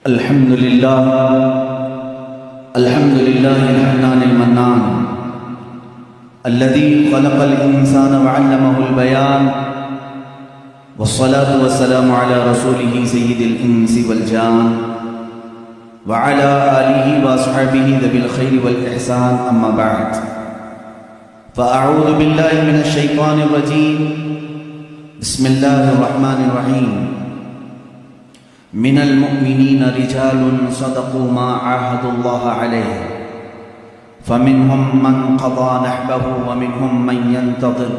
الحمد لله الحنان المنان الذي خلق الإنسان وعلمه البيان والصلاة والسلام على رسوله سيد الإنس والجان وعلى آله وأصحابه ذوي الخير والإحسان أما بعد فأعوذ بالله من الشيطان الرجيم بسم الله الرحمن الرحيم من المؤمنين رجال صدقوا ما عاهدوا الله عليه فمنهم من قضى نحبه ومنهم من ينتظر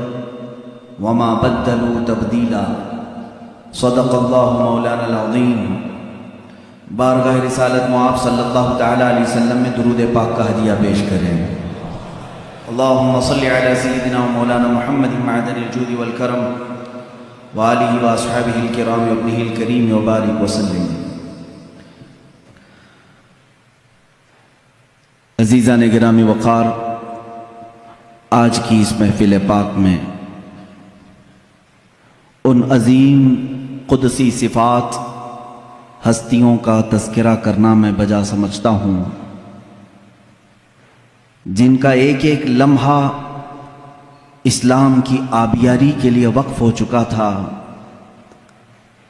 وما بدلوا تبديلا صدق الله مولانا العظيم بارگاہ رسالت معاب صلی اللہ تعالی علیہ وسلم میں درود پاک کا ہدیہ پیش کریں۔ اللہم صلی علی سیدنا و مولانا محمد معدن الجود والکرم وآلہ واصحابہ الکرام وابنہ الکریم وبارک وسلم۔ عزیزان گرامی وقار، آج کی اس محفل پاک میں ان عظیم قدسی صفات ہستیوں کا تذکرہ کرنا میں بجا سمجھتا ہوں جن کا ایک ایک لمحہ اسلام کی آبیاری کے لیے وقف ہو چکا تھا۔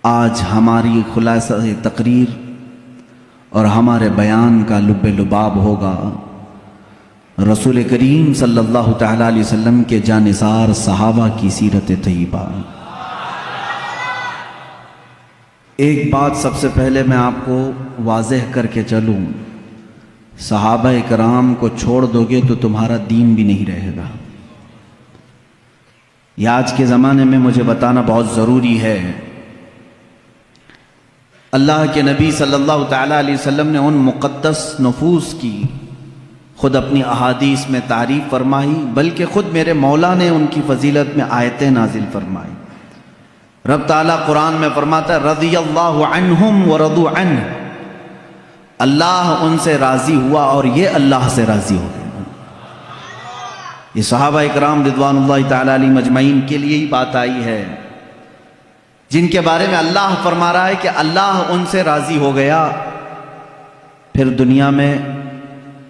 آج ہماری خلاصہ تقریر اور ہمارے بیان کا لب لباب ہوگا رسول کریم صلی اللہ تعالیٰ علیہ وسلم کے جانثار صحابہ کی سیرت طیبہ۔ ایک بات سب سے پہلے میں آپ کو واضح کر کے چلوں، صحابہ کرام کو چھوڑ دو گے تو تمہارا دین بھی نہیں رہے گا۔ یہ آج کے زمانے میں مجھے بتانا بہت ضروری ہے۔ اللہ کے نبی صلی اللہ تعالیٰ علیہ وسلم نے ان مقدس نفوس کی خود اپنی احادیث میں تعریف فرمائی، بلکہ خود میرے مولا نے ان کی فضیلت میں آیتیں نازل فرمائی۔ رب تعالیٰ قرآن میں فرماتا ہے رضی اللہ عنہم ورضوا عنہ، اللہ ان سے راضی ہوا اور یہ اللہ سے راضی ہو گئے۔ یہ صحابہ اکرام رضوان اللہ تعالیٰ علیہ مجمعین کے لیے ہی بات آئی ہے، جن کے بارے میں اللہ فرما رہا ہے کہ اللہ ان سے راضی ہو گیا، پھر دنیا میں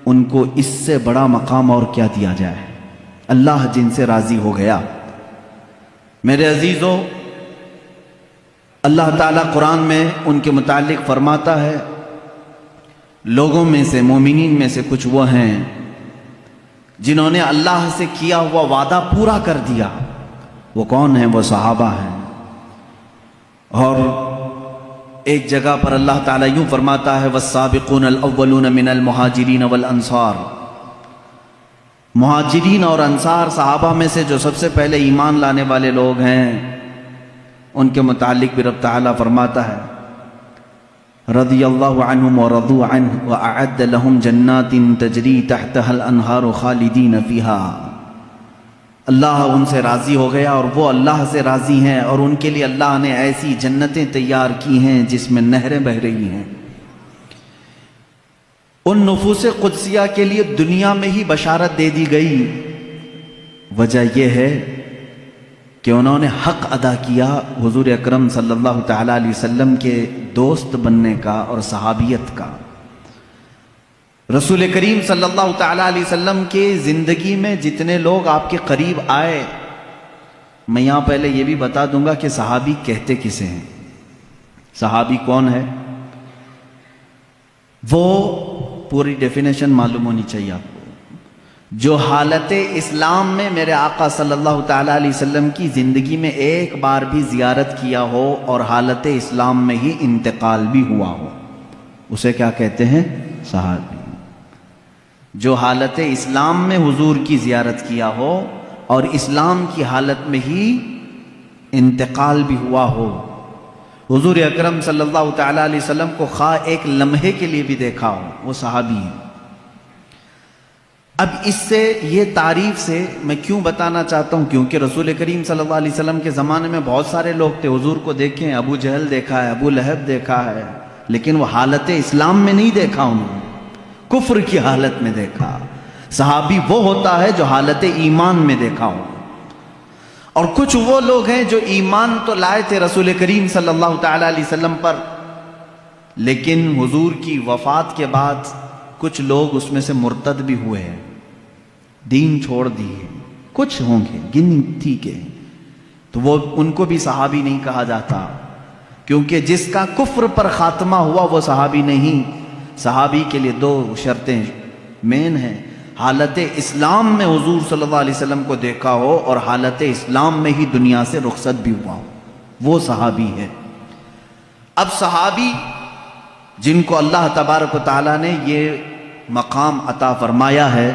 ان کو اس سے بڑا مقام اور کیا دیا جائے۔ اللہ جن سے راضی ہو گیا۔ میرے عزیزو، اللہ تعالیٰ قرآن میں ان کے متعلق فرماتا ہے لوگوں میں سے، مومنین میں سے کچھ وہ ہیں جنہوں نے اللہ سے کیا ہوا وعدہ پورا کر دیا۔ وہ کون ہیں؟ وہ صحابہ ہیں۔ اور ایک جگہ پر اللہ تعالیٰ یوں فرماتا ہے والسابقون الاولون من المہاجرین والانصار، مہاجرین اور انصار صحابہ میں سے جو سب سے پہلے ایمان لانے والے لوگ ہیں، ان کے متعلق بھی رب تعالیٰ فرماتا ہے رضی اللہ عنہم ورضوا عنہ وأعد لهم جنات تجری تحتها الانہار خالدین فیہا۔ اللہ ان سے راضی ہو گیا اور وہ اللہ سے راضی ہیں، اور ان کے لیے اللہ نے ایسی جنتیں تیار کی ہیں جس میں نہریں بہہ رہی ہیں۔ ان نفوس قدسیہ کے لیے دنیا میں ہی بشارت دے دی گئی۔ وجہ یہ ہے کہ انہوں نے حق ادا کیا حضور اکرم صلی اللہ تعالیٰ علیہ وسلم کے دوست بننے کا اور صحابیت کا۔ رسول کریم صلی اللہ تعالیٰ علیہ وسلم کے زندگی میں جتنے لوگ آپ کے قریب آئے، میں یہاں پہلے یہ بھی بتا دوں گا کہ صحابی کہتے کسے ہیں۔ صحابی کون ہے؟ وہ پوری ڈیفینیشن معلوم ہونی چاہیے آپ کو، جو حالت اسلام میں میرے آقا صلی اللہ تعالیٰ علیہ وسلم کی زندگی میں ایک بار بھی زیارت کیا ہو اور حالت اسلام میں ہی انتقال بھی ہوا ہو، اسے کیا کہتے ہیں؟ صحابی۔ جو حالت اسلام میں حضور کی زیارت کیا ہو اور اسلام کی حالت میں ہی انتقال بھی ہوا ہو، حضور اکرم صلی اللہ تعالیٰ علیہ وسلم کو خواہ ایک لمحے کے لیے بھی دیکھا ہو، وہ صحابی ہیں۔ اب اس سے یہ تعریف سے میں کیوں بتانا چاہتا ہوں، کیونکہ رسول کریم صلی اللہ علیہ وسلم کے زمانے میں بہت سارے لوگ تھے، حضور کو دیکھیں، ابو جہل دیکھا ہے، ابو لہب دیکھا ہے، لیکن وہ حالت اسلام میں نہیں دیکھا، انہوں نے کفر کی حالت میں دیکھا۔ صحابی وہ ہوتا ہے جو حالت ایمان میں دیکھا ہو، اور کچھ وہ لوگ ہیں جو ایمان تو لائے تھے رسول کریم صلی اللہ تعالیٰ علیہ وسلم پر، لیکن حضور کی وفات کے بعد کچھ لوگ اس میں سے مرتد بھی ہوئے ہیں، دین چھوڑ دیے، کچھ ہوں گے گنتی کے، تو وہ ان کو بھی صحابی نہیں کہا جاتا، کیونکہ جس کا کفر پر خاتمہ ہوا وہ صحابی نہیں۔ صحابی کے لیے دو شرطیں مین ہیں، حالت اسلام میں حضور صلی اللہ علیہ وسلم کو دیکھا ہو اور حالت اسلام میں ہی دنیا سے رخصت بھی ہوا ہو، وہ صحابی ہے۔ اب صحابی جن کو اللہ تبارک و تعالیٰ نے یہ مقام عطا فرمایا ہے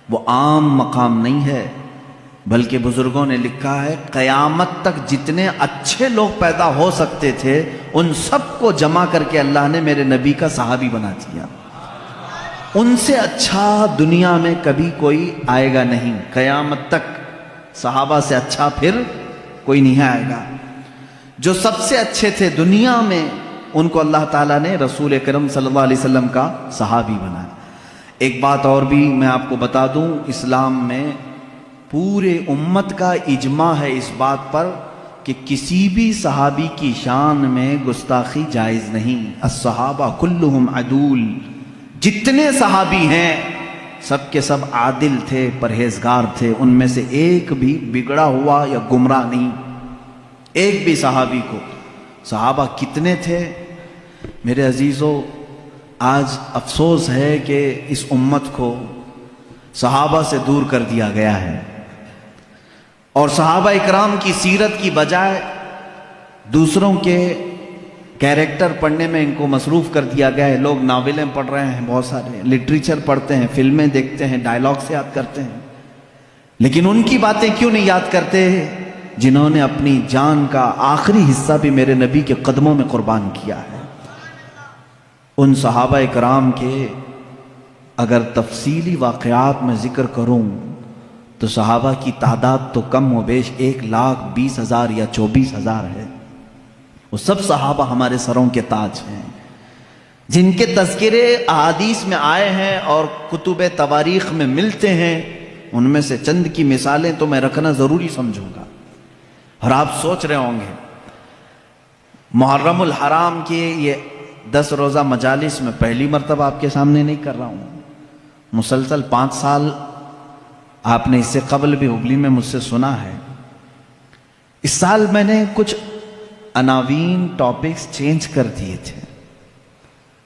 وہ عام مقام نہیں ہے، بلکہ بزرگوں نے لکھا ہے قیامت تک جتنے اچھے لوگ پیدا ہو سکتے تھے ان سب کو جمع کر کے اللہ نے میرے نبی کا صحابی بنا دیا۔ ان سے اچھا دنیا میں کبھی کوئی آئے گا نہیں، قیامت تک صحابہ سے اچھا پھر کوئی نہیں آئے گا۔ جو سب سے اچھے تھے دنیا میں ان کو اللہ تعالیٰ نے رسول اکرم صلی اللہ علیہ وسلم کا صحابی بنایا۔ ایک بات اور بھی میں آپ کو بتا دوں، اسلام میں پورے امت کا اجماع ہے اس بات پر کہ کسی بھی صحابی کی شان میں گستاخی جائز نہیں۔ الصحابہ کلہم عدول، جتنے صحابی ہیں سب کے سب عادل تھے، پرہیزگار تھے، ان میں سے ایک بھی بگڑا ہوا یا گمراہ نہیں، ایک بھی صحابی کو۔ صحابہ کتنے تھے میرے عزیزو، آج افسوس ہے کہ اس امت کو صحابہ سے دور کر دیا گیا ہے، اور صحابہ اکرام کی سیرت کی بجائے دوسروں کے کیریکٹر پڑھنے میں ان کو مصروف کر دیا گیا ہے۔ لوگ ناولیں پڑھ رہے ہیں، بہت سارے لٹریچر پڑھتے ہیں، فلمیں دیکھتے ہیں، ڈائلاگس یاد کرتے ہیں، لیکن ان کی باتیں کیوں نہیں یاد کرتے جنہوں نے اپنی جان کا آخری حصہ بھی میرے نبی کے قدموں میں قربان کیا ہے۔ ان صحابہ اکرام کے اگر تفصیلی واقعات میں ذکر کروں تو صحابہ کی تعداد تو کم و بیش 1,20,000 یا 24,000 ہے۔ وہ سب صحابہ ہمارے سروں کے تاج ہیں، جن کے تذکرے احادیث میں آئے ہیں اور کتب تواریخ میں ملتے ہیں۔ ان میں سے چند کی مثالیں تو میں رکھنا ضروری سمجھوں گا، اور آپ سوچ رہے ہوں گے محرم الحرام کی یہ 10 روزہ مجالس میں پہلی مرتبہ آپ کے سامنے نہیں کر رہا ہوں، مسلسل 5 سال آپ نے اس سے قبل بھی ہبلی میں مجھ سے سنا ہے۔ اس سال میں نے کچھ عناوین ٹاپکس چینج کر دیے تھے۔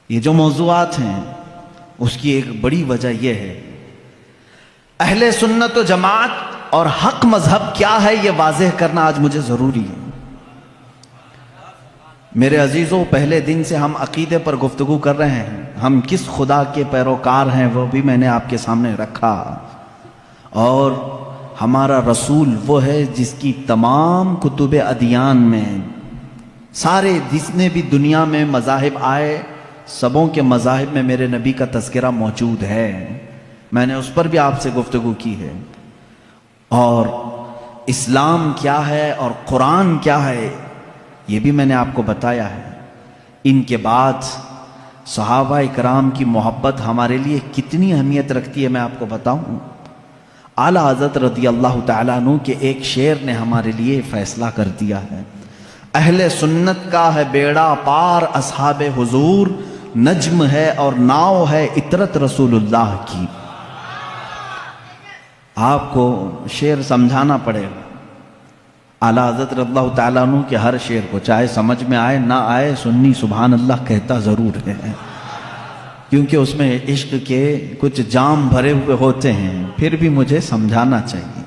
یہ جو موضوعات ہیں اس کی ایک بڑی وجہ یہ ہے، اہل سنت و جماعت اور حق مذہب کیا ہے یہ واضح کرنا آج مجھے ضروری ہے۔ میرے عزیزوں، پہلے دن سے ہم عقیدے پر گفتگو کر رہے ہیں، ہم کس خدا کے پیروکار ہیں وہ بھی میں نے آپ کے سامنے رکھا، اور ہمارا رسول وہ ہے جس کی تمام کتب ادیان میں، سارے جتنے بھی دنیا میں مذاہب آئے سبوں کے مذاہب میں میرے نبی کا تذکرہ موجود ہے۔ میں نے اس پر بھی آپ سے گفتگو کی ہے، اور اسلام کیا ہے اور قرآن کیا ہے یہ بھی میں نے آپ کو بتایا ہے۔ ان کے بعد صحابہ اکرام کی محبت ہمارے لیے کتنی اہمیت رکھتی ہے میں آپ کو بتاؤں۔ اعلیٰ حضرت رضی اللہ تعالیٰ عنہ کے ایک شعر نے ہمارے لیے فیصلہ کر دیا ہے، اہل سنت کا ہے بیڑا پار اصحاب حضور، نجم ہے اور ناؤ ہے عطرت رسول اللہ کی۔ آپ کو شعر سمجھانا پڑے گا، اعلیٰ حضرت رضی اللہ تعالیٰ عنہ کے ہر شعر کو چاہے سمجھ میں آئے نہ آئے سنی سبحان اللہ کہتا ضرور ہے، کیونکہ اس میں عشق کے کچھ جام بھرے ہوئے ہوتے ہیں، پھر بھی مجھے سمجھانا چاہیے۔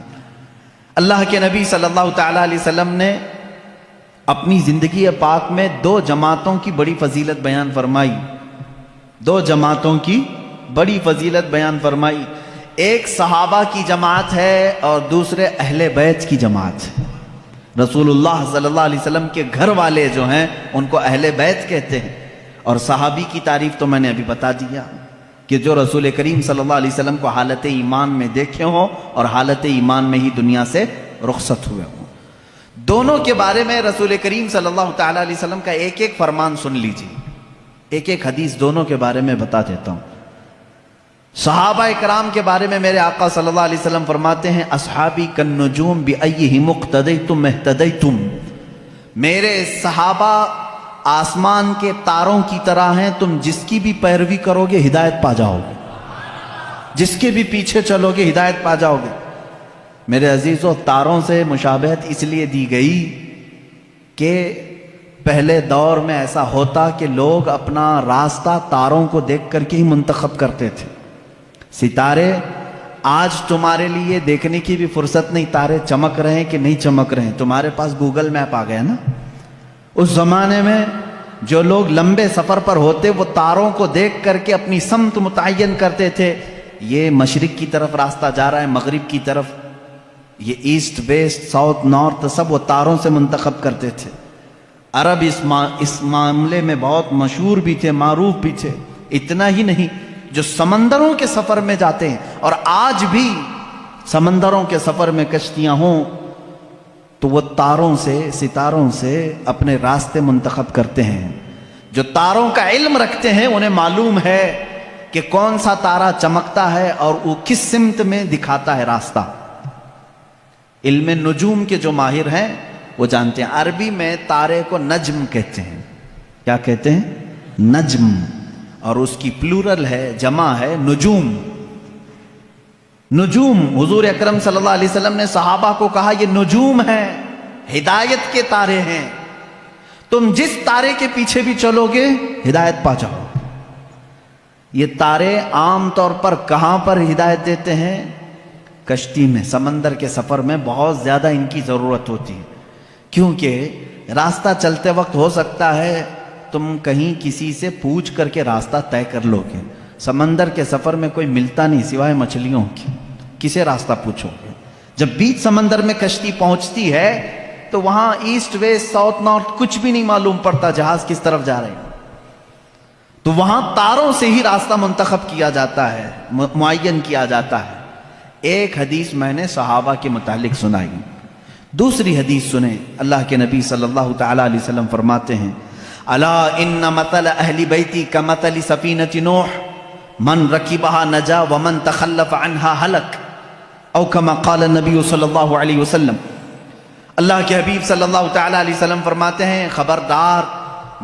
اللہ کے نبی صلی اللہ تعالیٰ علیہ وسلم نے اپنی زندگی پاک میں 2 جماعتوں کی بڑی فضیلت بیان فرمائی، 2 جماعتوں کی بڑی فضیلت بیان فرمائی، ایک صحابہ کی جماعت ہے اور دوسرے اہل بیت کی جماعت ہے۔ رسول اللہ صلی اللہ علیہ وسلم کے گھر والے جو ہیں ان کو اہل بیت کہتے ہیں، اور صحابی کی تعریف تو میں نے ابھی بتا دیا کہ جو رسول کریم صلی اللہ علیہ وسلم کو حالت ایمان میں دیکھے ہوں اور حالت ایمان میں ہی دنیا سے رخصت ہوئے ہوں۔ دونوں کے بارے میں رسول کریم صلی اللہ تعالیٰ علیہ وسلم کا ایک ایک فرمان سن لیجیے، ایک ایک حدیث دونوں کے بارے میں بتا دیتا ہوں۔ صحابہ اکرام کے بارے میں میرے آقا صلی اللہ علیہ وسلم فرماتے ہیں، اصحابی کالنجوم بأیہم اقتدیتم اہتدیتم، میرے صحابہ آسمان کے تاروں کی طرح ہیں، تم جس کی بھی پیروی کرو گے ہدایت پا جاؤ گے، جس کے بھی پیچھے چلو گے ہدایت پا جاؤ گے۔ میرے عزیزو، تاروں سے مشابہت اس لیے دی گئی کہ پہلے دور میں ایسا ہوتا کہ لوگ اپنا راستہ تاروں کو دیکھ کر کے ہی منتخب کرتے تھے۔ ستارے آج تمہارے لیے دیکھنے کی بھی فرصت نہیں تارے چمک رہے ہیں کہ نہیں چمک رہے ہیں، تمہارے پاس گوگل میپ آ گیا نا۔ اس زمانے میں جو لوگ لمبے سفر پر ہوتے وہ تاروں کو دیکھ کر کے اپنی سمت متعین کرتے تھے، یہ مشرق کی طرف راستہ جا رہا ہے، مغرب کی طرف، یہ ایسٹ ویسٹ ساؤتھ نارتھ سب وہ تاروں سے منتخب کرتے تھے۔ عرب اس معاملے میں بہت مشہور بھی تھے، معروف بھی تھے۔ اتنا ہی نہیں، جو سمندروں کے سفر میں جاتے ہیں، اور آج بھی سمندروں کے سفر میں کشتیاں ہوں تو وہ تاروں سے، ستاروں سے اپنے راستے منتخب کرتے ہیں۔ جو تاروں کا علم رکھتے ہیں انہیں معلوم ہے کہ کون سا تارا چمکتا ہے اور وہ کس سمت میں دکھاتا ہے راستہ۔ علم نجوم کے جو ماہر ہیں وہ جانتے ہیں، عربی میں تارے کو نجم کہتے ہیں۔ کیا کہتے ہیں؟ نجم، اور اس کی پلورل ہے، جمع ہے نجوم۔ نجوم، حضور اکرم صلی اللہ علیہ وسلم نے صحابہ کو کہا یہ نجوم ہیں، ہدایت کے تارے ہیں، تم جس تارے کے پیچھے بھی چلو گے ہدایت پا جاؤ۔ یہ تارے عام طور پر کہاں پر ہدایت دیتے ہیں؟ کشتی میں، سمندر کے سفر میں بہت زیادہ ان کی ضرورت ہوتی ہے، کیونکہ راستہ چلتے وقت ہو سکتا ہے تم کہیں کسی سے پوچھ کر کے راستہ طے کر لو گے۔ سمندر کے سفر میں کوئی ملتا نہیں سوائے مچھلیوں کی، کسے راستہ پوچھو گے؟ جب بیچ سمندر میں کشتی پہنچتی ہے تو وہاں ایسٹ ویسٹ ساؤتھ نارتھ کچھ بھی نہیں معلوم پڑتا، جہاز کس طرف جا رہے ہیں۔ تو وہاں تاروں سے ہی راستہ منتخب کیا جاتا ہے، معین کیا جاتا ہے۔ ایک حدیث میں نے صحابہ کے متعلق سنائی، دوسری حدیث سنیں۔ اللہ کے نبی صلی اللہ تعالی علیہ وسلم فرماتے ہیں، الا ان مثل اہل بیتی کمثل سفینۃ نوح من رکبها نجا ومن تخلف عنها ہلک، او کما قال النبی صلی اللہ علیہ وسلم۔ اللہ کے حبیب صلی اللہ تعالی علیہ وسلم فرماتے ہیں، خبردار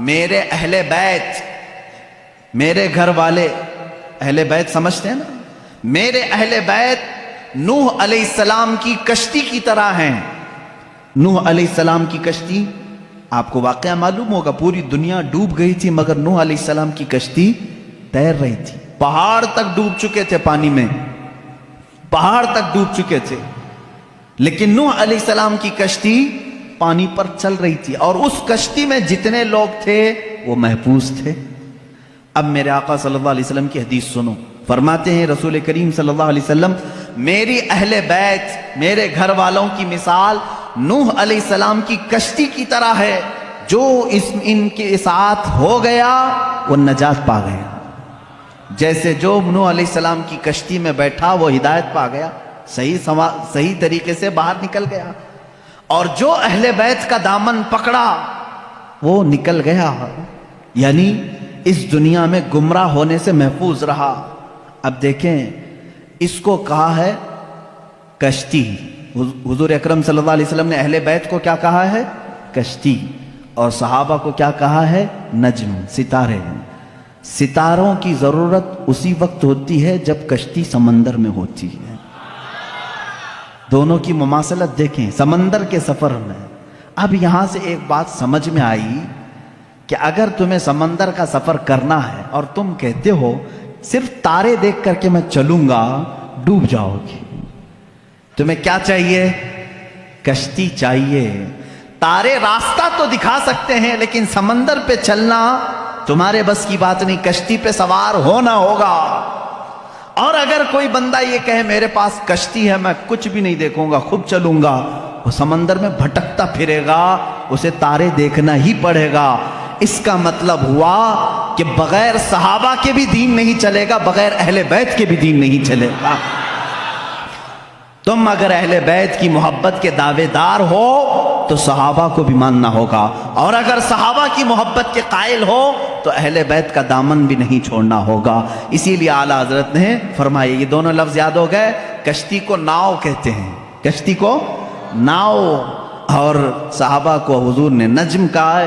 میرے اہل بیت، میرے گھر والے، اہل بیت سمجھتے ہیں نا، میرے اہل بیت نوح علیہ السلام کی کشتی کی طرح ہیں۔ نوح علیہ السلام کی کشتی، آپ کو واقعہ معلوم ہوگا، پوری دنیا ڈوب گئی تھی مگر نوح علیہ السلام کی کشتی تیر رہی تھی۔ پہاڑ تک ڈوب چکے تھے، پانی میں پہاڑ تک ڈوب چکے تھے، لیکن نوح علیہ السلام کی کشتی پانی پر چل رہی تھی، اور اس کشتی میں جتنے لوگ تھے وہ محفوظ تھے۔ اب میرے آقا صلی اللہ علیہ وسلم کی حدیث سنو، فرماتے ہیں رسول کریم صلی اللہ علیہ وسلم، میری اہل بیت، میرے گھر والوں کی مثال نوح علیہ السلام کی کشتی کی طرح ہے، جو ان کے ساتھ ہو گیا وہ نجات پا گیا۔ جیسے جو نوح علیہ السلام کی کشتی میں بیٹھا وہ ہدایت پا گیا، صحیح طریقے سے باہر نکل گیا، اور جو اہل بیت کا دامن پکڑا وہ نکل گیا، یعنی اس دنیا میں گمراہ ہونے سے محفوظ رہا۔ اب دیکھیں، اس کو کہا ہے کشتی۔ حضور اکرم صلی اللہ علیہ وسلم نے اہل بیت کو کیا کہا ہے؟ کشتی، اور صحابہ کو کیا کہا ہے؟ نجم، ستارے۔ ستاروں کی ضرورت اسی وقت ہوتی ہے جب کشتی سمندر میں ہوتی ہے۔ دونوں کی مماثلت دیکھیں، سمندر کے سفر میں۔ اب یہاں سے ایک بات سمجھ میں آئی کہ اگر تمہیں سمندر کا سفر کرنا ہے اور تم کہتے ہو صرف تارے دیکھ کر کے میں چلوں گا، ڈوب جاؤ گی۔ تمہیں کیا چاہیے؟ کشتی چاہیے۔ تارے راستہ تو دکھا سکتے ہیں لیکن سمندر پہ چلنا تمہارے بس کی بات نہیں، کشتی پہ سوار ہونا ہوگا۔ اور اگر کوئی بندہ یہ کہے میرے پاس کشتی ہے، میں کچھ بھی نہیں دیکھوں گا، خود چلوں گا، وہ سمندر میں بھٹکتا پھرے گا، اسے تارے دیکھنا ہی پڑے گا۔ اس کا مطلب ہوا کہ بغیر صحابہ کے بھی دین نہیں چلے گا، بغیر اہل بیت کے بھی دین نہیں چلے گا۔ تم اگر اہل بیت کی محبت کے دعوے دار ہو تو صحابہ کو بھی ماننا ہوگا، اور اگر صحابہ کی محبت کے قائل ہو تو اہل بیت کا دامن بھی نہیں چھوڑنا ہوگا۔ اسی لیے اعلیٰ حضرت نے فرمایا، یہ دونوں لفظ یاد ہو گئے، کشتی کو ناؤ کہتے ہیں، کشتی کو ناؤ، اور صحابہ کو حضور نے نجم کہا ہے۔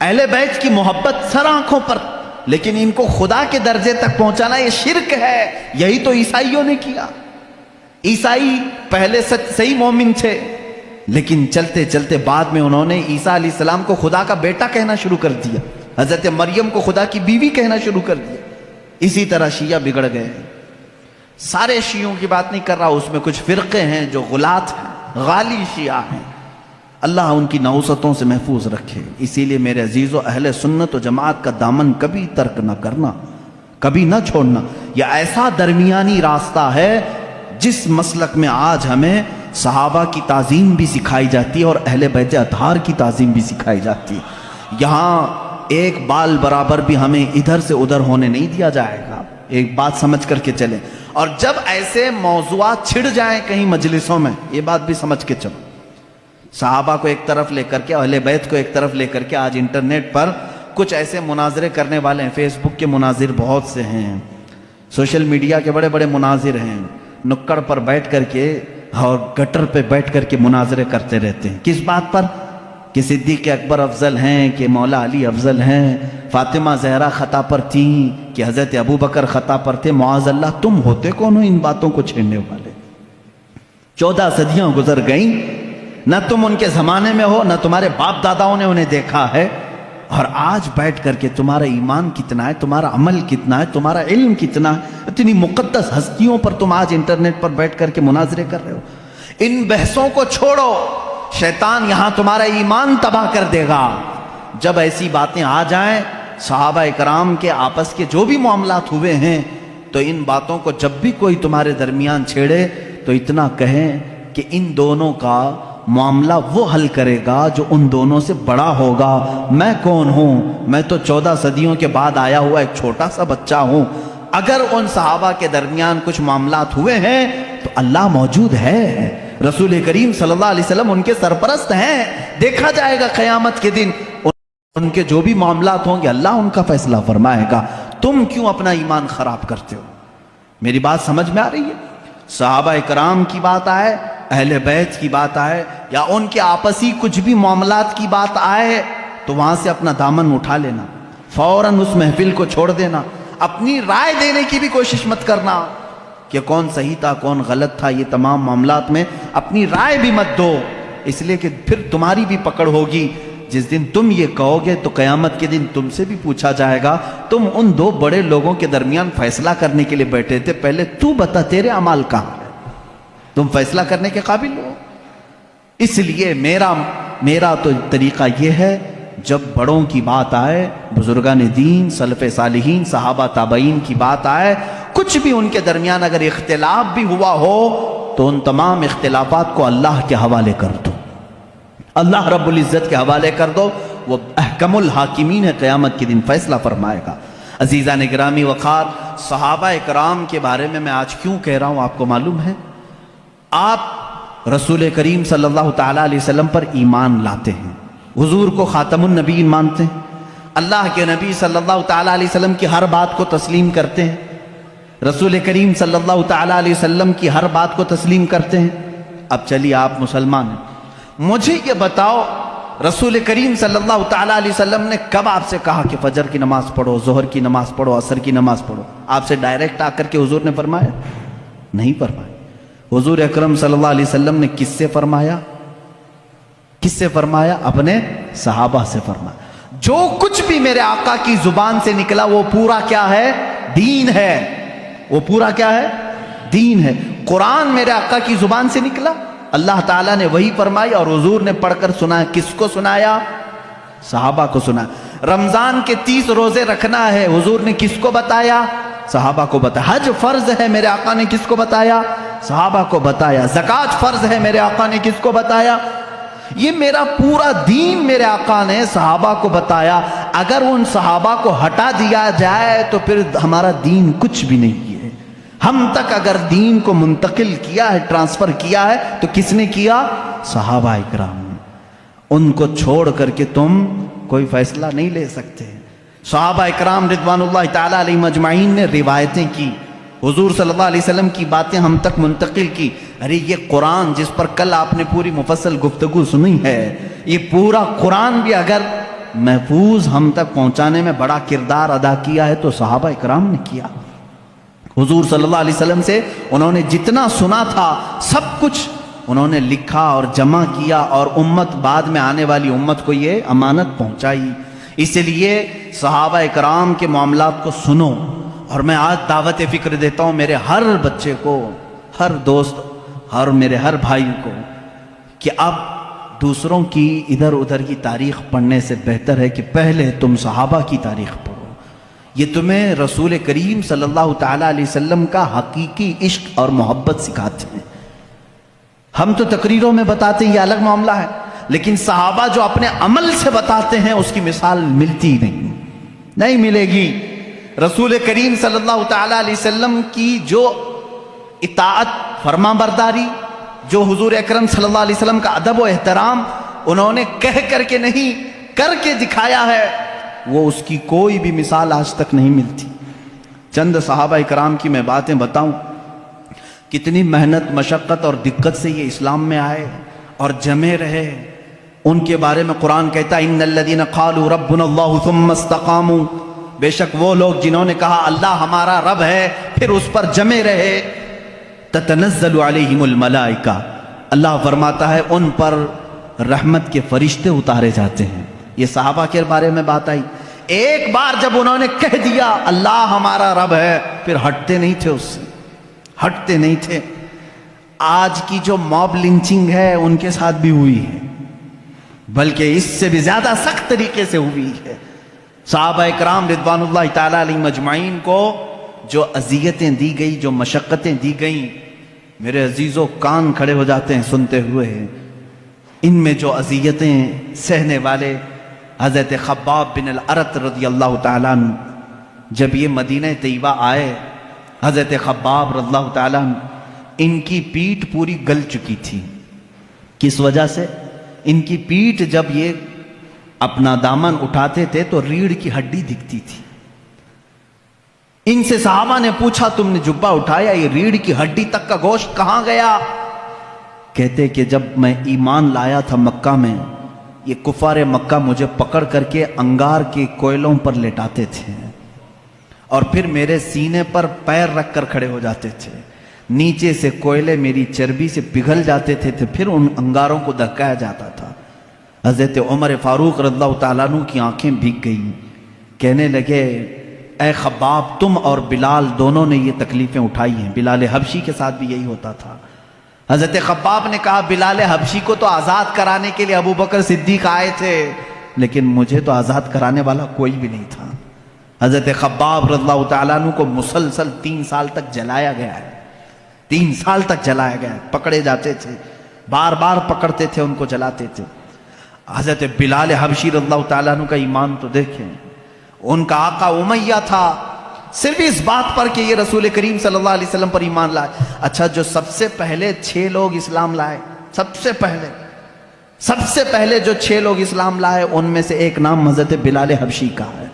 اہل بیت کی محبت سر آنکھوں پر، لیکن ان کو خدا کے درجے تک پہنچانا یہ شرک ہے۔ یہی تو عیسائیوں نے کیا۔ عیسائی پہلے صحیح مومن تھے، لیکن چلتے چلتے بعد میں انہوں نے عیسیٰ علیہ السلام کو خدا کا بیٹا کہنا شروع کر دیا، حضرت مریم کو خدا کی بیوی کہنا شروع کر دیا۔ اسی طرح شیعہ بگڑ گئے۔ سارے شیعوں کی بات نہیں کر رہا، اس میں کچھ فرقے ہیں جو غلات ہیں، غالی شیعہ ہیں۔ اللہ ان کی نحوستوں سے محفوظ رکھے۔ اسی لیے میرے عزیزو، اہل سنت و جماعت کا دامن کبھی ترک نہ کرنا، کبھی نہ چھوڑنا۔ یہ ایسا درمیانی راستہ ہے جس مسلک میں آج ہمیں صحابہ کی تعظیم بھی سکھائی جاتی ہے اور اہل بیت اطہار کی تعظیم بھی سکھائی جاتی ہے۔ یہاں ایک بال برابر بھی ہمیں ادھر سے ادھر ہونے نہیں دیا جائے گا۔ ایک بات سمجھ کر کے چلیں، اور جب ایسے موضوعات چھڑ جائیں کہیں مجلسوں میں، یہ بات بھی سمجھ کے چلو، صحابہ کو ایک طرف لے کر کے، اہل بیت کو ایک طرف لے کر کے، آج انٹرنیٹ پر کچھ ایسے مناظرے کرنے والے ہیں، فیس بک کے مناظر بہت سے ہیں، سوشل میڈیا کے بڑے بڑے مناظر ہیں، نکڑ پر بیٹھ کر کے اور گٹر پہ بیٹھ کر کے مناظرے کرتے رہتے ہیں۔ کس بات پر؟ کہ صدیق اکبر افضل ہیں، کہ مولا علی افضل ہیں، فاطمہ زہرا خطا پر تھیں، کہ حضرت ابو بکر خطا پر تھے۔ معاذ اللہ، تم ہوتے کون ہو ان باتوں کو چھیڑنے والے؟ 14 صدیاں گزر گئیں، نہ تم ان کے زمانے میں ہو، نہ تمہارے باپ داداؤں نے انہیں دیکھا ہے، اور آج بیٹھ کر کے تمہارا ایمان کتنا ہے، تمہارا عمل کتنا ہے، تمہارا علم کتنا ہے، اتنی مقدس ہستیوں پر تم آج انٹرنیٹ پر بیٹھ کر کے مناظرے کر رہے ہو۔ ان بحثوں کو چھوڑو، شیطان یہاں تمہارا ایمان تباہ کر دے گا۔ جب ایسی باتیں آ جائیں، صحابہ اکرام کے آپس کے جو بھی معاملات ہوئے ہیں، تو ان باتوں کو جب بھی کوئی تمہارے درمیان چھیڑے تو اتنا کہیں کہ ان دونوں کا معاملہ وہ حل کرے گا جو ان دونوں سے بڑا ہوگا۔ میں کون ہوں؟ میں تو 14 صدیوں کے بعد آیا ہوا ایک چھوٹا سا بچہ ہوں۔ اگر ان صحابہ کے درمیان کچھ معاملات ہوئے ہیں تو اللہ موجود ہے، رسول کریم صلی اللہ علیہ وسلم ان کے سرپرست ہیں۔ دیکھا جائے گا قیامت کے دن ان کے جو بھی معاملات ہوں گے اللہ ان کا فیصلہ فرمائے گا۔ تم کیوں اپنا ایمان خراب کرتے ہو؟ میری بات سمجھ میں آ رہی ہے؟ صحابہ اکرام کی بات آئے، اہل بیت کی بات آئے، یا ان کے آپسی کچھ بھی معاملات کی بات آئے، تو وہاں سے اپنا دامن اٹھا لینا، فوراً اس محفل کو چھوڑ دینا۔ اپنی رائے دینے کی بھی کوشش مت کرنا کہ کون صحیح تھا کون غلط تھا، یہ تمام معاملات میں اپنی رائے بھی مت دو، اس لیے کہ پھر تمہاری بھی پکڑ ہوگی۔ جس دن تم یہ کہو گے تو قیامت کے دن تم سے بھی پوچھا جائے گا، تم ان دو بڑے لوگوں کے درمیان فیصلہ کرنے کے لیے بیٹھے تھے، پہلے تو بتا تیرے اعمال کہاں ہے، تم فیصلہ کرنے کے قابل ہو؟ اس لیے میرا تو طریقہ یہ ہے، جب بڑوں کی بات آئے، بزرگان دین، سلف صالحین، صحابہ تابعین کی بات آئے، کچھ بھی ان کے درمیان اگر اختلاف بھی ہوا ہو تو ان تمام اختلافات کو اللہ کے حوالے کر دو، اللہ رب العزت کے حوالے کر دو، وہ احکم الحاکمین ہے، قیامت کے دن فیصلہ فرمائے گا۔ عزیزان گرامی وقار، صحابہ اکرام کے بارے میں آج کیوں کہہ رہا ہوں آپ کو معلوم ہے؟ آپ رسول کریم صلی اللہ تعالیٰ علیہ وسلم پر ایمان لاتے ہیں، حضور کو خاتم النبیین مانتے ہیں، اللہ کے نبی صلی اللہ تعالیٰ علیہ وسلم کی ہر بات کو تسلیم کرتے ہیں، رسول کریم صلی اللہ تعالیٰ علیہ وسلم کی ہر بات کو تسلیم کرتے ہیں۔ اب چلیے آپ مسلمان ہیں، مجھے یہ بتاؤ رسول کریم صلی اللہ تعالیٰ علیہ وسلم نے کب آپ سے کہا کہ فجر کی نماز پڑھو، ظہر کی نماز پڑھو، عصر کی نماز پڑھو؟ آپ سے ڈائریکٹ آ کر کے حضور نے فرمایا؟ نہیں فرمایا۔ حضور اکرم صلی اللہ علیہ وسلم نے کس سے فرمایا؟ کس سے فرمایا؟ اپنے صحابہ سے فرمایا۔ جو کچھ بھی میرے آقا کی زبان سے نکلا وہ پورا کیا ہے؟ دین ہے۔ وہ پورا کیا ہے؟ دین ہے۔ قرآن میرے آقا کی زبان سے نکلا، اللہ تعالیٰ نے وہی فرمائی اور حضور نے پڑھ کر سنایا۔ کس کو سنایا؟ صحابہ کو سنایا۔ رمضان کے 30 روزے رکھنا ہے، حضور نے کس کو بتایا؟ صحابہ کو بتایا۔ حج فرض ہے، میرے آقا نے کس کو بتایا؟ صحابہ کو بتایا۔ زکوٰۃ فرض ہے، میرے آقا نے کس کو بتایا؟ یہ میرا پورا دین میرے آقا نے صحابہ کو بتایا۔ اگر ان صحابہ کو ہٹا دیا جائے تو پھر ہمارا دین کچھ بھی نہیں ہے۔ ہم تک اگر دین کو منتقل کیا ہے، ٹرانسفر کیا ہے، تو کس نے کیا؟ صحابہ اکرام نے۔ ان کو چھوڑ کر کے تم کوئی فیصلہ نہیں لے سکتے۔ صحابہ اکرام رضوان اللہ تعالیٰ علیہم اجمعین نے روایتیں کی، حضور صلی اللہ علیہ وسلم کی باتیں ہم تک منتقل کی۔ ارے یہ قرآن جس پر کل آپ نے پوری مفصل گفتگو سنی ہے، یہ پورا قرآن بھی اگر محفوظ ہم تک پہنچانے میں بڑا کردار ادا کیا ہے تو صحابہ اکرام نے کیا۔ حضور صلی اللہ علیہ وسلم سے انہوں نے جتنا سنا تھا سب کچھ انہوں نے لکھا اور جمع کیا، اور امت بعد میں آنے والی امت کو یہ امانت پہنچائی۔ اس لیے صحابہ اکرام کے معاملات کو سنو، اور میں آج دعوت فکر دیتا ہوں میرے ہر بچے کو، ہر دوست اور میرے ہر بھائی کو، کہ اب دوسروں کی ادھر ادھر کی تاریخ پڑھنے سے بہتر ہے کہ پہلے تم صحابہ کی تاریخ پڑھو۔ یہ تمہیں رسول کریم صلی اللہ تعالیٰ علیہ وسلم کا حقیقی عشق اور محبت سکھاتے ہیں۔ ہم تو تقریروں میں بتاتے ہیں، یہ الگ معاملہ ہے، لیکن صحابہ جو اپنے عمل سے بتاتے ہیں اس کی مثال ملتی نہیں ملے گی۔ رسول کریم صلی اللہ تعالیٰ علیہ وسلم کی جو اطاعت، فرما برداری، جو حضور اکرم صلی اللہ علیہ وسلم کا ادب و احترام انہوں نے کہہ کر کے نہیں کر کے دکھایا ہے، وہ اس کی کوئی بھی مثال آج تک نہیں ملتی۔ چند صحابہ اکرام کی میں باتیں بتاؤں، کتنی محنت، مشقت اور دقت سے یہ اسلام میں آئے اور جمے رہے۔ ان کے بارے میں قرآن کہتا ہے ان الذین قالوا ربنا اللہ ثم استقاموا، بے شک وہ لوگ جنہوں نے کہا اللہ ہمارا رب ہے پھر اس پر جمے رہے، تتنزل علیہم الملائکہ، اللہ فرماتا ہے ان پر رحمت کے فرشتے اتارے جاتے ہیں۔ یہ صحابہ کے بارے میں بات آئی۔ ایک بار جب انہوں نے کہہ دیا اللہ ہمارا رب ہے پھر ہٹتے نہیں تھے، اس سے ہٹتے نہیں تھے۔ آج کی جو موب لنچنگ ہے ان کے ساتھ بھی ہوئی ہے، بلکہ اس سے بھی زیادہ سخت طریقے سے ہوئی ہے۔ صحابہ اکرام رضوان اللہ تعالیٰ علیہم اجمعین کو جو اذیتیں دی گئی، جو مشقتیں دی گئیں، میرے عزیزوں کان کھڑے ہو جاتے ہیں سنتے ہوئے۔ ان میں جو اذیتیں سہنے والے حضرت خباب بن الارت رضی اللہ تعالیٰ عنہ، جب یہ مدینہ طیبہ آئے، حضرت خباب رضی اللہ تعالیٰ عنہ، ان کی پیٹھ پوری گل چکی تھی۔ کس وجہ سے؟ ان کی پیٹھ جب یہ اپنا دامن اٹھاتے تھے تو ریڑھ کی ہڈی دکھتی تھی۔ ان سے صحابہ نے پوچھا تم نے جبہ اٹھایا، یہ ریڑھ کی ہڈی تک کا گوشت کہاں گیا؟ کہتے کہ جب میں ایمان لایا تھا مکہ میں، یہ کفار مکہ مجھے پکڑ کر کے انگار کے کوئلوں پر لٹاتے تھے، اور پھر میرے سینے پر پیر رکھ کر کھڑے ہو جاتے تھے، نیچے سے کوئلے میری چربی سے پگھل جاتے تھے، پھر ان انگاروں کو دھکایا جاتا تھا۔ حضرت عمر فاروق رضی اللہ تعالیٰ عنہ کی آنکھیں بھیگ گئیں، کہنے لگے اے خباب تم اور بلال دونوں نے یہ تکلیفیں اٹھائی ہیں۔ بلال حبشی کے ساتھ بھی یہی ہوتا تھا۔ حضرت خباب نے کہا بلال حبشی کو تو آزاد کرانے کے لیے ابو بکر صدیق آئے تھے، لیکن مجھے تو آزاد کرانے والا کوئی بھی نہیں تھا۔ حضرت خباب رضی اللہ تعالیٰ عنہ کو مسلسل 3 سال تک جلایا گیا ہے، 3 سال تک جلایا گیا ہے، پکڑے جاتے تھے، بار بار پکڑتے تھے، ان کو جلاتے تھے۔ حضرت بلال حبشی رضی اللہ تعالیٰ عنہ کا ایمان تو دیکھیں، ان کا آقا امیہ تھا، صرف اس بات پر کہ یہ رسول کریم صلی اللہ علیہ وسلم پر ایمان لائے۔ اچھا جو سب سے پہلے 6 لوگ اسلام لائے، سب سے پہلے جو 6 لوگ اسلام لائے ان میں سے ایک نام حضرت بلال حبشی کا ہے،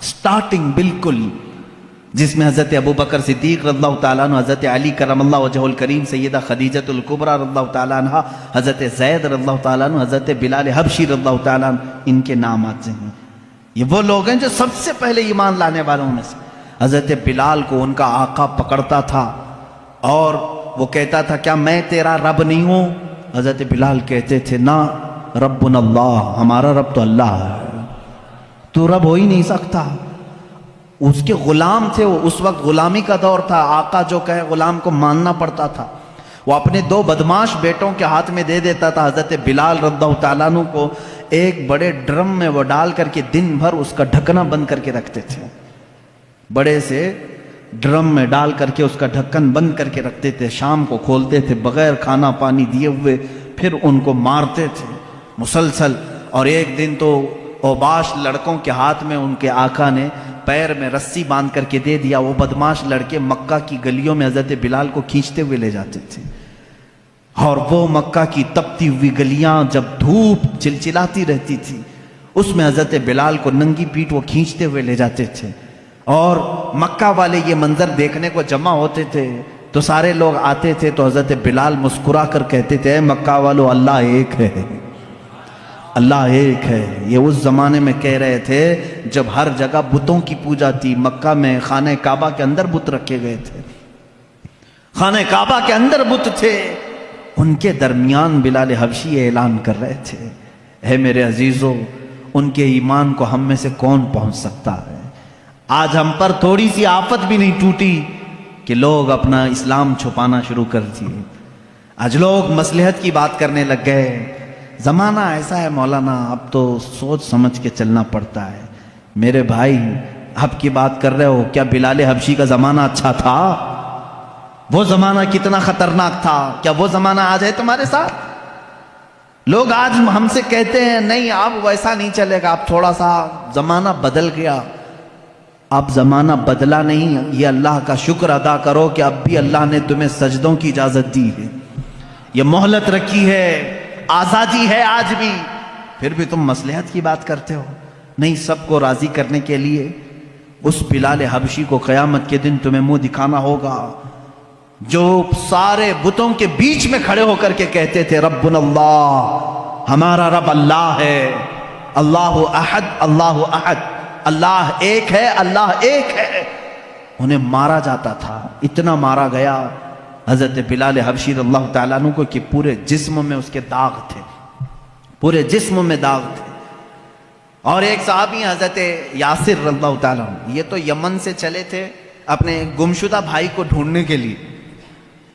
سٹارٹنگ بالکل، جس میں حضرت ابو بکر صدیق رضی اللہ تعالیٰ عنہ، حضرت علی کرم اللہ وجہہ الکریم، سیدہ خدیجۃ الکبریٰ رضی اللہ تعالیٰ عنہ، حضرت زید رضی اللہ تعالیٰ عنہ، حضرت بلال حبشی رضی اللہ تعالیٰ عنہ، ان کے نام آتے ہیں۔ یہ وہ لوگ ہیں جو سب سے پہلے ایمان لانے والوں میں سے۔ حضرت بلال کو ان کا آقا پکڑتا تھا اور وہ کہتا تھا کیا میں تیرا رب نہیں ہوں؟ حضرت بلال کہتے تھے نا، ربنا اللہ، ہمارا رب تو اللہ ہے، تو رب ہو ہی نہیں سکتا۔ اس کے غلام تھے وہ، اس وقت غلامی کا دور تھا، آقا جو کہے غلام کو ماننا پڑتا تھا۔ وہ اپنے 2 بدماش بیٹوں کے ہاتھ میں دے دیتا تھا، حضرت بلال رضی اللہ تعالیٰ عنہ کو ایک بڑے ڈرم میں وہ ڈال کر کے دن بھر اس کا ڈھکنا بند کر کے رکھتے تھے، بڑے سے ڈرم میں ڈال کر کے اس کا ڈھکن بند کر کے رکھتے تھے، شام کو کھولتے تھے بغیر کھانا پانی دیے ہوئے، پھر ان کو مارتے تھے مسلسل۔ اور ایک دن تو اوباش لڑکوں کے ہاتھ میں ان کے آقا نے پیر میں رسی باندھ کر کے دے دیا، وہ بدماش لڑکے مکہ کی گلیوں میں حضرت بلال کو کھینچتے ہوئے لے جاتے تھے، اور وہ مکہ کی تپتی ہوئی گلیاں جب دھوپ چلچلاتی رہتی تھی اس میں حضرت بلال کو ننگی پیٹھ وہ کھینچتے ہوئے لے جاتے تھے، اور مکہ والے یہ منظر دیکھنے کو جمع ہوتے تھے تو سارے لوگ آتے تھے تو حضرت بلال مسکرا کر کہتے تھے اے مکہ والو اللہ ایک ہے، اللہ ایک ہے، یہ اس زمانے میں کہہ رہے تھے جب ہر جگہ بتوں کی پوجا تھی۔ مکہ میں خانہ کعبہ کے اندر بت رکھے گئے تھے، خانہ کعبہ کے اندر بت تھے، ان کے درمیان بلال حبشی اعلان کر رہے تھے، اے میرے عزیزو، ان کے ایمان کو ہم میں سے کون پہنچ سکتا ہے؟ آج ہم پر تھوڑی سی آفت بھی نہیں ٹوٹی کہ لوگ اپنا اسلام چھپانا شروع کر دیے۔ آج لوگ مصلحت کی بات کرنے لگ گئے۔ زمانہ ایسا ہے مولانا، اب تو سوچ سمجھ کے چلنا پڑتا ہے۔ میرے بھائی، آپ کی بات کر رہے ہو، کیا بلال حبشی کا زمانہ اچھا تھا؟ وہ زمانہ کتنا خطرناک تھا، کیا وہ زمانہ آج ہے تمہارے ساتھ؟ لوگ آج ہم سے کہتے ہیں نہیں اب ویسا نہیں چلے گا، اب تھوڑا سا زمانہ بدل گیا۔ اب زمانہ بدلا نہیں، یہ اللہ کا شکر ادا کرو کہ اب بھی اللہ نے تمہیں سجدوں کی اجازت دی ہے، یہ مہلت رکھی ہے، آزادی ہے آج بھی، پھر بھی تم مصلحت کی بات کرتے ہو۔ نہیں، سب کو راضی کرنے کے لیے اس بلال حبشی کو قیامت کے دن تمہیں منہ دکھانا ہوگا جو سارے بتوں کے بیچ میں کھڑے ہو کر کے کہتے تھے ربنا اللہ، ہمارا رب اللہ ہے، اللہ احد، اللہ احد، اللہ ایک ہے، اللہ ایک ہے۔ انہیں مارا جاتا تھا، اتنا مارا گیا حضرت بلال حبشی رضی اللہ تعالیٰ عنہ کو کہ پورے جسم میں اس کے داغ تھے، پورے جسم میں داغ تھے۔ اور ایک صحابی حضرت یاسر رضی اللہ تعالیٰ عنہ، یہ تو یمن سے چلے تھے اپنے گمشدہ بھائی کو ڈھونڈنے کے لیے،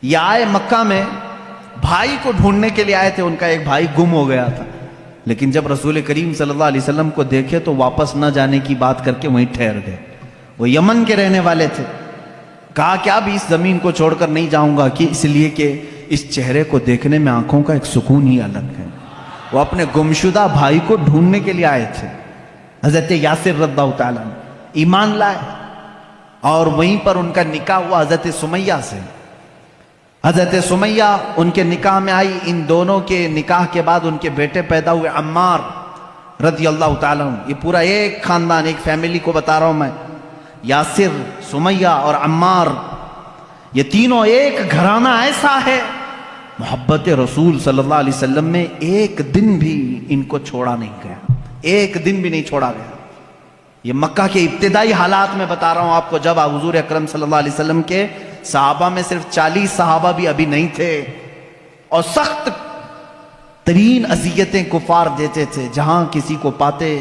یہ آئے مکہ میں بھائی کو ڈھونڈنے کے لیے آئے تھے، ان کا ایک بھائی گم ہو گیا تھا، لیکن جب رسول کریم صلی اللہ علیہ وسلم کو دیکھے تو واپس نہ جانے کی بات کر کے وہیں ٹھہر گئے۔ وہ یمن کے رہنے والے تھے، کہا کہ اب اس زمین کو چھوڑ کر نہیں جاؤں گا، کہ اس لیے کہ اس چہرے کو دیکھنے میں آنکھوں کا ایک سکون ہی الگ ہے۔ وہ اپنے گمشدہ بھائی کو ڈھونڈنے کے لیے آئے تھے۔ حضرت یاسر رضی اللہ تعالیٰ ایمان لائے اور وہیں پر ان کا نکاح ہوا حضرت سمیہ سے۔ حضرت سمیہ ان کے نکاح میں آئی، ان دونوں کے نکاح کے بعد ان کے بیٹے پیدا ہوئے عمار رضی اللہ تعالیٰ عنہ۔ یہ پورا ایک خاندان، ایک فیملی کو بتا رہا ہوں میں، یاسر، سمیہ اور عمار، یہ تینوں ایک گھرانہ ایسا ہے، محبت رسول صلی اللہ علیہ وسلم میں ایک دن بھی ان کو چھوڑا نہیں گیا، ایک دن بھی نہیں چھوڑا گیا۔ یہ مکہ کے ابتدائی حالات میں بتا رہا ہوں آپ کو، جب حضور اکرم صلی اللہ علیہ وسلم کے صحابہ میں صرف 40 صحابہ بھی ابھی نہیں تھے، اور سخت ترین اذیتیں کفار دیتے تھے، جہاں کسی کو پاتے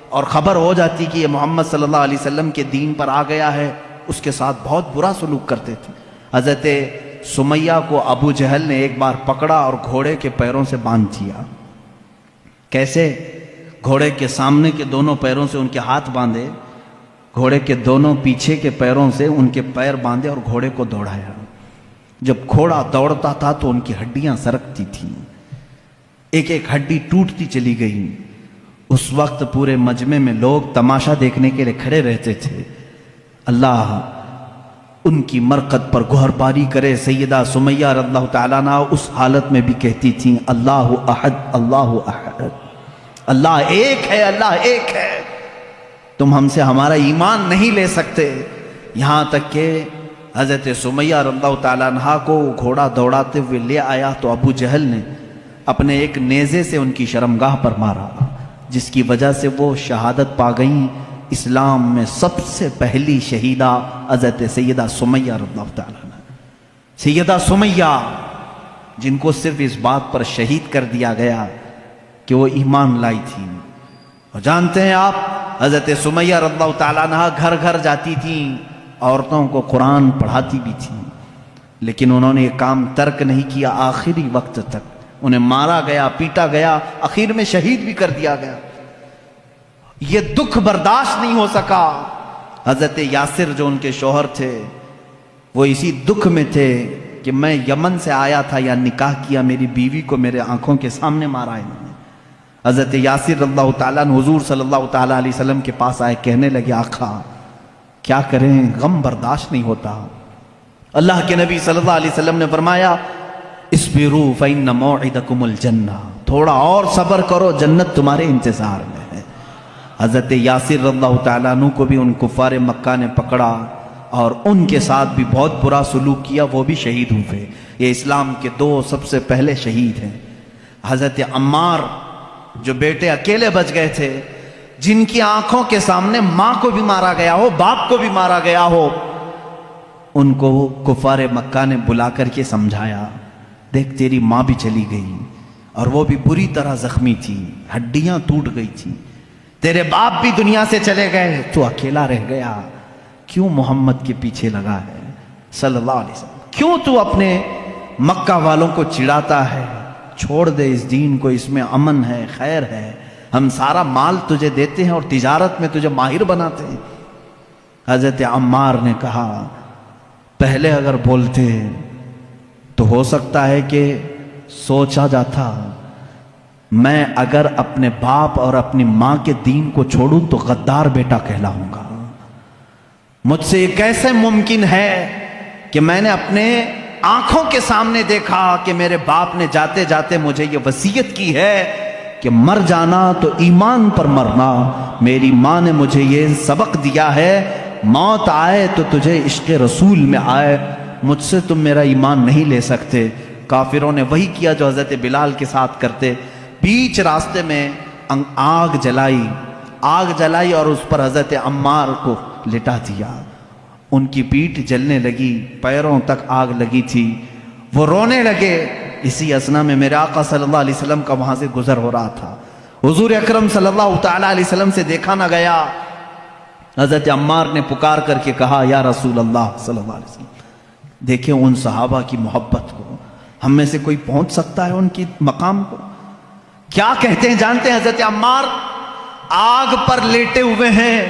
اور خبر ہو جاتی کہ یہ محمد صلی اللہ علیہ وسلم کے دین پر آ گیا ہے، اس کے ساتھ بہت برا سلوک کرتے تھے۔ حضرت سمیہ کو ابو جہل نے ایک بار پکڑا اور گھوڑے کے پیروں سے باندھ دیا۔ کیسے؟ گھوڑے کے سامنے کے دونوں پیروں سے ان کے ہاتھ باندھے، گھوڑے کے دونوں پیچھے کے پیروں سے ان کے پیر باندھے اور گھوڑے کو دوڑایا۔ جب گھوڑا دوڑتا تھا تو ان کی ہڈیاں سرکتی تھیں، ایک ایک ہڈی ٹوٹتی چلی گئی۔ اس وقت پورے مجمع میں لوگ تماشا دیکھنے کے لیے کھڑے رہتے تھے۔ اللہ ان کی مرقد پر گوہر باری کرے۔ سیدہ سمیہ رضی اللہ تعالیٰ عنہ اس حالت میں بھی کہتی تھیں اللہ احد، اللہ احد، اللہ ایک ہے، اللہ ایک ہے، تم ہم سے ہمارا ایمان نہیں لے سکتے۔ یہاں تک کہ حضرت سمیہ رضی اللہ تعالیٰ عنہ کو گھوڑا دوڑاتے ہوئے لے آیا تو ابو جہل نے اپنے ایک نیزے سے ان کی شرمگاہ پر مارا، جس کی وجہ سے وہ شہادت پا گئیں۔ اسلام میں سب سے پہلی شہیدہ حضرت سیدہ سمیہ رضی اللہ تعالیٰ عنہ، سیدہ سمیہ، جن کو صرف اس بات پر شہید کر دیا گیا کہ وہ ایمان لائی تھی۔ اور جانتے ہیں آپ، حضرت سمیہ رضی اللہ تعالیٰ عنہ گھر گھر جاتی تھیں، عورتوں کو قرآن پڑھاتی بھی تھیں، لیکن انہوں نے یہ کام ترک نہیں کیا آخری وقت تک۔ انہیں مارا گیا، پیٹا گیا، آخر میں شہید بھی کر دیا گیا۔ یہ دکھ برداشت نہیں ہو سکا۔ حضرت یاسر جو ان کے شوہر تھے، وہ اسی دکھ میں تھے کہ میں یمن سے آیا تھا یا نکاح کیا، میری بیوی کو میرے آنکھوں کے سامنے مارا انہوں نے۔ حضرت یاسر رضی اللہ تعالیٰ عنہ حضور صلی اللہ تعالیٰ علیہ وسلم کے پاس آئے، کہنے لگے آقا کیا کریں، غم برداشت نہیں ہوتا۔ اللہ کے نبی صلی اللہ علیہ وسلم نے فرمایا اصبروا فإن موعدکم الجنہ، تھوڑا اور صبر کرو، جنت تمہارے انتظار میں ہے۔ حضرت یاسر رضی اللہ تعالیٰ عنہ کو بھی ان کفار مکہ نے پکڑا اور ان کے ساتھ بھی بہت برا سلوک کیا، وہ بھی شہید ہوئے۔ یہ اسلام کے دو سب سے پہلے شہید ہیں۔ حضرت عمار جو بیٹے اکیلے بچ گئے تھے، جن کی آنکھوں کے سامنے ماں کو بھی مارا گیا ہو، باپ کو بھی مارا گیا ہو، ان کو کفار مکہ نے بلا کر کے سمجھایا، دیکھ تیری ماں بھی چلی گئی اور وہ بھی بری طرح زخمی تھی، ہڈیاں ٹوٹ گئی تھی، تیرے باپ بھی دنیا سے چلے گئے، تو اکیلا رہ گیا، کیوں محمد کے پیچھے لگا ہے صلی اللہ علیہ وسلم؟ کیوں تو اپنے مکہ والوں کو چڑھاتا ہے؟ چھوڑ دے اس دین کو، اس میں امن ہے، خیر ہے، ہم سارا مال تجھے دیتے ہیں اور تجارت میں تجھے ماہر بناتے ہیں۔ حضرت عمار نے کہا پہلے اگر بولتے تو ہو سکتا ہے کہ سوچا جاتا، میں اگر اپنے باپ اور اپنی ماں کے دین کو چھوڑوں تو غدار بیٹا کہلاؤں گا۔ مجھ سے یہ کیسے ممکن ہے کہ میں نے اپنے آنکھوں کے سامنے دیکھا کہ میرے باپ نے جاتے جاتے مجھے یہ وصیت کی ہے کہ مر جانا تو ایمان پر مرنا، میری ماں نے مجھے یہ سبق دیا ہے، موت آئے تو تجھے عشق رسول میں آئے، مجھ سے تم میرا ایمان نہیں لے سکتے۔ کافروں نے وہی کیا جو حضرت بلال کے ساتھ کرتے، بیچ راستے میں آگ جلائی اور اس پر حضرت عمار کو لٹا دیا، ان کی پیٹھ جلنے لگی، پیروں تک آگ لگی تھی، وہ رونے لگے۔ اسی اثنا میں میرے آقا صلی اللہ علیہ وسلم کا وہاں سے گزر ہو رہا تھا، حضور اکرم صلی اللہ تعالیٰ علیہ وسلم سے دیکھا نہ گیا۔ حضرت عمار نے پکار کر کے کہا یا رسول اللہ صلی اللہ علیہ وسلم، دیکھیں ان صحابہ کی محبت کو، ہم میں سے کوئی پہنچ سکتا ہے ان کی مقام کو؟ کیا کہتے ہیں جانتے ہیں حضرت عمار؟ آگ پر لیٹے ہوئے ہیں،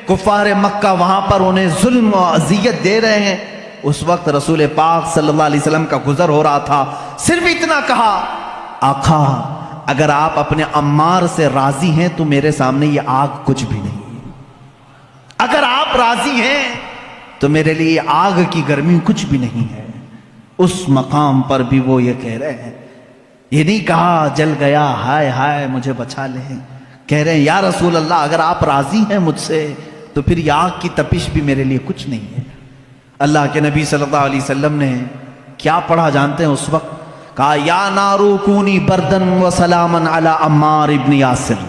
کفار مکہ وہاں پر انہیں ظلم و اذیت دے رہے ہیں، اس وقت رسول پاک صلی اللہ علیہ وسلم کا گزر ہو رہا تھا، صرف اتنا کہا آقا اگر آپ اپنے عمار سے راضی ہیں تو میرے سامنے یہ آگ کچھ بھی نہیں، اگر آپ راضی ہیں تو میرے لیے آگ کی گرمی کچھ بھی نہیں ہے۔ اس مقام پر بھی وہ یہ کہہ رہے ہیں، یہ نہیں کہا جل گیا ہائے ہائے مجھے بچا لیں، کہہ رہے ہیں یا رسول اللہ اگر آپ راضی ہیں مجھ سے تو پھر یہ آگ کی تپش بھی میرے لیے کچھ نہیں ہے۔ اللہ کے نبی صلی اللہ علیہ وسلم نے کیا پڑھا جانتے ہیں اس وقت؟ کہا یا نارو کونی بردن و سلامن علی عمار ابن یاسر۔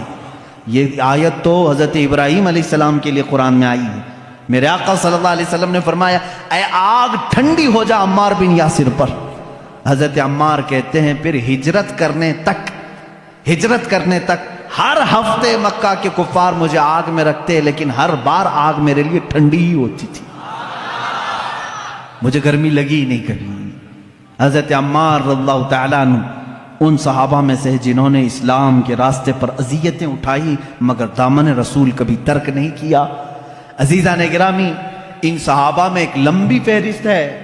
یہ آیت تو حضرت ابراہیم علیہ السلام کے لیے قرآن میں آئی ہے، میرے آقا صلی اللہ علیہ وسلم نے فرمایا اے آگ ٹھنڈی ہو جا عمار بن یاسر پر۔ حضرت عمار کہتے ہیں پھر ہجرت کرنے تک ہر ہفتے مکہ کے کفار مجھے آگ میں رکھتے، لیکن ہر بار آگ میرے لیے ٹھنڈی ہی ہوتی تھی، مجھے گرمی لگی نہیں کبھی۔ حضرت عمار رضی اللہ تعالیٰ عنہ ان صحابہ میں سے جنہوں نے اسلام کے راستے پر اذیتیں اٹھائی مگر دامن رسول کبھی ترک نہیں کیا۔ عزیزان گرامی، ان صحابہ میں ایک لمبی فہرست ہے۔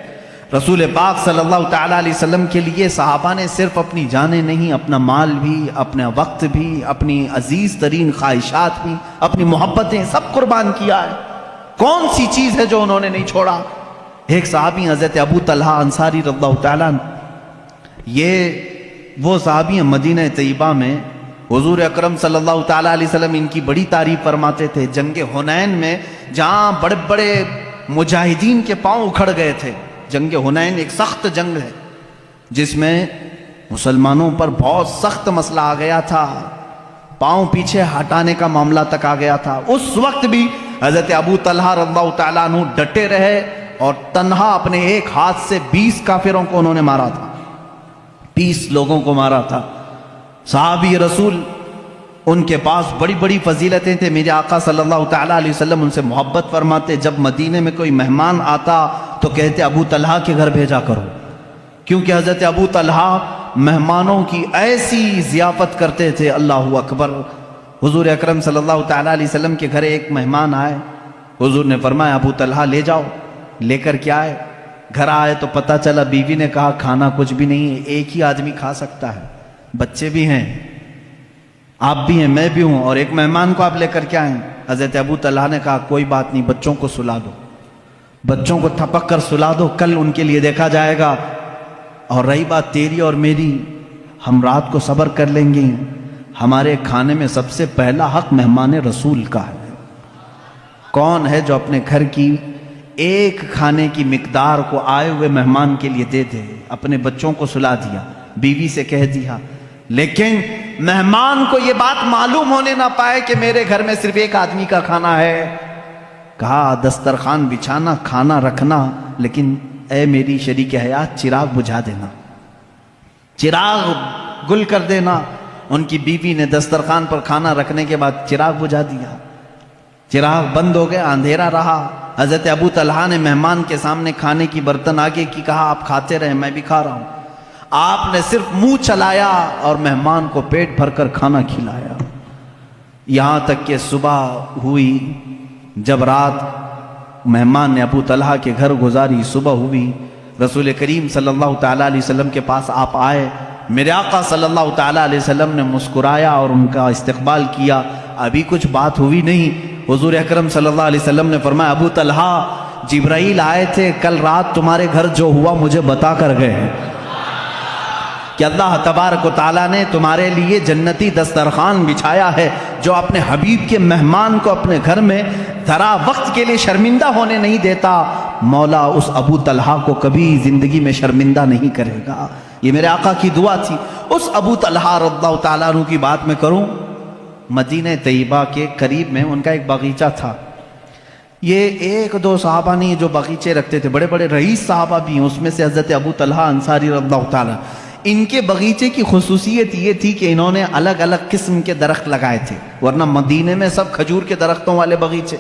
رسول پاک صلی اللہ تعالیٰ علیہ وسلم کے لیے صحابہ نے صرف اپنی جانیں نہیں، اپنا مال بھی، اپنا وقت بھی، اپنی عزیز ترین خواہشات بھی، اپنی محبتیں سب قربان کیا ہے۔ کون سی چیز ہے جو انہوں نے نہیں چھوڑا؟ ایک صحابی حضرت ابو طلحہ انصاری رضی اللہ تعالیٰ عنہ، یہ وہ صحابی ہیں مدینہ طیبہ میں حضور اکرم صلی اللہ تعالیٰ علیہ وسلم ان کی بڑی تعریف فرماتے تھے۔ جنگ حنین میں جہاں بڑے بڑے مجاہدین کے پاؤں اکھڑ گئے تھے، جنگ حنین ایک سخت جنگ ہے جس میں مسلمانوں پر بہت سخت مسئلہ آ گیا تھا، پاؤں پیچھے ہٹانے کا معاملہ تک آ گیا تھا۔ اس وقت بھی حضرت ابو طلحہ رضی اللہ تعالیٰ عنہ ڈٹے رہے اور تنہا اپنے ایک ہاتھ سے 20 کافروں کو انہوں نے مارا تھا، 20 لوگوں کو مارا تھا۔ صحابی رسول ان کے پاس بڑی بڑی فضیلتیں تھے، میرے آقا صلی اللہ تعالیٰ علیہ وسلم ان سے محبت فرماتے، جب مدینے میں کوئی مہمان آتا تو کہتے ابو طلحہ کے گھر بھیجا کرو، کیونکہ حضرت ابو طلحہ مہمانوں کی ایسی ضیافت کرتے تھے، اللہ اکبر۔ حضور اکرم صلی اللہ تعالیٰ علیہ وسلم کے گھر ایک مہمان آئے، حضور نے فرمایا ابو طلحہ لے جاؤ، لے کر کے آئے، گھر آئے تو پتہ چلا بیوی نے کہا کھانا کچھ بھی نہیں ہے، ایک ہی آدمی کھا سکتا ہے، بچے بھی ہیں، آپ بھی ہیں، میں بھی ہوں، اور ایک مہمان کو آپ لے کر کے آئیں۔ حضرت ابو طلحہ نے کہا کوئی بات نہیں، بچوں کو سلا دو، بچوں کو تھپک کر سلا دو، کل ان کے لیے دیکھا جائے گا، اور رہی بات تیری اور میری، ہم رات کو صبر کر لیں گے، ہمارے کھانے میں سب سے پہلا حق مہمان رسول کا ہے۔ کون ہے جو اپنے گھر کی ایک کھانے کی مقدار کو آئے ہوئے مہمان کے لیے دے دے؟ اپنے بچوں کو سلا دیا، بیوی سے کہہ دیا لیکن مہمان کو یہ بات معلوم ہونے نہ پائے کہ میرے گھر میں صرف ایک آدمی کا کھانا ہے، کہا دسترخوان بچھانا، کھانا رکھنا، لیکن اے میری شریک حیات چراغ بجھا دینا، چراغ گل کر دینا۔ ان کی بیوی نے دسترخوان پر کھانا رکھنے کے بعد چراغ بجھا دیا، چراغ بند ہو گیا، اندھیرا رہا۔ حضرت ابو طلحہ نے مہمان کے سامنے کھانے کی برتن آگے کی، کہا آپ کھاتے رہے، میں بھی کھا رہا ہوں۔ آپ نے صرف منہ چلایا اور مہمان کو پیٹ بھر کر کھانا کھلایا، یہاں تک کہ صبح ہوئی۔ جب رات مہمان نے ابو طلحہ کے گھر گزاری، صبح ہوئی، رسول کریم صلی اللہ تعالیٰ علیہ وسلم کے پاس آپ آئے۔ میرے آقا صلی اللہ تعالیٰ علیہ وسلم نے مسکرایا اور ان کا استقبال کیا۔ ابھی کچھ بات ہوئی نہیں، حضور اکرم صلی اللہ علیہ وسلم نے فرمایا ابو طلحہ جبرائیل آئے تھے کل رات، تمہارے گھر جو ہوا مجھے بتا کر گئے کہ اللہ تبارک و تعالیٰ نے تمہارے لیے جنتی دسترخوان بچھایا ہے جو اپنے حبیب کے مہمان کو اپنے گھر میں ذرا وقت کے لیے شرمندہ ہونے نہیں دیتا۔ مولا اس ابو طلحہ کو کبھی زندگی میں شرمندہ نہیں کرے گا۔ یہ میرے آقا کی دعا تھی۔ اس ابو طلحہ رضی اللہ تعالیٰ عنہ کی بات میں کروں، مدینہ طیبہ کے قریب میں ان کا ایک باغیچہ تھا۔ یہ ایک دو صحابہ نہیں جو باغیچے رکھتے تھے، بڑے بڑے رئیس صحابہ بھی ہیں، اس میں سے حضرت ابو طلحہ انصاری رضی اللہ تعالیٰ۔ ان کے باغیچے کی خصوصیت یہ تھی کہ انہوں نے الگ الگ قسم کے درخت لگائے تھے، ورنہ مدینے میں سب کھجور کے درختوں والے باغیچے،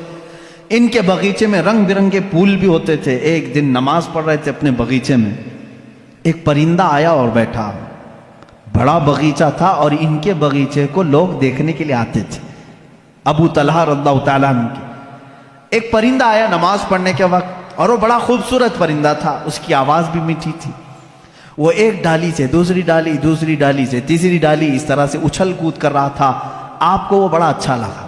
ان کے باغیچے میں رنگ برنگے پھول بھی ہوتے تھے۔ ایک دن نماز پڑھ رہے تھے اپنے باغیچے میں، ایک پرندہ آیا اور بیٹھا، بڑا باغیچہ تھا اور ان کے باغیچے کو لوگ دیکھنے کے لیے آتے تھے، ابو طلحہ رضی اللہ تعالیٰ عنہ کے۔ ایک پرندہ آیا نماز پڑھنے کے وقت اور وہ بڑا خوبصورت پرندہ تھا، اس کی آواز بھی میٹھی تھی۔ وہ ایک ڈالی سے دوسری ڈالی، دوسری ڈالی سے تیسری ڈالی، اس طرح سے اچھل کود کر رہا تھا۔ آپ کو وہ بڑا اچھا لگا،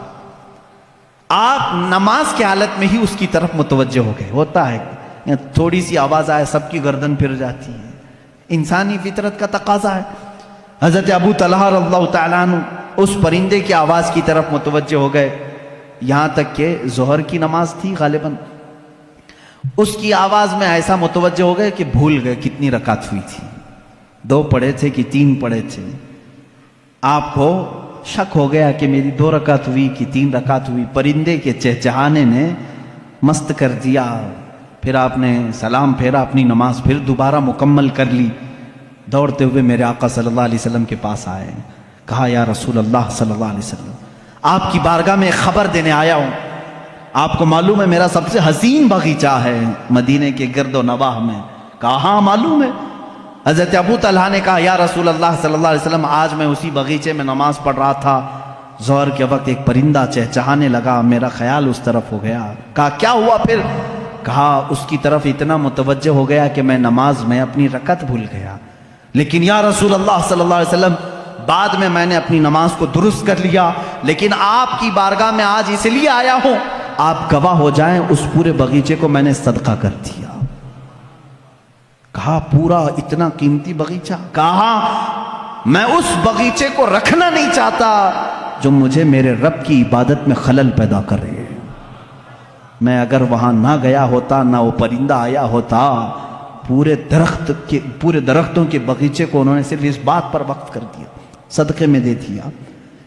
آپ نماز کی حالت میں ہی اس کی طرف متوجہ ہو گئے۔ ہوتا ہے تھوڑی سی آواز آئے سب کی گردن پھر جاتی ہے، انسانی فطرت کا تقاضا ہے۔ حضرت ابو طلحہ رضی اللہ تعالیٰ عنہ اس پرندے کی آواز کی طرف متوجہ ہو گئے، یہاں تک کہ ظہر کی نماز تھی غالباً، اس کی آواز میں ایسا متوجہ ہو گئے کہ بھول گئے کتنی رکعت ہوئی تھی، 2 پڑھے تھے کہ 3 پڑھے تھے۔ آپ کو شک ہو گیا کہ میری 2 رکعت ہوئی کہ 3 رکعت ہوئی۔ پرندے کے چہچہانے نے مست کر دیا۔ پھر آپ نے سلام پھیرا، اپنی نماز پھر دوبارہ مکمل کر لی۔ دوڑتے ہوئے میرے آقا صلی اللہ علیہ وسلم کے پاس آئے، کہا یا رسول اللہ صلی اللہ علیہ وسلم، آپ کی بارگاہ میں خبر دینے آیا ہوں، آپ کو معلوم ہے میرا سب سے حسین باغیچہ ہے مدینے کے گرد و نواح میں؟ کہا ہاں معلوم ہے۔ حضرت ابو طلحہ نے کہا یا رسول اللہ صلی اللہ علیہ وسلم، آج میں اسی باغیچے میں نماز پڑھ رہا تھا، ظہر کے وقت ایک پرندہ چہچہانے لگا، میرا خیال اس طرف ہو گیا۔ کہا کیا ہوا پھر؟ کہا اس کی طرف اتنا متوجہ ہو گیا کہ میں نماز میں اپنی رکعت بھول گیا، لیکن یا رسول اللہ صلی اللہ علیہ وسلم بعد میں نے اپنی نماز کو درست کر لیا، لیکن آپ کی بارگاہ میں آج اس لیے آیا ہوں آپ گواہ ہو جائیں، اس پورے باغیچے کو میں نے صدقہ کر دیا۔ کہا پورا اتنا قیمتی باغیچہ؟ کہا میں اس باغیچے کو رکھنا نہیں چاہتا جو مجھے میرے رب کی عبادت میں خلل پیدا کرے۔ میں اگر وہاں نہ گیا ہوتا، نہ وہ پرندہ آیا ہوتا، پورے درختوں کے باغیچے کو انہوں نے صرف اس بات پر وقف کر دیا، صدقے میں دے دیا۔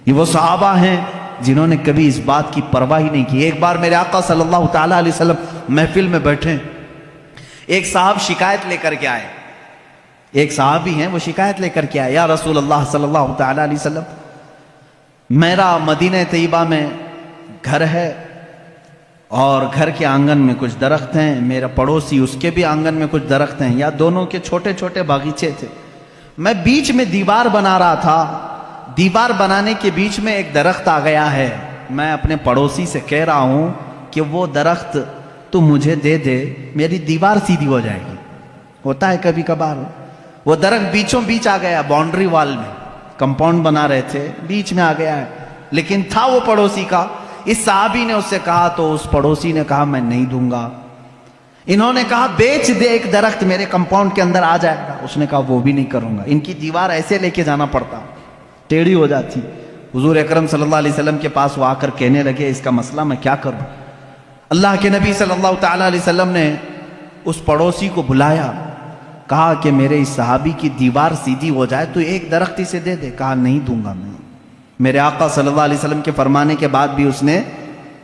یہ وہ صحابہ ہیں جنہوں نے کبھی اس بات کی پرواہ ہی نہیں کی۔ ایک بار میرے آقا صلی اللہ تعالیٰ علیہ وسلم محفل میں بیٹھے، ایک صاحب شکایت لے کر کے آئے، ایک صحابی ہیں وہ شکایت لے کر کے آئے، یا رسول اللہ صلی اللہ تعالیٰ علیہ وسلم، میرا مدینہ طیبہ میں گھر ہے اور گھر کے آنگن میں کچھ درخت ہیں، میرا پڑوسی اس کے بھی آنگن میں کچھ درخت ہیں، یا دونوں کے چھوٹے چھوٹے باغیچے تھے، میں بیچ میں دیوار بنا رہا تھا، دیوار بنانے کے بیچ میں ایک درخت آ گیا ہے، میں اپنے پڑوسی سے کہہ رہا ہوں کہ وہ درخت تو مجھے دے دے، میری دیوار سیدھی ہو جائے گی۔ ہوتا ہے کبھی کبھار، وہ درخت بیچوں بیچ آ گیا، باؤنڈری وال میں کمپاؤنڈ بنا رہے تھے، بیچ میں آ گیا ہے، لیکن تھا وہ پڑوسی کا۔ اس صحابی نے اس سے کہا تو اس پڑوسی نے کہا میں نہیں دوں گا۔ انہوں نے کہا بیچ دے ایک درخت، میرے کمپاؤنڈ کے اندر آ جائے گا۔ اس نے کہا وہ بھی نہیں کروں گا، ان کی دیوار ایسے لے کے جانا پڑتا، ٹیڑھی ہو جاتی۔ حضور اکرم صلی اللہ علیہ وسلم کے پاس وہ آ کر کہنے لگے اس کا مسئلہ میں کیا کروں؟ اللہ کے نبی صلی اللہ تعالیٰ علیہ وسلم نے اس پڑوسی کو بلایا، کہا کہ میرے اس صحابی کی دیوار سیدھی ہو جائے تو ایک درخت اسے دے دے. کہا نہیں دوں گا میں. میرے آقا صلی اللہ علیہ وسلم کے فرمانے کے بعد بھی اس نے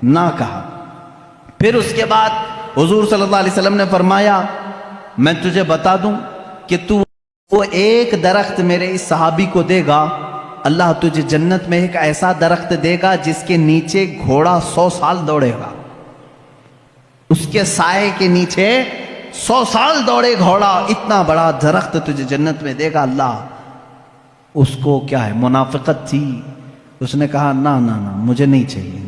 نہ کہا. پھر اس کے بعد حضور صلی اللہ علیہ وسلم نے فرمایا میں تجھے بتا دوں کہ تو وہ ایک درخت میرے اس صحابی کو دے گا، اللہ تجھے جنت میں ایک ایسا درخت دے گا جس کے نیچے گھوڑا 100 سال دوڑے گا. اس کے سائے کے نیچے 100 سال دوڑے گھوڑا. اتنا بڑا درخت تجھے جنت میں دے گا اللہ. اس کو کیا ہے، منافقت تھی. اس نے کہا نہ نہ نہ، مجھے نہیں چاہیے،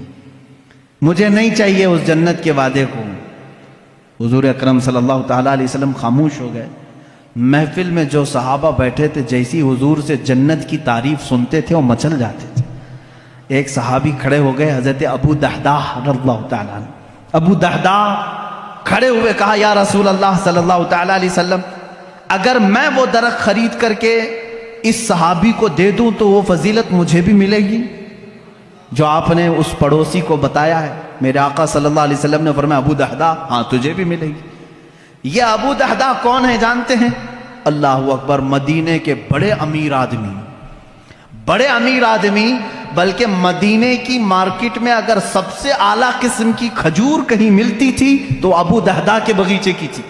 مجھے نہیں چاہیے اس جنت کے وعدے کو. حضور اکرم صلی اللہ تعالیٰ علیہ وسلم خاموش ہو گئے. محفل میں جو صحابہ بیٹھے تھے جیسی حضور سے جنت کی تعریف سنتے تھے وہ مچل جاتے تھے. ایک صحابی کھڑے ہو گئے، حضرت ابو دحداح رضی اللہ تعالیٰ عنہ. ابو دحداح کھڑے ہوئے کہا یا رسول اللہ صلی اللہ تعالیٰ علیہ وسلم، اگر میں وہ درخت خرید کر کے اس صحابی کو دے دوں تو وہ فضیلت مجھے بھی ملے گی جو آپ نے اس پڑوسی کو بتایا ہے؟ میرے آقا صلی اللہ علیہ وسلم نے فرمایا ابو دحداح ہاں تجھے بھی ملے گی. یہ ابو دحداح کون ہے جانتے ہیں؟ اللہ اکبر، مدینے کے بڑے امیر آدمی، بڑے امیر آدمی. بلکہ مدینے کی مارکیٹ میں اگر سب سے اعلیٰ قسم کی کھجور کہیں ملتی تھی تو ابو دحداح کے بغیچے کی تھی.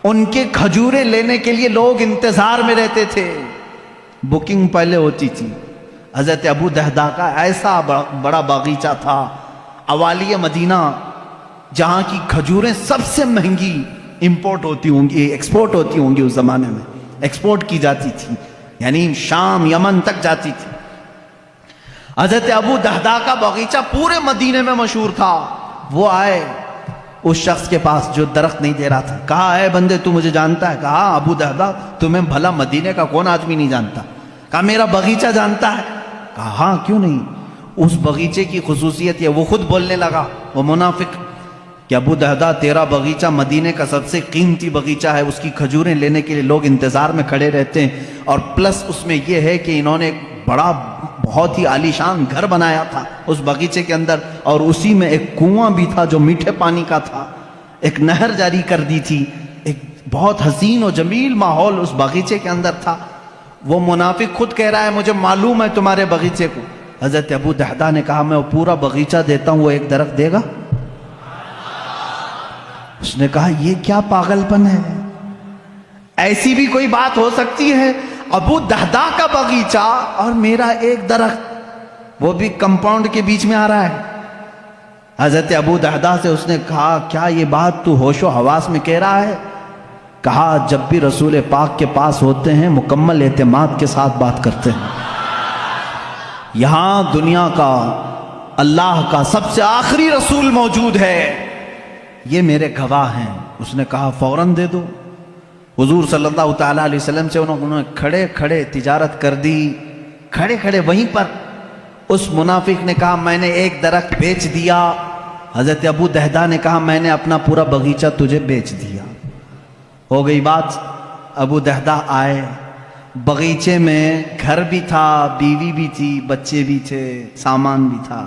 ان کے کھجوریں لینے کے لیے لوگ انتظار میں رہتے تھے، بکنگ پہلے ہوتی تھی. حضرت ابو دحداح کا ایسا بڑا باغیچہ تھا اوالی مدینہ، جہاں کی کھجوریں سب سے مہنگی امپورٹ ہوتی ہوں گی، ایکسپورٹ ہوتی ہوں گی. اس زمانے میں ایکسپورٹ کی جاتی تھی، یعنی شام یمن تک جاتی تھی. حضرت ابو دحداح کا باغیچہ پورے مدینے میں مشہور تھا. وہ آئے اس شخص کے پاس جو درخت نہیں دے رہا تھا. کہا اے بندے تو مجھے جانتا ہے؟ کہا ابو دحداح تمہیں بھلا مدینے کا کون آدمی نہیں جانتا؟ کہا میرا باغیچہ جانتا ہے؟ کہا ہاں کیوں نہیں. اس باغیچے کی خصوصیت یہ، وہ خود بولنے لگا وہ منافق کہ ابو دحداح تیرا باغیچہ مدینے کا سب سے قیمتی باغیچہ ہے، اس کی کھجوریں لینے کے لیے لوگ انتظار میں کھڑے رہتے ہیں. اور پلس اس میں یہ ہے کہ انہوں نے بڑا بہت ہی عالیشان گھر بنایا تھا اس باغیچے کے اندر، اور اسی میں ایک کنواں بھی تھا جو میٹھے پانی کا تھا، ایک نہر جاری کر دی تھی. ایک بہت حسین و جمیل ماحول اس باغیچے کے اندر تھا. وہ منافق خود کہہ رہا ہے مجھے معلوم ہے تمہارے باغیچے کو. حضرت ابو دحداح نے کہا میں وہ پورا باغیچہ دیتا ہوں، وہ ایک درخت دے گا؟ اس نے کہا یہ کیا پاگل پن ہے، ایسی بھی کوئی بات ہو سکتی ہے؟ ابو دحداح کا باغیچہ اور میرا ایک درخت، وہ بھی کمپاؤنڈ کے بیچ میں آ رہا ہے. حضرت ابو دحداح سے اس نے کہا کیا یہ بات تو ہوش و حواس میں کہہ رہا ہے؟ کہا جب بھی رسول پاک کے پاس ہوتے ہیں مکمل اعتماد کے ساتھ بات کرتے ہیں. یہاں دنیا کا اللہ کا سب سے آخری رسول موجود ہے، یہ میرے گواہ ہیں. اس نے کہا فوراً دے دو. حضور صلی اللہ تعالیٰ علیہ وسلم سے انہوں نے کھڑے کھڑے تجارت کر دی. کھڑے کھڑے وہیں پر اس منافق نے کہا میں نے ایک درخت بیچ دیا. حضرت ابو دحداح نے کہا میں نے اپنا پورا باغیچہ تجھے بیچ دیا. ہو گئی بات. ابو دحداح آئے، باغیچے میں گھر بھی تھا، بیوی بھی تھی، بچے بھی تھے، سامان بھی تھا.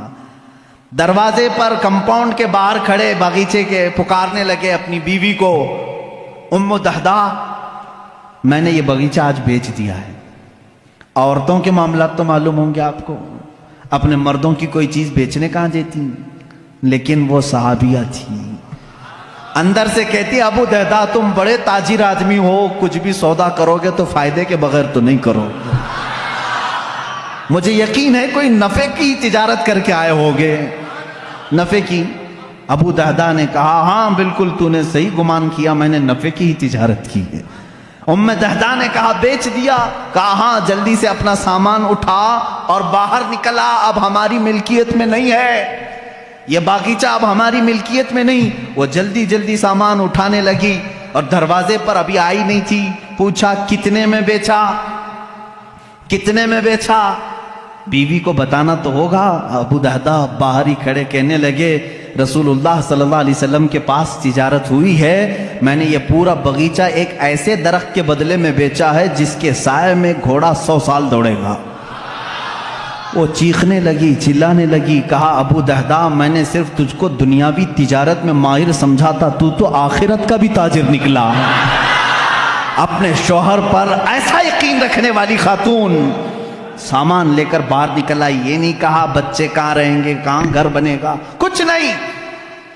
دروازے پر کمپاؤنڈ کے باہر کھڑے باغیچے کے پکارنے لگے اپنی بیوی کو، ام دحداح میں نے یہ باغیچہ آج بیچ دیا ہے. عورتوں کے معاملات تو معلوم ہوں گے آپ کو، اپنے مردوں کی کوئی چیز بیچنے کہاں دیتی، لیکن وہ صحابیہ تھی. اندر سے کہتی ابو دحداح تم بڑے تاجر آدمی ہو، کچھ بھی سودا کرو گے تو فائدے کے بغیر تو نہیں کرو گے، مجھے یقین ہے کوئی نفع کی تجارت کر کے آئے ہوگے. نفع کی؟ ابو دحداح نے کہا ہاں بالکل تو نے صحیح گمان کیا، میں نے نفع کی ہی تجارت کی ہے. ام دحداح نے کہا بیچ دیا؟ کہا ہاں جلدی سے اپنا سامان اٹھا اور باہر نکلا، اب ہماری ملکیت میں نہیں ہے یہ باغیچہ، اب ہماری ملکیت میں نہیں. وہ جلدی جلدی سامان اٹھانے لگی اور دروازے پر ابھی آئی نہیں تھی. پوچھا کتنے میں بیچا، کتنے میں بیچا؟ بیوی کو بتانا تو ہوگا. ابو دحداح باہر ہی کھڑے کہنے لگے رسول اللہ صلی اللہ علیہ وسلم کے پاس تجارت ہوئی ہے، میں نے یہ پورا باغیچہ ایک ایسے درخت کے بدلے میں بیچا ہے جس کے سائے میں گھوڑا 100 سال دوڑے گا. وہ چیخنے لگی، چلانے لگی. کہا ابو دحداح میں نے صرف تجھ کو دنیاوی تجارت میں ماہر سمجھا تھا، تو آخرت کا بھی تاجر نکلا. اپنے شوہر پر ایسا یقین رکھنے والی خاتون سامان لے کر باہر نکل آئی. یہ نہیں کہا بچے کہاں رہیں گے, کہاں گھر بنے گا, کچھ نہیں,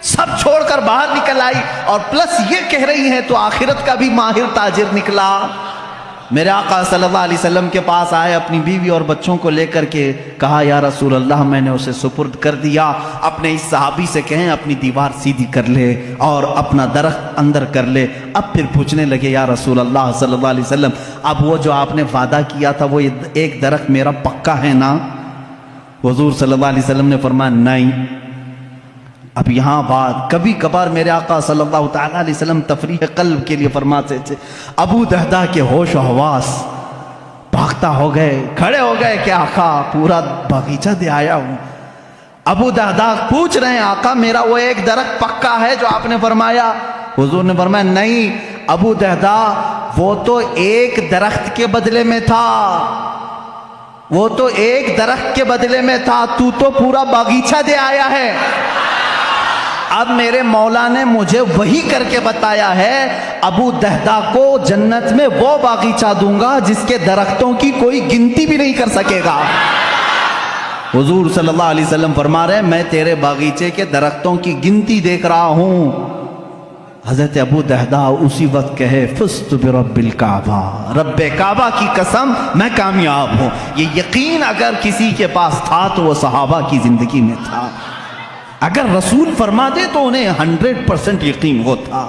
سب چھوڑ کر باہر نکل آئی. اور پلس یہ کہہ رہی ہیں تو آخرت کا بھی ماہر تاجر نکلا. میرے آقا صلی اللہ علیہ وسلم کے پاس آئے اپنی بیوی اور بچوں کو لے کر کے, کہا یا رسول اللہ میں نے اسے سپرد کر دیا, اپنے اس صحابی سے کہیں اپنی دیوار سیدھی کر لے اور اپنا درخت اندر کر لے. اب پھر پوچھنے لگے یا رسول اللہ صلی اللہ علیہ وسلم اب وہ جو آپ نے وعدہ کیا تھا وہ ایک درخت میرا پکا ہے نا؟ حضور صلی اللہ علیہ وسلم نے فرمایا نہیں. اب یہاں بات, کبھی کبھار میرے آقا صلی اللہ تعالیٰ علیہ وسلم تفریح قلب کے لیے فرماتے تھے. ابو دہدہ کے ہوش و حواس بھاگتا ہو گئے, کھڑے ہو گئے کہ آقا پورا باغیچہ دے آیا ہوں. ابو دہدہ پوچھ رہے ہیں آقا میرا وہ ایک درخت پکا ہے جو آپ نے فرمایا؟ حضور نے فرمایا نہیں ابو دہدہ, وہ تو ایک درخت کے بدلے میں تھا, وہ تو ایک درخت کے بدلے میں تھا, تو پورا باغیچہ دے آیا ہے. اب میرے مولا نے مجھے وہی کر کے بتایا ہے ابو دہدہ کو جنت میں وہ باغیچہ دوں گا جس کے درختوں کی کوئی گنتی بھی نہیں کر سکے گا. حضور صلی اللہ علیہ وسلم فرما رہے ہیں میں تیرے باغیچے کے درختوں کی گنتی دیکھ رہا ہوں. حضرت ابو دہدہ اسی وقت کہے فزت برب الکعبہ, رب کعبہ کی قسم میں کامیاب ہوں. یہ یقین اگر کسی کے پاس تھا تو وہ صحابہ کی زندگی میں تھا. اگر رسول فرما دے تو انہیں 100% یقین ہوتا.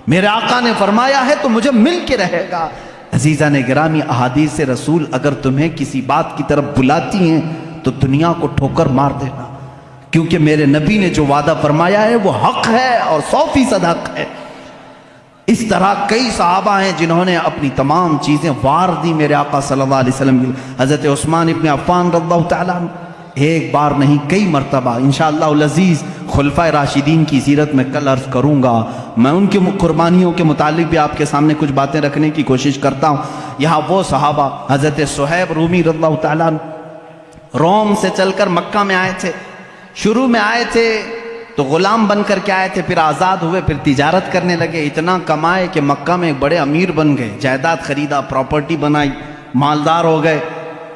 میرے آقا نے فرمایا ہے تو مجھے مل کے رہے گا. عزیزان گرامی, احادیث رسول اگر تمہیں کسی بات کی طرف بلاتی ہیں تو دنیا کو ٹھوکر مار دینا, کیونکہ میرے نبی نے جو وعدہ فرمایا ہے وہ حق ہے اور 100% حق ہے. اس طرح کئی صحابہ ہیں جنہوں نے اپنی تمام چیزیں وار دی میرے آقا صلی اللہ علیہ وسلم. حضرت عثمان ابن عفان رضی اللہ تعالیٰ عنہ ایک بار نہیں کئی مرتبہ, انشاءاللہ العزیز خلفائے راشدین کی سیرت میں کل عرض کروں گا. میں ان کی قربانیوں کے متعلق بھی آپ کے سامنے کچھ باتیں رکھنے کی کوشش کرتا ہوں. یہاں وہ صحابہ حضرت صہیب رومی رضی اللہ تعالیٰ عنہ روم سے چل کر مکہ میں آئے تھے. شروع میں آئے تھے تو غلام بن کر کے آئے تھے, پھر آزاد ہوئے, پھر تجارت کرنے لگے, اتنا کمائے کہ مکہ میں ایک بڑے امیر بن گئے, جائیداد خریدا, پراپرٹی بنائی, مالدار ہو گئے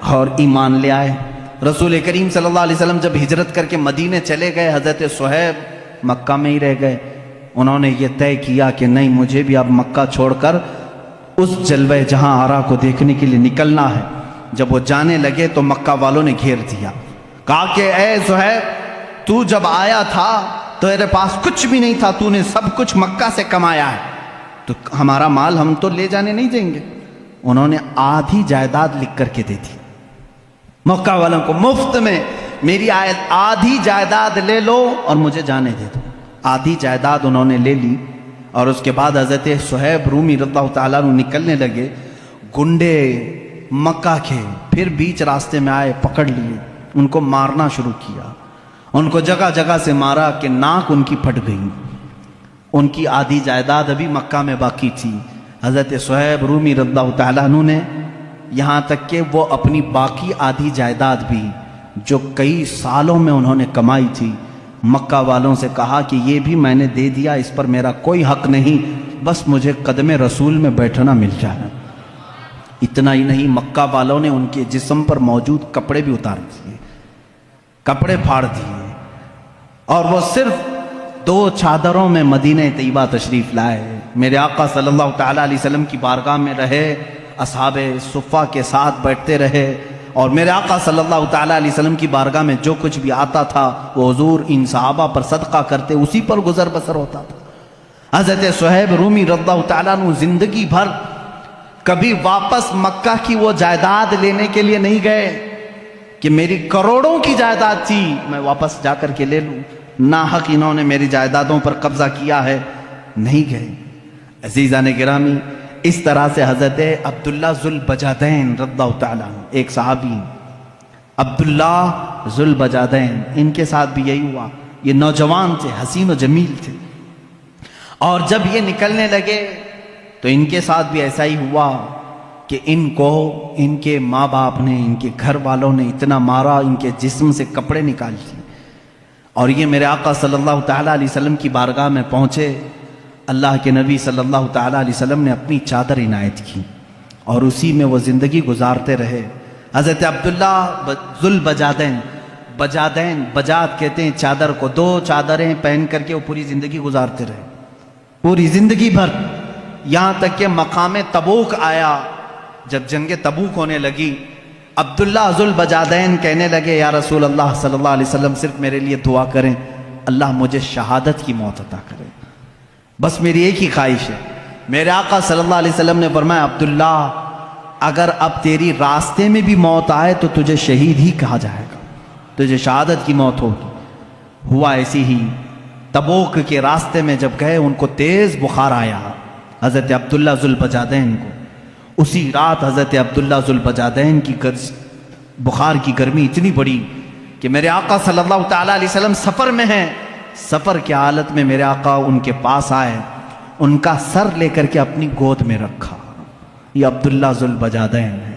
اور ایمان لے آئے. رسول کریم صلی اللہ علیہ وسلم جب ہجرت کر کے مدینے چلے گئے, حضرت صہیب مکہ میں ہی رہ گئے. انہوں نے یہ طے کیا کہ نہیں مجھے بھی اب مکہ چھوڑ کر اس جلوہ جہاں آرا کو دیکھنے کے لیے نکلنا ہے. جب وہ جانے لگے تو مکہ والوں نے گھیر دیا, کہا کہ اے صہیب تو جب آیا تھا تو تیرے پاس کچھ بھی نہیں تھا, تو نے سب کچھ مکہ سے کمایا ہے, تو ہمارا مال ہم تو لے جانے نہیں دیں گے. انہوں نے آدھی جائیداد لکھ کر کے دے دی مکہ والوں کو, مفت میں میری آدھی جائیداد لے لو اور مجھے جانے دے دو. آدھی جائیداد انہوں نے لے لی اور اس کے بعد حضرت صہیب رومی رضی اللہ تعالیٰ عنہ نکلنے لگے. گنڈے مکہ کے پھر بیچ راستے میں آئے, پکڑ لیے, ان کو مارنا شروع کیا, ان کو جگہ جگہ سے مارا کہ ناک ان کی پھٹ گئی. ان کی آدھی جائیداد ابھی مکہ میں باقی تھی. حضرت صہیب رومی رضی اللہ تعالیٰ عنہ نے یہاں تک کہ وہ اپنی باقی آدھی جائیداد بھی جو کئی سالوں میں انہوں نے کمائی تھی مکہ والوں سے کہا کہ یہ بھی میں نے دے دیا, اس پر میرا کوئی حق نہیں, بس مجھے قدم رسول میں بیٹھنا مل جائے. اتنا ہی نہیں, مکہ والوں نے ان کے جسم پر موجود کپڑے بھی اتار دیے, کپڑے پھاڑ دیے, اور وہ صرف 2 چادروں میں مدینہ طیبہ تشریف لائے. میرے آقا صلی اللہ تعالیٰ علیہ وسلم کی بارگاہ میں رہے, اصحاب صفہ کے ساتھ بیٹھتے رہے, اور میرے آقا صلی اللہ تعالیٰ علیہ وسلم کی بارگاہ میں جو کچھ بھی آتا تھا وہ حضور ان صحابہ پر صدقہ کرتے, اسی پر گزر بسر ہوتا تھا. حضرت صہیب رومی رضی اللہ تعالیٰ عنہ زندگی بھر کبھی واپس مکہ کی وہ جائیداد لینے کے لیے نہیں گئے کہ میری کروڑوں کی جائیداد تھی میں واپس جا کر کے لے لوں, ناحق انہوں نے میری جائیدادوں پر قبضہ کیا ہے, نہیں گئے. عزیزان گرامی, اس طرح سے حضرت عبداللہ ذوالبجادین رضی اللہ تعالیٰ عنہ, ایک صحابی عبداللہ ذوالبجادین, ان کے ساتھ بھی یہی ہوا. یہ نوجوان تھے, حسین و جمیل تھے, اور جب یہ نکلنے لگے تو ان کے ساتھ بھی ایسا ہی ہوا کہ ان کو ان کے ماں باپ نے, ان کے گھر والوں نے اتنا مارا, ان کے جسم سے کپڑے نکال دیے. اور یہ میرے آقا صلی اللہ تعالیٰ علیہ وسلم کی بارگاہ میں پہنچے اللہ کے نبی صلی اللہ تعالیٰ علیہ وسلم نے اپنی چادر عنایت کی اور اسی میں وہ زندگی گزارتے رہے۔ حضرت عبداللہ ذوالبجادین، بجاد کہتے ہیں چادر کو، 2 چادریں پہن کر کے وہ پوری زندگی گزارتے رہے، پوری زندگی بھر، یہاں تک کہ مقام تبوک آیا۔ جب جنگ تبوک ہونے لگی، عبداللہ ذوالبجادین کہنے لگے یا رسول اللہ صلی اللہ علیہ وسلم صرف میرے لیے دعا کریں، اللہ مجھے شہادت کی موت عطا کرے، بس میری ایک ہی خواہش ہے۔ میرے آقا صلی اللہ علیہ وسلم نے فرمایا عبداللہ اگر اب تیری راستے میں بھی موت آئے تو تجھے شہید ہی کہا جائے گا، تجھے شہادت کی موت ہوگی۔ ہوا ایسی ہی، تبوک کے راستے میں جب گئے ان کو تیز بخار آیا حضرت عبداللہ ذوالبجادین کو۔ اسی رات حضرت عبداللہ ذوالبجادین کی بخار کی گرمی اتنی بڑی کہ میرے آقا صلی اللہ تعالیٰ علیہ وسلم سفر میں ہیں، سفر کی حالت میں میرے آقا ان کے پاس آئے، ان کا سر لے کر کے اپنی گود میں رکھا۔ یہ عبداللہ ذوالبجادین ہے،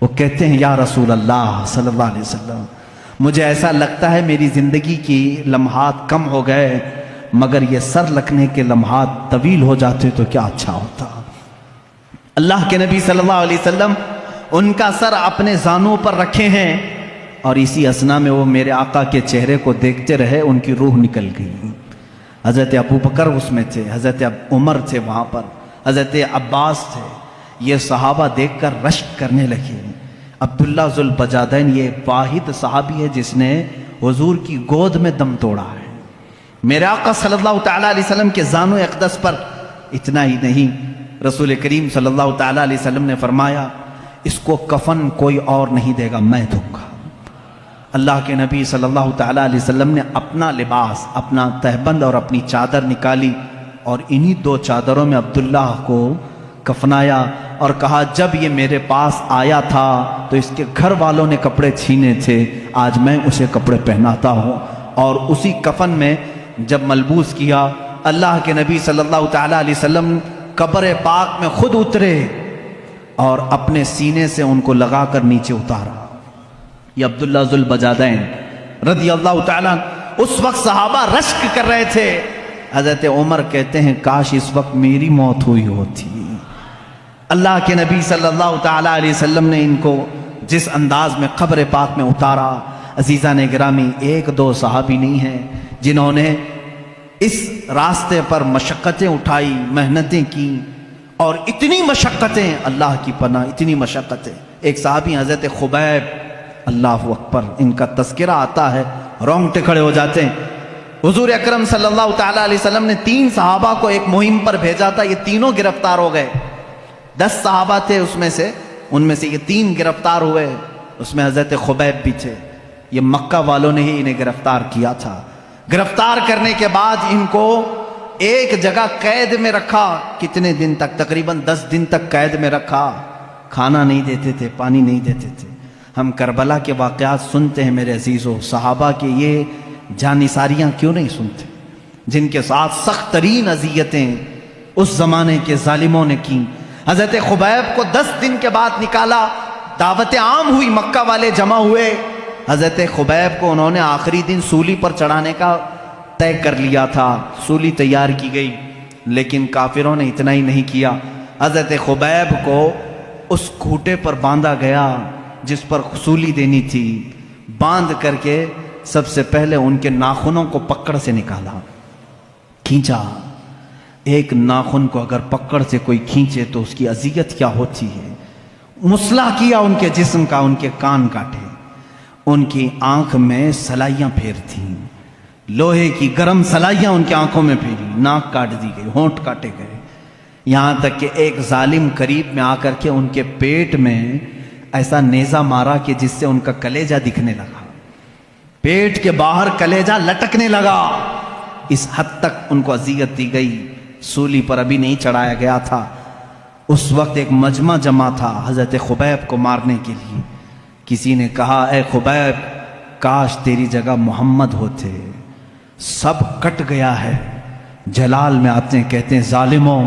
وہ کہتے ہیں یا رسول اللہ صلی اللہ علیہ وسلم مجھے ایسا لگتا ہے میری زندگی کی لمحات کم ہو گئے، مگر یہ سر رکھنے کے لمحات طویل ہو جاتے تو کیا اچھا ہوتا۔ اللہ کے نبی صلی اللہ علیہ وسلم ان کا سر اپنے زانوں پر رکھے ہیں اور اسی اثنا میں وہ میرے آقا کے چہرے کو دیکھتے رہے، ان کی روح نکل گئی۔ حضرت ابو بکر اس میں تھے، حضرت عمر تھے وہاں پر، حضرت عباس تھے، یہ صحابہ دیکھ کر رشک کرنے لگے۔ عبداللہ ذوالبجادین یہ واحد صحابی ہے جس نے حضور کی گود میں دم توڑا ہے۔ میرے آقا صلی اللہ تعالیٰ علیہ وسلم کے زانو اقدس پر اتنا ہی نہیں، رسول کریم صلی اللہ تعالیٰ علیہ وسلم نے فرمایا اس کو کفن کوئی اور نہیں دے گا، میں دوں گا۔ اللہ کے نبی صلی اللہ تعالیٰ علیہ وسلم نے اپنا لباس، اپنا تہبند اور اپنی چادر نکالی اور انہی 2 چادروں میں عبداللہ کو کفنایا اور کہا جب یہ میرے پاس آیا تھا تو اس کے گھر والوں نے کپڑے چھینے تھے، آج میں اسے کپڑے پہناتا ہوں۔ اور اسی کفن میں جب ملبوس کیا، اللہ کے نبی صلی اللہ تعالیٰ علیہ وسلم قبر پاک میں خود اترے اور اپنے سینے سے ان کو لگا کر نیچے اتارا۔ یہ عبداللہ ذوالبجادین رضی اللہ تعالیٰ اس وقت صحابہ رشک کر رہے تھے۔ حضرت عمر کہتے ہیں کاش اس وقت میری موت ہوئی ہوتی۔ اللہ کے نبی صلی اللہ تعالیٰ علیہ وسلم نے ان کو جس انداز میں قبر پاک میں اتارا، عزیزان گرامی 1-2 صحابی نہیں ہیں جنہوں نے اس راستے پر مشقتیں اٹھائی، محنتیں کی، اور اتنی مشقتیں، اللہ کی پناہ اتنی مشقتیں۔ ایک صحابی حضرت خبیب، اللہ اکبر، ان کا تذکرہ آتا ہے رونگٹے کھڑے ہو جاتے ہیں۔ حضور اکرم صلی اللہ تعالیٰ علیہ وسلم نے 3 صحابہ کو ایک مہم پر بھیجا تھا، یہ تینوں گرفتار ہو گئے۔ 10 صحابہ تھے ان میں سے یہ 3 گرفتار ہوئے، اس میں حضرت خبیب بھی تھے۔ یہ مکہ والوں نے ہی انہیں گرفتار کیا تھا۔ گرفتار کرنے کے بعد ان کو ایک جگہ قید میں رکھا، کتنے دن تک؟ تقریباً 10 دن تک قید میں رکھا، کھانا نہیں دیتے تھے، پانی نہیں دیتے تھے۔ ہم کربلا کے واقعات سنتے ہیں میرے عزیزوں، صحابہ کے یہ جانثاریاں کیوں نہیں سنتے جن کے ساتھ سخت ترین اذیتیں اس زمانے کے ظالموں نے کی۔ حضرت خبیب کو 10 دن کے بعد نکالا، دعوت عام ہوئی، مکہ والے جمع ہوئے۔ حضرت خبیب کو انہوں نے آخری دن سولی پر چڑھانے کا طے کر لیا تھا، سولی تیار کی گئی، لیکن کافروں نے اتنا ہی نہیں کیا، حضرت خبیب کو اس کھوٹے پر باندھا گیا جس پر سولی دینی تھی۔ باندھ کر کے سب سے پہلے ان کے ناخنوں کو پکڑ سے نکالا، کھینچا۔ ایک ناخن کو اگر پکڑ سے کوئی کھینچے تو اس کی اذیت کیا ہوتی ہے۔ مسلح کیا ان کے جسم کا، ان کے کان کاٹے، ان کی آنکھ میں سلائیاں پھیر تھیں، لوہے کی گرم سلائیاں ان کی آنکھوں میں پھیری، ناک کاٹ دی گئی، ہونٹ کاٹے گئے، یہاں تک کہ ایک ظالم قریب میں آ کر کے ان کے پیٹ میں ایسا نیزہ مارا کہ جس سے ان کا کلیجہ دکھنے لگا، پیٹ کے باہر کلیجہ لٹکنے لگا۔ اس حد تک ان کو اذیت دی گئی، سولی پر ابھی نہیں چڑھایا گیا تھا۔ اس وقت ایک مجمع جمع تھا حضرت خبیب کو مارنے کے لیے۔ کسی نے کہا اے خبیب کاش تیری جگہ محمد ہوتے، سب کٹ گیا ہے۔ جلال میں آتے ہیں، کہتے ہیں ظالموں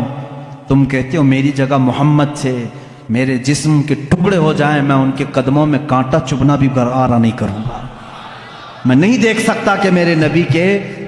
تم کہتے ہو میری جگہ محمد تھے، میرے جسم کے ٹکڑے ہو جائیں میں ان کے قدموں میں کانٹا چبھنا بھی گوارا نہیں کروں گا۔ میں نہیں دیکھ سکتا کہ میرے نبی کے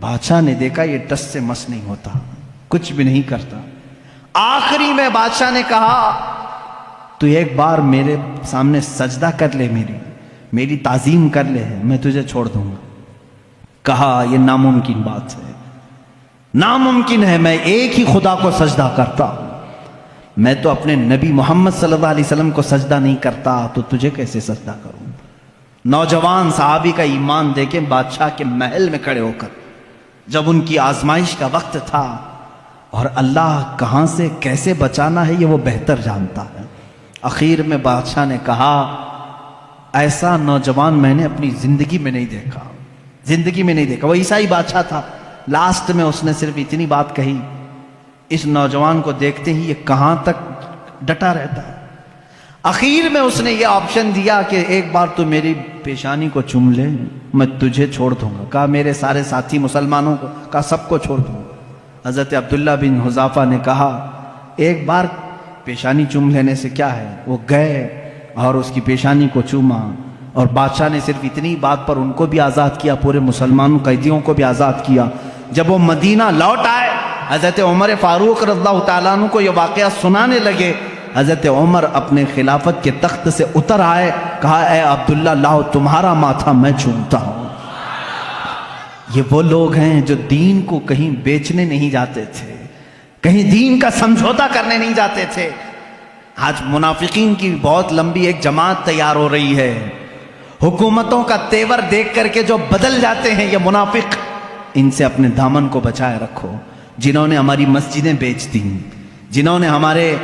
بادشاہ نے دیکھا یہ ٹس سے مس نہیں ہوتا، کچھ بھی نہیں کرتا۔ آخری میں بادشاہ نے کہا تو ایک بار میرے سامنے سجدہ کر لے، میری تعظیم کر لے، میں تجھے چھوڑ دوں گا۔ کہا یہ ناممکن بات ہے، ناممکن ہے، میں ایک ہی خدا کو سجدہ کرتا ہوں، میں تو اپنے نبی محمد صلی اللہ علیہ وسلم کو سجدہ نہیں کرتا، تو تجھے کیسے سجدہ کروں؟ نوجوان صحابی کا ایمان دیکھیں، بادشاہ کے محل میں کھڑے ہو کر جب ان کی آزمائش کا وقت تھا، اور اللہ کہاں سے کیسے بچانا ہے یہ وہ بہتر جانتا ہے۔ اخیر میں بادشاہ نے کہا ایسا نوجوان میں نے اپنی زندگی میں نہیں دیکھا، زندگی میں نہیں دیکھا۔ وہ عیسائی بادشاہ تھا، لاسٹ میں اس نے صرف اتنی بات کہی، اس نوجوان کو دیکھتے ہی یہ کہاں تک ڈٹا رہتا ہے۔ اخیر میں اس نے یہ آپشن دیا کہ ایک بار تو میری پیشانی کو چوم لے، میں تجھے چھوڑ دوں گا۔ کہا میرے سارے ساتھی مسلمانوں کو، کہا سب کو چھوڑ دوں گا۔ حضرت عبداللہ بن حذافہ نے کہا ایک بار پیشانی چوم لینے سے کیا ہے؟ وہ گئے اور اس کی پیشانی کو چوما، اور بادشاہ نے صرف اتنی بات پر ان کو بھی آزاد کیا، پورے مسلمان قیدیوں کو بھی آزاد کیا۔ جب وہ مدینہ لوٹ آئے، حضرت عمر فاروق رضی اللہ تعالیٰ عنہ کو یہ واقعہ سنانے لگے۔ حضرت عمر اپنے خلافت کے تخت سے اتر آئے، کہا اے عبداللہ لاؤ تمہارا ماتھا میں چومتا ہوں۔ یہ وہ لوگ ہیں جو دین کو کہیں بیچنے نہیں جاتے تھے، کہیں دین کا سمجھوتا کرنے نہیں جاتے تھے۔ آج منافقین کی بہت لمبی ایک جماعت تیار ہو رہی ہے، حکومتوں کا تیور دیکھ کر کے جو بدل جاتے ہیں یہ منافق، ان سے اپنے دامن کو بچائے رکھو۔ جنہوں نے ہماری مسجدیں بیچ دیں، جنہوں نے ہمارے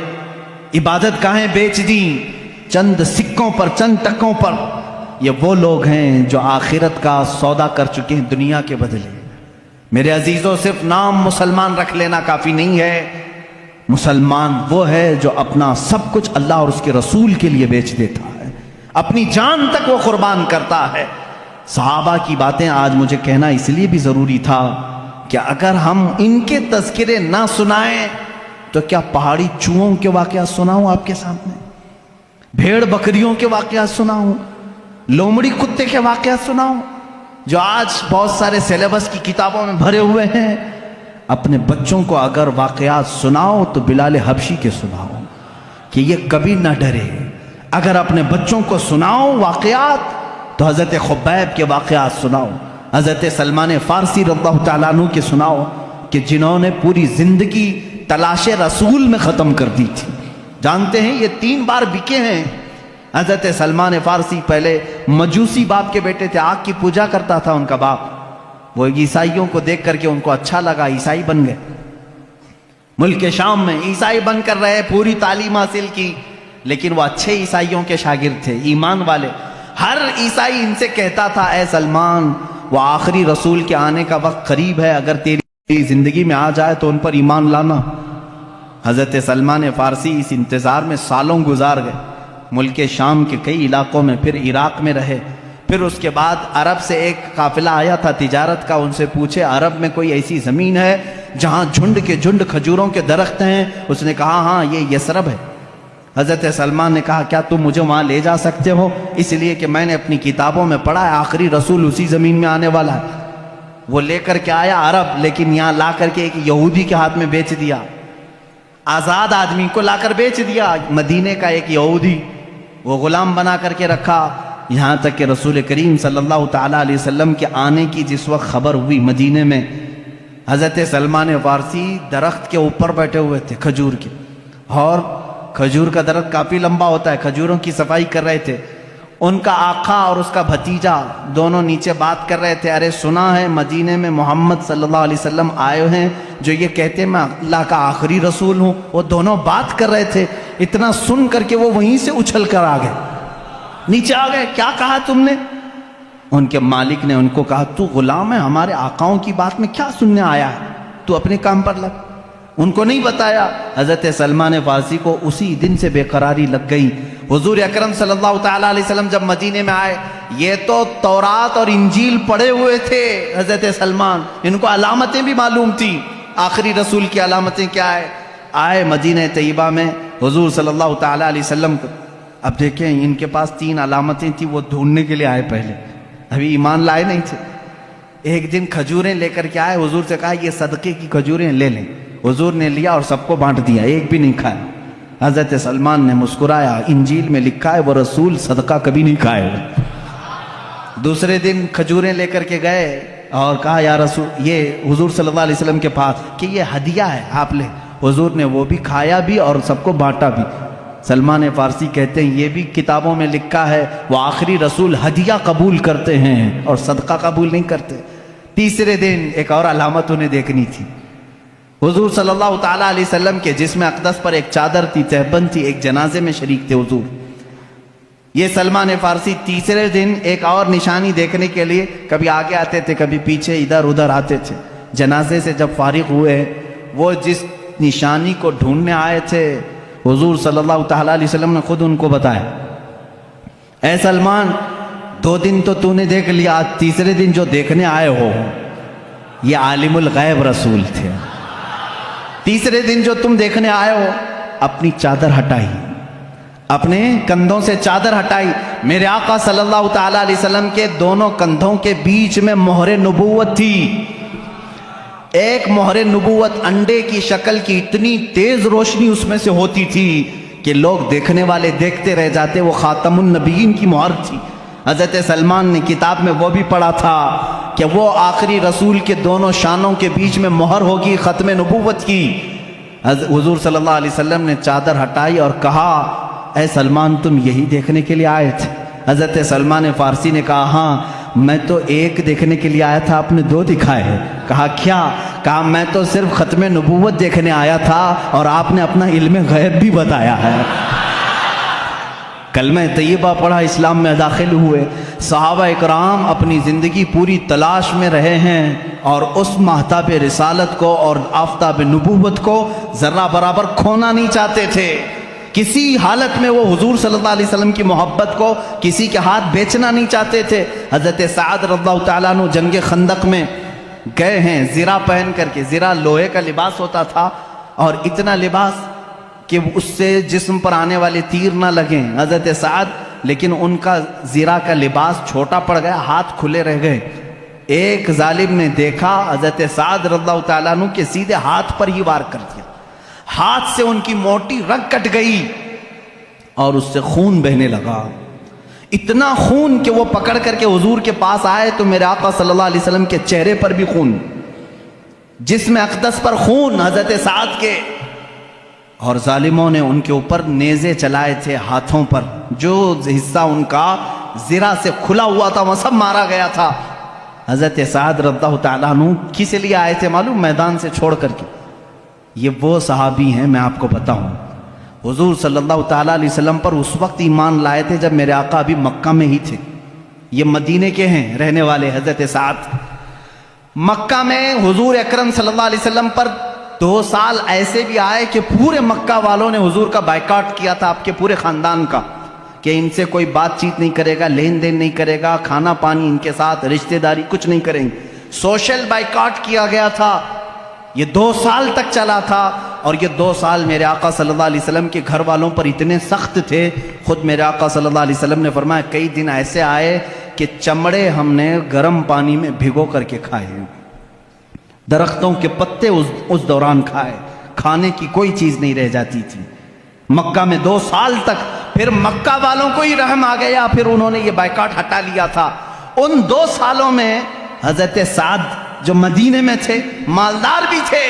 عبادت گاہیں بیچ دیں چند سکوں پر، چند ٹکوں پر، یہ وہ لوگ ہیں جو آخرت کا سودا کر چکے ہیں دنیا کے بدلے۔ میرے عزیزوں، صرف نام مسلمان رکھ لینا کافی نہیں ہے، مسلمان وہ ہے جو اپنا سب کچھ اللہ اور اس کے رسول کے لیے بیچ دیتا ہے، اپنی جان تک وہ قربان کرتا ہے۔ صحابہ کی باتیں آج مجھے کہنا اس لیے بھی ضروری تھا کہ اگر ہم ان کے تذکرے نہ سنائیں تو کیا پہاڑی چوہوں کے واقعات سناؤں آپ کے سامنے، بھیڑ بکریوں کے واقعات سناؤں، لومڑی کتے کے واقعات سناؤں جو آج بہت سارے سیلیبس کی کتابوں میں بھرے ہوئے ہیں؟ اپنے بچوں کو اگر واقعات سناؤ تو بلال حبشی کے سناؤ کہ یہ کبھی نہ ڈرے۔ اگر اپنے بچوں کو سناؤ واقعات تو حضرت خبیب کے واقعات سناؤ، حضرت سلمان فارسی رضی اللہ تعالیٰ عنہ کے سناؤ کہ جنہوں نے پوری زندگی تلاش رسول میں ختم کر دی تھی۔ جانتے ہیں یہ 3 بار بکے ہیں۔ حضرت سلمان فارسی پہلے مجوسی باپ کے بیٹے تھے، آگ کی پوجا کرتا تھا ان کا باپ، وہ عیسائیوں کو دیکھ کر کے ان کو اچھا لگا، عیسائی بن گئے۔ ملک شام میں عیسائی بن کر رہے، پوری تعلیم حاصل کی، لیکن وہ اچھے عیسائیوں کے شاگرد تھے، ایمان والے۔ ہر عیسائی ان سے کہتا تھا اے سلمان، وہ آخری رسول کے آنے کا وقت قریب ہے، اگر تیری زندگی میں آ جائے تو ان پر ایمان لانا۔ حضرت سلمان فارسی اس انتظار میں سالوں گزار گئے، ملک شام کے کئی علاقوں میں، پھر عراق میں رہے۔ پھر اس کے بعد عرب سے ایک قافلہ آیا تھا تجارت کا، ان سے پوچھے عرب میں کوئی ایسی زمین ہے جہاں جھنڈ کے جھنڈ کھجوروں کے درخت ہیں؟ اس نے کہا ہاں یہ یثرب ہے۔ حضرت سلمان نے کہا کیا تم مجھے وہاں لے جا سکتے ہو؟ اس لیے کہ میں نے اپنی کتابوں میں پڑھا ہے آخری رسول اسی زمین میں آنے والا ہے۔ وہ لے کر کے آیا عرب، لیکن یہاں لا کر کے ایک یہودی کے ہاتھ میں بیچ دیا، آزاد آدمی کو لا کر بیچ دیا۔ مدینے کا ایک یہودی وہ غلام بنا کر کے رکھا، یہاں تک کہ رسول کریم صلی اللہ تعالیٰ علیہ وسلم کے آنے کی جس وقت خبر ہوئی مدینے میں، حضرت سلمان فارسی درخت کے اوپر بیٹھے ہوئے تھے کھجور کے، اور کھجور کا درخت کافی لمبا ہوتا ہے، کھجوروں کی صفائی کر رہے تھے۔ ان کا آقا اور اس کا بھتیجا دونوں نیچے بات کر رہے تھے، ارے سنا ہے مدینے میں محمد صلی اللہ علیہ وسلم آئے ہیں جو یہ کہتے ہیں میں اللہ کا آخری رسول ہوں۔ وہ دونوں بات کر رہے تھے، اتنا سن کر کے وہ وہیں سے اچھل کر آ گئے، نیچے آ گئے۔ کیا کہا تم نے؟ ان کے مالک نے ان کو کہا تو غلام ہے، ہمارے آقاؤں کی بات میں کیا سننے آیا ہے؟ تو اپنے کام پر لگ۔ ان کو نہیں بتایا۔ حضرت سلمان فارسی کو اسی دن سے بے قراری لگ گئی۔ حضور اکرم صلی اللہ تعالیٰ علیہ وسلم جب مدینے میں آئے، یہ تو تورات اور انجیل پڑھے ہوئے تھے حضرت سلمان، ان کو علامتیں بھی معلوم تھی، آخری رسول کی علامتیں کیا ہے۔ آئے مدینہ طیبہ میں حضور صلی اللہ تعالیٰ علیہ وسلم کو، اب دیکھیں ان کے پاس 3 علامتیں تھیں، وہ ڈھونڈنے کے لیے آئے، پہلے ابھی ایمان لائے نہیں تھے۔ ایک دن کھجوریں لے کر کے آئے، حضور سے کہا یہ صدقے کی کھجوریں لے لیں، حضور نے لیا اور سب کو بانٹ دیا، ایک بھی نہیں کھایا۔ حضرت سلمان نے مسکرایا، انجیل میں لکھا ہے وہ رسول صدقہ کبھی نہیں کھائے۔ دوسرے دن کھجوریں لے کر کے گئے اور کہا یا رسول، یہ حضور صلی اللہ علیہ وسلم کے پاس کہ یہ ہدیہ ہے آپ لے، حضور نے وہ بھی کھایا بھی اور سب کو بانٹا بھی۔ سلمان فارسی کہتے ہیں یہ بھی کتابوں میں لکھا ہے وہ آخری رسول ہدیہ قبول کرتے ہیں اور صدقہ قبول نہیں کرتے۔ تیسرے دن ایک اور علامت انہیں دیکھنی تھی، حضور صلی اللہ تعالیٰ علیہ وسلم کے جسم اقدس پر ایک چادر تھی، تہبند تھی، ایک جنازے میں شریک تھے حضور۔ یہ سلمان فارسی تیسرے دن ایک اور نشانی دیکھنے کے لیے کبھی آگے آتے تھے، کبھی پیچھے، ادھر ادھر آتے تھے۔ جنازے سے جب فارغ ہوئے، وہ جس نشانی کو ڈھونڈنے آئے تھے حضور صلی اللہ تعالیٰ علیہ وسلم نے خود ان کو بتایا، اے سلمان 2 دن تو نے دیکھ لیا، تیسرے دن جو دیکھنے آئے ہو یہ عالم الغیب رسول تھے۔ تیسرے دن جو تم دیکھنے آئے ہو، اپنی چادر ہٹائی، اپنے کندھوں سے چادر ہٹائی، میرے آقا صلی اللہ تعالیٰ علیہ وسلم کے دونوں کندھوں کے بیچ میں مہر نبوت تھی۔ ایک مہر نبوت انڈے کی شکل کی، اتنی تیز روشنی اس میں سے ہوتی تھی کہ لوگ دیکھنے والے دیکھتے رہ جاتے، وہ خاتم النبیین کی مہر تھی۔ حضرت سلمان نے کتاب میں وہ بھی پڑھا تھا کہ وہ آخری رسول کے دونوں شانوں کے بیچ میں مہر ہوگی ختم نبوت کی۔ حضور صلی اللہ علیہ وسلم نے چادر ہٹائی اور کہا اے سلمان تم یہی دیکھنے کے لیے آئے تھے؟ حضرت سلمان فارسی نے کہا ہاں میں تو ایک دیکھنے کے لیے آیا تھا، آپ نے 2 دکھائے ہیں۔ کہا کیا؟ کہا میں تو صرف ختم نبوت دیکھنے آیا تھا اور آپ نے اپنا علم غیب بھی بتایا ہے۔ کلمہ طیبہ پڑھا، اسلام میں داخل ہوئے۔ صحابہ اکرام اپنی زندگی پوری تلاش میں رہے ہیں اور اس مہتاب رسالت کو اور آفتاب نبوت کو ذرہ برابر کھونا نہیں چاہتے تھے۔ کسی حالت میں وہ حضور صلی اللہ علیہ وسلم کی محبت کو کسی کے ہاتھ بیچنا نہیں چاہتے تھے۔ حضرت سعد رضی اللہ تعالیٰ عنہ جنگ خندق میں گئے ہیں زرہ پہن کر کے، زرہ لوہے کا لباس ہوتا تھا اور اتنا لباس کہ اس سے جسم پر آنے والے تیر نہ لگیں حضرت سعد، لیکن ان کا زرہ کا لباس چھوٹا پڑ گیا، ہاتھ کھلے رہ گئے۔ ایک ظالم نے دیکھا حضرت سعد رضی اللہ تعالیٰ عنہ کے سیدھے ہاتھ پر ہی وار کر دیا، ہاتھ سے ان کی موٹی رگ کٹ گئی اور اس سے خون بہنے لگا، اتنا خون کہ وہ پکڑ کر کے حضور کے پاس آئے تو میرے آقا صلی اللہ علیہ وسلم کے چہرے پر بھی خون، جسم اقدس پر خون حضرت سعد کے، اور ظالموں نے ان کے اوپر نیزے چلائے تھے ہاتھوں پر، جو حصہ ان کا زرہ سے کھلا ہوا تھا وہ سب مارا گیا تھا۔ حضرت سعد رضی اللہ تعالیٰ عنہ کس لیے آئے تھے معلوم؟ میدان سے چھوڑ کر کے۔ یہ وہ صحابی ہیں، میں آپ کو بتاؤں، حضور صلی اللہ تعالیٰ علیہ وسلم پر اس وقت ایمان لائے تھے جب میرے آقا ابھی مکہ میں ہی تھے۔ یہ مدینے کے ہیں رہنے والے حضرت سعد۔ مکہ میں حضور اکرم صلی اللہ علیہ وسلم پر 2 سال ایسے بھی آئے کہ پورے مکہ والوں نے حضور کا بائیکاٹ کیا تھا، آپ کے پورے خاندان کا، کہ ان سے کوئی بات چیت نہیں کرے گا، لین دین نہیں کرے گا، کھانا پانی ان کے ساتھ، رشتہ داری کچھ نہیں کریں گے۔ سوشل بائیکاٹ کیا گیا تھا، یہ 2 سال تک چلا تھا، اور یہ 2 سال میرے آقا صلی اللہ علیہ وسلم کے گھر والوں پر اتنے سخت تھے، خود میرے آقا صلی اللہ علیہ وسلم نے فرمایا کئی دن ایسے آئے کہ چمڑے ہم نے گرم پانی میں بھگو کر کے کھائے، درختوں کے پتے اس دوران کھائے، کھانے کی کوئی چیز نہیں رہ جاتی تھی مکہ میں 2 سال تک۔ پھر مکہ والوں کو ہی رحم آ گیا، پھر انہوں نے یہ بائیکاٹ ہٹا لیا تھا۔ ان 2 سالوں میں حضرت سعد جو مدینے میں تھے، مالدار بھی تھے،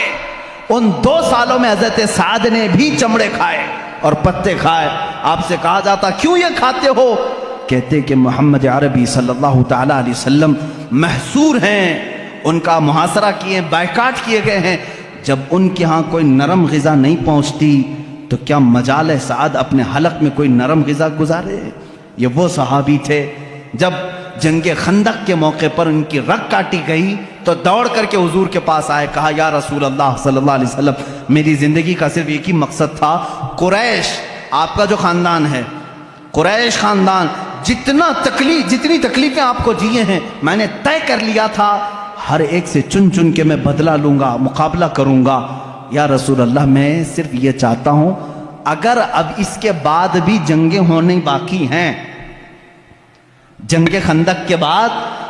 ان 2 سالوں میں حضرت سعد نے بھی چمڑے کھائے اور پتے کھائے۔ آپ سے کہا جاتا کیوں یہ کھاتے ہو؟ کہتے کہ محمد عربی صلی اللہ تعالیٰ علیہ وسلم محصور ہیں، ان کا محاصرہ کیے، بائیکاٹ کیے گئے ہیں، جب ان کے ہاں کوئی نرم غذا نہیں پہنچتی تو کیا مجال ہے سعد اپنے حلق میں کوئی نرم غذا گزارے؟ یہ وہ صحابی تھے جب جنگ خندق کے موقع پر ان کی رگ کاٹی گئی تو دوڑ کر کے حضور کے پاس آئے، کہا یا رسول اللہ صلی اللہ علیہ وسلم میری زندگی کا صرف ایک ہی مقصد تھا، قریش آپ کا جو خاندان ہے، قریش خاندان جتنی تکلیفیں آپ کو دیے ہیں میں نے طے کر لیا تھا، ہر ایک سے چن چن کے میں بدلہ لوں گا، مقابلہ کروں گا۔ یا رسول اللہ میں صرف یہ چاہتا ہوں اگر اب اس کے بعد بھی جنگیں ہونے باقی ہیں، جنگ خندق کے بعد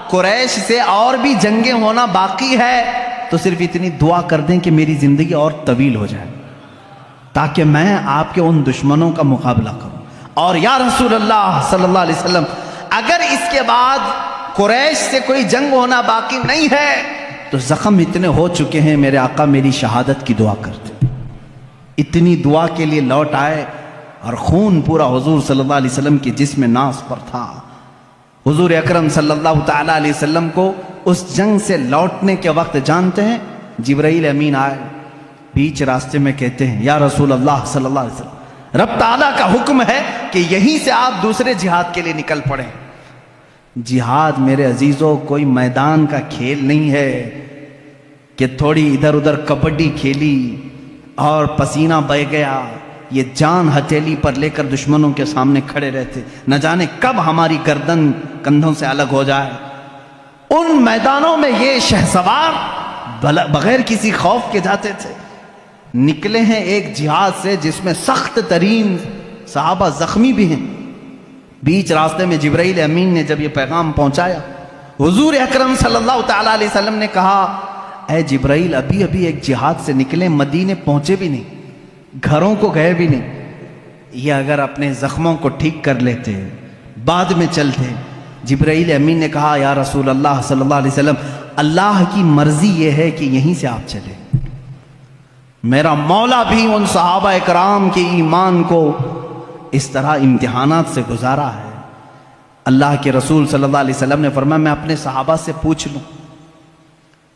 قریش سے اور بھی جنگیں ہونا باقی ہے تو صرف اتنی دعا کر دیں کہ میری زندگی اور طویل ہو جائے تاکہ میں آپ کے ان دشمنوں کا مقابلہ کروں. اور یا رسول اللہ صلی اللہ علیہ وسلم اگر اس کے بعد قریش سے کوئی جنگ ہونا باقی نہیں ہے تو زخم اتنے ہو چکے ہیں، میرے آقا میری شہادت کی دعا کرتے. اتنی دعا کے لیے لوٹ آئے اور خون پورا حضور صلی اللہ علیہ وسلم کی جسم ناز پر تھا. حضور اکرم صلی اللہ تعالیٰ علیہ وسلم کو اس جنگ سے لوٹنے کے وقت جانتے ہیں جبرائیل امین آئے، بیچ راستے میں کہتے ہیں یا رسول اللہ صلی اللہ علیہ وسلم رب تعالیٰ کا حکم ہے کہ یہیں سے آپ دوسرے جہاد کے لیے نکل پڑیں. جہاد میرے عزیزوں کوئی میدان کا کھیل نہیں ہے کہ تھوڑی ادھر ادھر کبڈی کھیلی اور پسینہ بہہ گیا. یہ جان ہتھیلی پر لے کر دشمنوں کے سامنے کھڑے رہتے، نہ جانے کب ہماری گردن کندھوں سے الگ ہو جائے. ان میدانوں میں یہ شہسوار بغیر کسی خوف کے جاتے تھے. نکلے ہیں ایک جہاد سے جس میں سخت ترین صحابہ زخمی بھی ہیں. بیچ راستے میں جبرائیل امین نے جب یہ پیغام پہنچایا، حضور اکرم صلی اللہ تعالیٰ علیہ وسلم نے کہا اے جبرائیل ابھی ایک جہاد سے نکلے، مدینے پہنچے بھی نہیں، گھروں کو گئے بھی نہیں. یہ اگر اپنے زخموں کو ٹھیک کر لیتے بعد میں چلتے. جبرائیل امین نے کہا یا رسول اللہ صلی اللہ علیہ وسلم اللہ کی مرضی یہ ہے کہ یہیں سے آپ چلے. میرا مولا بھی ان صحابہ اکرام کے ایمان کو اس طرح امتحانات سے گزارا ہے. اللہ کے رسول صلی اللہ علیہ وسلم نے فرمایا میں اپنے صحابہ سے پوچھ لوں.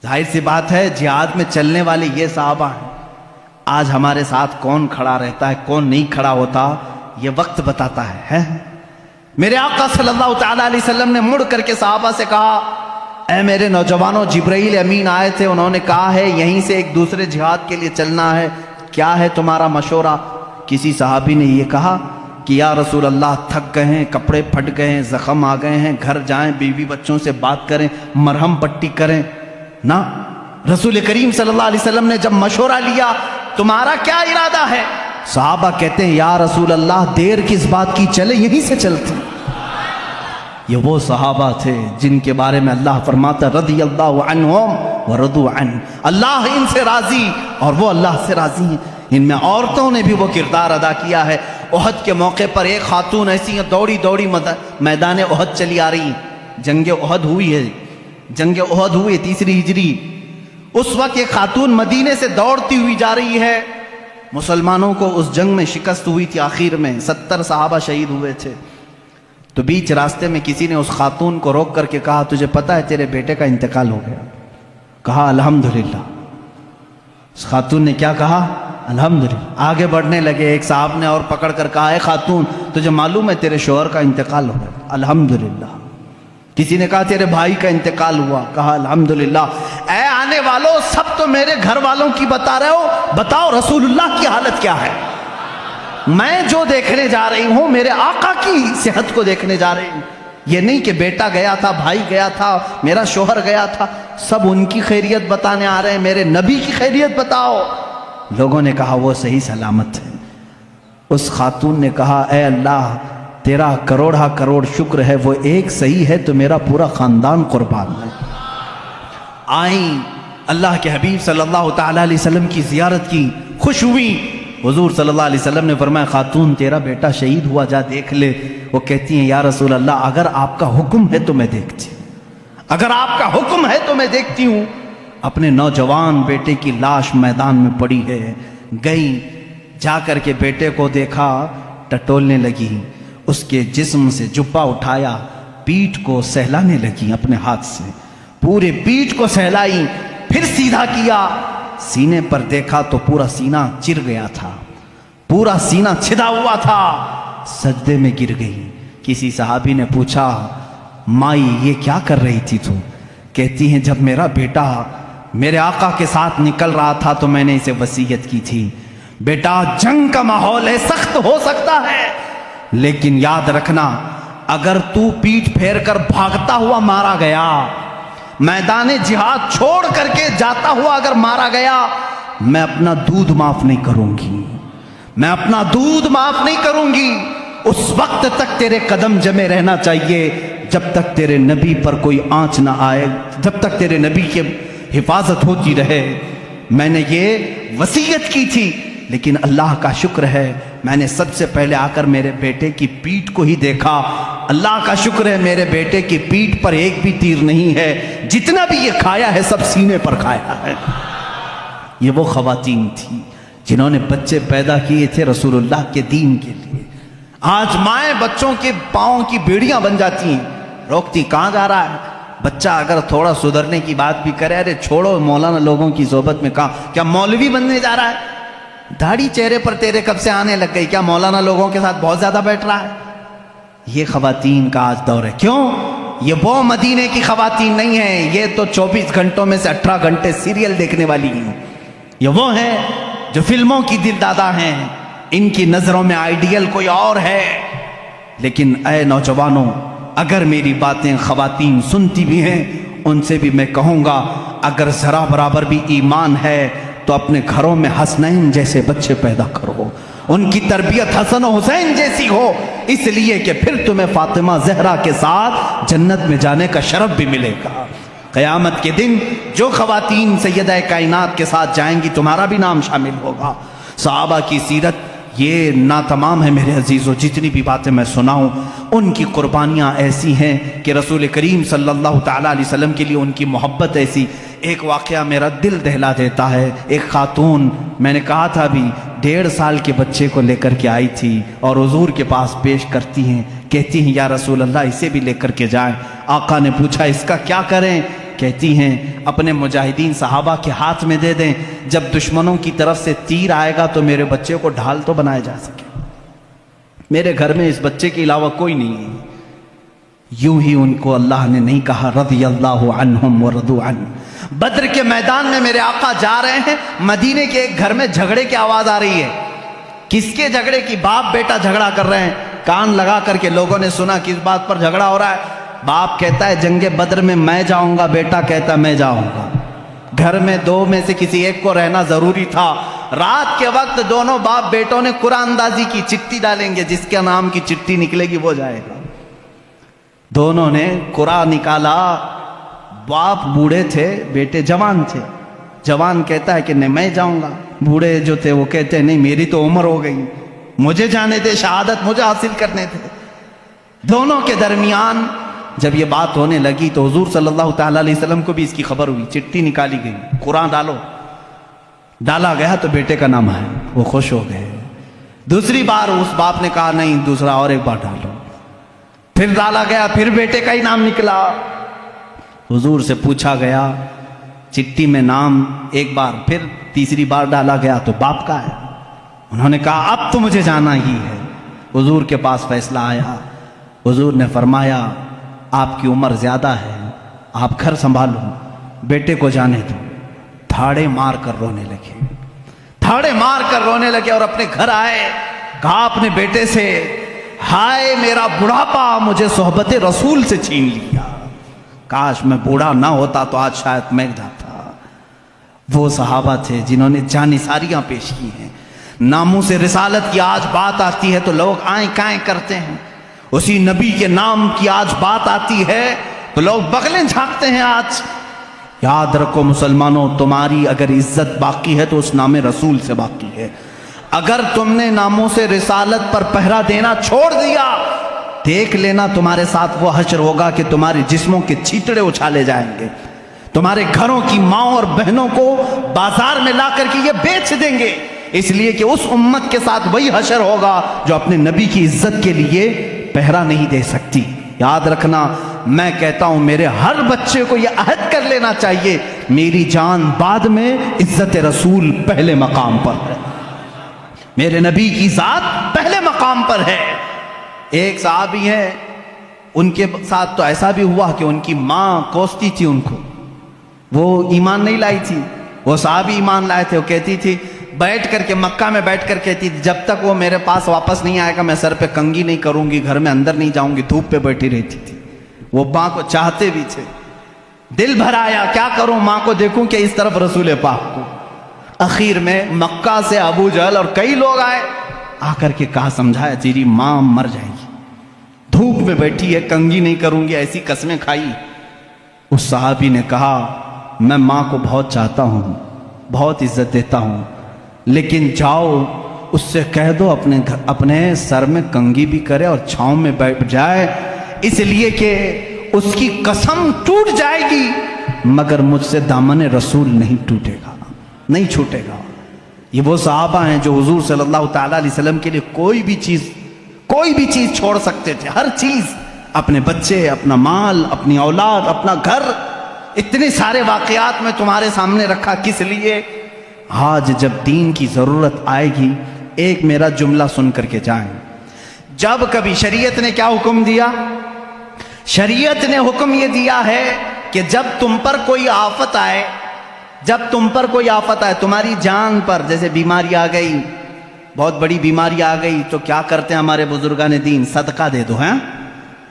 ظاہر سی بات ہے جہاد میں چلنے والے یہ صحابہ ہیں. آج ہمارے ساتھ کون کھڑا رہتا ہے کون نہیں کھڑا ہوتا یہ وقت بتاتا ہے. میرے آقا صلی اللہ تعالیٰ علیہ وسلم نے مڑ کر کے صحابہ سے کہا اے میرے نوجوانوں جبرائیل امین آئے تھے، انہوں نے کہا ہے یہیں سے ایک دوسرے جہاد کے لیے چلنا ہے، کیا ہے تمہارا مشورہ؟ کسی صحابی نے یہ کہا کہ یا رسول اللہ تھک گئے ہیں، کپڑے پھٹ گئے ہیں، زخم آ گئے ہیں، گھر جائیں بیوی بچوں سے بات کریں، مرہم پٹی کریں. نہ، رسول کریم صلی اللہ علیہ وسلم نے جب مشورہ لیا تمہارا کیا ارادہ ہے؟ صحابہ کہتے ہیں یا رسول اللہ دیر کس بات کی، چلے یہیں سے چلتے. یہ وہ صحابہ تھے جن کے بارے میں اللہ فرماتا رضی اللہ عنہم ورضوا عنہ، اللہ ان سے راضی اور وہ اللہ سے راضی ہیں. ان میں عورتوں نے بھی وہ کردار ادا کیا ہے. احد کے موقع پر ایک خاتون ایسی ہیں دوڑی دوڑی میدان احد چلی آ رہی. جنگ احد ہوئی ہے، جنگ احد ہوئی 3 ہجری. اس وقت ایک خاتون مدینے سے دوڑتی ہوئی جا رہی ہے. مسلمانوں کو اس جنگ میں شکست ہوئی تھی، آخر میں 70 صحابہ شہید ہوئے تھے. تو بیچ راستے میں کسی نے اس خاتون کو روک کر کے کہا تجھے پتہ ہے تیرے بیٹے کا انتقال ہو گیا؟ کہا الحمدللہ. اس خاتون نے کیا کہا؟ الحمدللہ. آگے بڑھنے لگے، ایک صاحب نے اور پکڑ کر کہا اے خاتون تجھے معلوم ہے تیرے شوہر کا انتقال ہو گیا؟ الحمدللہ. کسی نے کہا تیرے بھائی کا انتقال ہوا؟ کہا الحمدللہ. اے آنے والوں سب تو میرے گھر والوں کی بتا رہے ہو، بتاؤ رسول اللہ کی حالت کیا ہے؟ میں جو دیکھنے جا رہی ہوں میرے آقا کی صحت کو دیکھنے جا رہی ہوں. یہ نہیں کہ بیٹا گیا تھا، بھائی گیا تھا، میرا شوہر گیا تھا، سب ان کی خیریت بتانے آ رہے ہیں، میرے نبی کی خیریت بتاؤ. لوگوں نے کہا وہ صحیح سلامت ہے. اس خاتون نے کہا اے اللہ تیرا کروڑا کروڑ شکر ہے، وہ ایک صحیح ہے تو میرا پورا خاندان قربان ہے. آئیں اللہ کے حبیب صلی اللہ تعالیٰ علیہ وسلم کی زیارت کی، خوش ہوئی. حضور صلی اللہ علیہ وسلم نے فرمایا خاتون تیرا بیٹا شہید ہوا، جا دیکھ لے. وہ کہتی ہیں یا رسول اللہ اگر آپ کا حکم ہے تو میں دیکھتی ہوں، اگر آپ کا حکم ہے تو میں دیکھتی ہوں. اپنے نوجوان بیٹے کی لاش میدان میں پڑی ہے. گئی جا کر کے بیٹے کو دیکھا، ٹٹولنے لگی، اس کے جسم سے جبہ اٹھایا، پیٹھ کو سہلانے لگی اپنے ہاتھ سے، پورے پیٹھ کو سہلائی، پھر سیدھا کیا، سینے پر دیکھا تو پورا سینہ چر گیا تھا، پورا سینہ چھدا ہوا تھا. سجدے میں گر گئی. کسی صحابی نے پوچھا مائی یہ کیا کر رہی تھی تو؟ کہتی ہیں جب میرا بیٹا میرے آقا کے ساتھ نکل رہا تھا تو میں نے اسے وصیت کی تھی بیٹا جنگ کا ماحول ہے، سخت ہو سکتا ہے، لیکن یاد رکھنا اگر تو پیٹھ پھیر کر بھاگتا ہوا مارا گیا، میدان جہاد چھوڑ کر کے جاتا ہوا اگر مارا گیا، میں اپنا دودھ معاف نہیں کروں گی، میں اپنا دودھ معاف نہیں کروں گی. اس وقت تک تیرے قدم جمے رہنا چاہیے جب تک تیرے نبی پر کوئی آنچ نہ آئے، جب تک تیرے نبی کی حفاظت ہوتی رہے۔ میں نے یہ وصیت کی تھی، لیکن اللہ کا شکر ہے میں نے سب سے پہلے آ کر میرے بیٹے کی پیٹھ کو ہی دیکھا۔ اللہ کا شکر ہے میرے بیٹے کی پیٹھ پر ایک بھی تیر نہیں ہے، جتنا بھی یہ کھایا ہے سب سینے پر کھایا ہے۔ یہ وہ خواتین تھی جنہوں نے بچے پیدا کیے تھے رسول اللہ کے دین کے لیے۔ آج مائیں بچوں کے پاؤں کی بیڑیاں بن جاتی ہیں، روکتی کہاں جا رہا ہے بچہ؟ اگر تھوڑا سدھرنے کی بات بھی کرے، ارے چھوڑو مولانا لوگوں کی صحبت میں، کہاں کیا مولوی بننے جا رہا ہے؟ داڑھی چہرے پر تیرے کب سے آنے لگ گئی؟ کیا مولانا لوگوں کے ساتھ بہت زیادہ بیٹھ رہا ہے؟ یہ خواتین کا آج دور ہے۔ کیوں؟ یہ وہ مدینے کی خواتین نہیں ہیں، یہ تو 24 گھنٹوں میں سے 18 گھنٹے سیریل دیکھنے والی ہیں۔ یہ وہ ہیں جو فلموں کی دل دادا ہیں، ان کی نظروں میں آئیڈیل کوئی اور ہے۔ لیکن اے نوجوانوں، اگر میری باتیں خواتین سنتی بھی ہیں، ان سے بھی میں کہوں گا اگر ذرا برابر بھی ایمان ہے تو اپنے گھروں میں حسنین جیسے بچے پیدا کرو، ان کی تربیت حسن و حسین جیسی ہو، اس لیے کہ پھر تمہیں فاطمہ زہرا کے ساتھ جنت میں جانے کا شرف بھی ملے گا۔ قیامت کے دن جو خواتین سیدہ کائنات کے ساتھ جائیں گی تمہارا بھی نام شامل ہوگا۔ صحابہ کی سیرت یہ ناتمام ہے میرے عزیزوں، جتنی بھی باتیں میں سناؤں ان کی قربانیاں ایسی ہیں کہ رسول کریم صلی اللہ تعالیٰ علیہ وسلم کے لیے ان کی محبت ایسی۔ ایک واقعہ میرا دل دہلا دیتا ہے۔ ایک خاتون، میں نے کہا تھا ابھی، 1.5 سال کے بچے کو لے کر کے آئی تھی اور حضور کے پاس پیش کرتی ہیں، کہتی ہیں یا رسول اللہ اسے بھی لے کر کے جائیں۔ آقا نے پوچھا اس کا کیا کریں؟ کہتی ہیں اپنے مجاہدین صحابہ کے ہاتھ میں دے دیں، جب دشمنوں کی طرف سے تیر آئے گا تو میرے بچے کو ڈھال تو بنایا جا سکے۔ میرے گھر میں اس بچے کے علاوہ کوئی نہیں ہے۔ یوں ہی ان کو اللہ نے نہیں کہا رضی اللہ عنہم ورضوا عنہ۔ بدر کے میدان میں میرے آقا جا رہے ہیں، مدینے کے ایک گھر میں جھگڑے کی آواز آ رہی ہے۔ کس کے جھگڑے کی؟ باپ بیٹا جھگڑا کر رہے ہیں۔ کان لگا کر کے لوگوں نے سنا کس بات پر جھگڑا ہو رہا ہے۔ باپ کہتا ہے جنگ بدر میں میں جاؤں گا، بیٹا کہتا ہے میں جاؤں گا۔ گھر میں 2 میں سے کسی ایک کو رہنا ضروری تھا۔ رات کے وقت دونوں باپ بیٹوں نے قرآن اندازی کی، چٹھی ڈالیں گے، جس کے نام کی چٹھی نکلے گی وہ جائے گا۔ دونوں نے قرآن نکالا۔ باپ بوڑھے تھے، بیٹے جوان تھے۔ جوان کہتا ہے کہ نہیں میں جاؤں گا، بوڑھے جو تھے وہ کہتے ہیں نہیں میری تو عمر ہو گئی، مجھے جانے دے، شہادت مجھے حاصل کرنے تھے۔ دونوں کے درمیان جب یہ بات ہونے لگی تو حضور صلی اللہ تعالیٰ علیہ وسلم کو بھی اس کی خبر ہوئی، چٹھی نکالی گئی، قرآن ڈالو۔ ڈالا گیا تو بیٹے کا نام ہے، وہ خوش ہو گئے۔ دوسری بار اس باپ نے کہا نہیں دوسرا اور ایک بار ڈالو۔ پھر ڈالا گیا، پھر بیٹے کا ہی نام نکلا۔ حضور سے پوچھا گیا چٹھی میں نام ایک بار، پھر تیسری بار ڈالا گیا تو باپ کا ہے۔ انہوں نے کہا اب تو مجھے جانا ہی ہے۔ حضور کے پاس فیصلہ آیا۔ حضور نے فرمایا آپ کی عمر زیادہ ہے، آپ گھر سنبھالو، بیٹے کو جانے دو۔ تھاڑے مار کر رونے لگے، تھاڑے مار کر رونے لگے اور اپنے گھر آئے۔ کہا اپنے بیٹے سے ہائے میرا بڑھاپا مجھے صحبت رسول سے چھین لیا، کاش میں بوڑھا نہ ہوتا تو آج شاید میں جاتا۔ وہ صحابہ تھے جنہوں نے جانثاریاں پیش کی ہیں۔ ناموس رسالت کی آج بات آتی ہے تو لوگ آئیں کائیں کرتے ہیں، اسی نبی کے نام کی آج بات آتی ہے تو لوگ بغلیں جھانکتے ہیں۔ آج یاد رکھو مسلمانوں، تمہاری اگر عزت باقی ہے تو اس نام رسول سے باقی ہے۔ اگر تم نے ناموس رسالت پر پہرا دینا چھوڑ دیا، دیکھ لینا تمہارے ساتھ وہ حشر ہوگا کہ تمہارے جسموں کے چھیٹڑے اچھالے جائیں گے، تمہارے گھروں کی ماں اور بہنوں کو بازار میں لا کر کے یہ بیچ دیں گے، اس لیے کہ اس امت کے ساتھ وہی حشر ہوگا جو اپنے نبی کی عزت کے لیے پہرا نہیں دے سکتی۔ یاد رکھنا، میں کہتا ہوں میرے ہر بچے کو یہ عہد کر لینا چاہیے میری جان بعد میں، عزت رسول پہلے مقام پر ہے، میرے نبی کی ذات پہلے مقام پر ہے۔ ایک صحابی ہے، ان کے ساتھ تو ایسا بھی ہوا کہ ان کی ماں کوستی تھی ان کو، وہ ایمان نہیں لائی تھی، وہ صحابی ایمان لائے تھے۔ وہ کہتی تھی بیٹھ کر کے مکہ میں بیٹھ کر کہتی تھی جب تک وہ میرے پاس واپس نہیں آئے گا میں سر پہ کنگھی نہیں کروں گی، گھر میں اندر نہیں جاؤں گی، دھوپ پہ بیٹھی رہتی تھی۔ وہ ماں کو چاہتے بھی تھے، دل بھر آیا کیا کروں ماں کو دیکھوں کہ اس طرف رسول پاک کو۔ اخیر میں مکہ سے ابو جہل اور کئی لوگ آئے، آ کر کے کہا سمجھایا تیری ماں مر جائے گی، دھوپ میں بیٹھی ہے، کنگھی نہیں کروں گی، ایسی قسمیں کھائی۔ اس صحابی نے کہا میں ماں کو بہت چاہتا ہوں، بہت عزت دیتا ہوں، لیکن جاؤ اس سے کہہ دو اپنے سر میں کنگھی بھی کرے اور چھاؤں میں بیٹھ جائے، اس لیے کہ اس کی قسم ٹوٹ جائے گی مگر مجھ سے دامن رسول نہیں ٹوٹے گا، نہیں چھوٹے گا۔ یہ وہ صحابہ ہیں جو حضور صلی اللہ تعالیٰ علیہ وسلم کے لیے کوئی بھی چیز چھوڑ سکتے تھے، ہر چیز، اپنے بچے، اپنا مال، اپنی اولاد، اپنا گھر، اتنے سارے واقعات میں تمہارے سامنے رکھا کس لیے؟ آج جب دین کی ضرورت آئے گی ایک میرا جملہ سن کر کے جائیں۔ جب کبھی شریعت نے کیا حکم دیا؟ شریعت نے حکم یہ دیا ہے کہ جب تم پر کوئی آفت آئے، تمہاری جان پر، جیسے بیماری آ گئی، بہت بڑی بیماری آ گئی، تو کیا کرتے ہیں ہمارے بزرگان دین؟ صدقہ دے دو، ہیں؟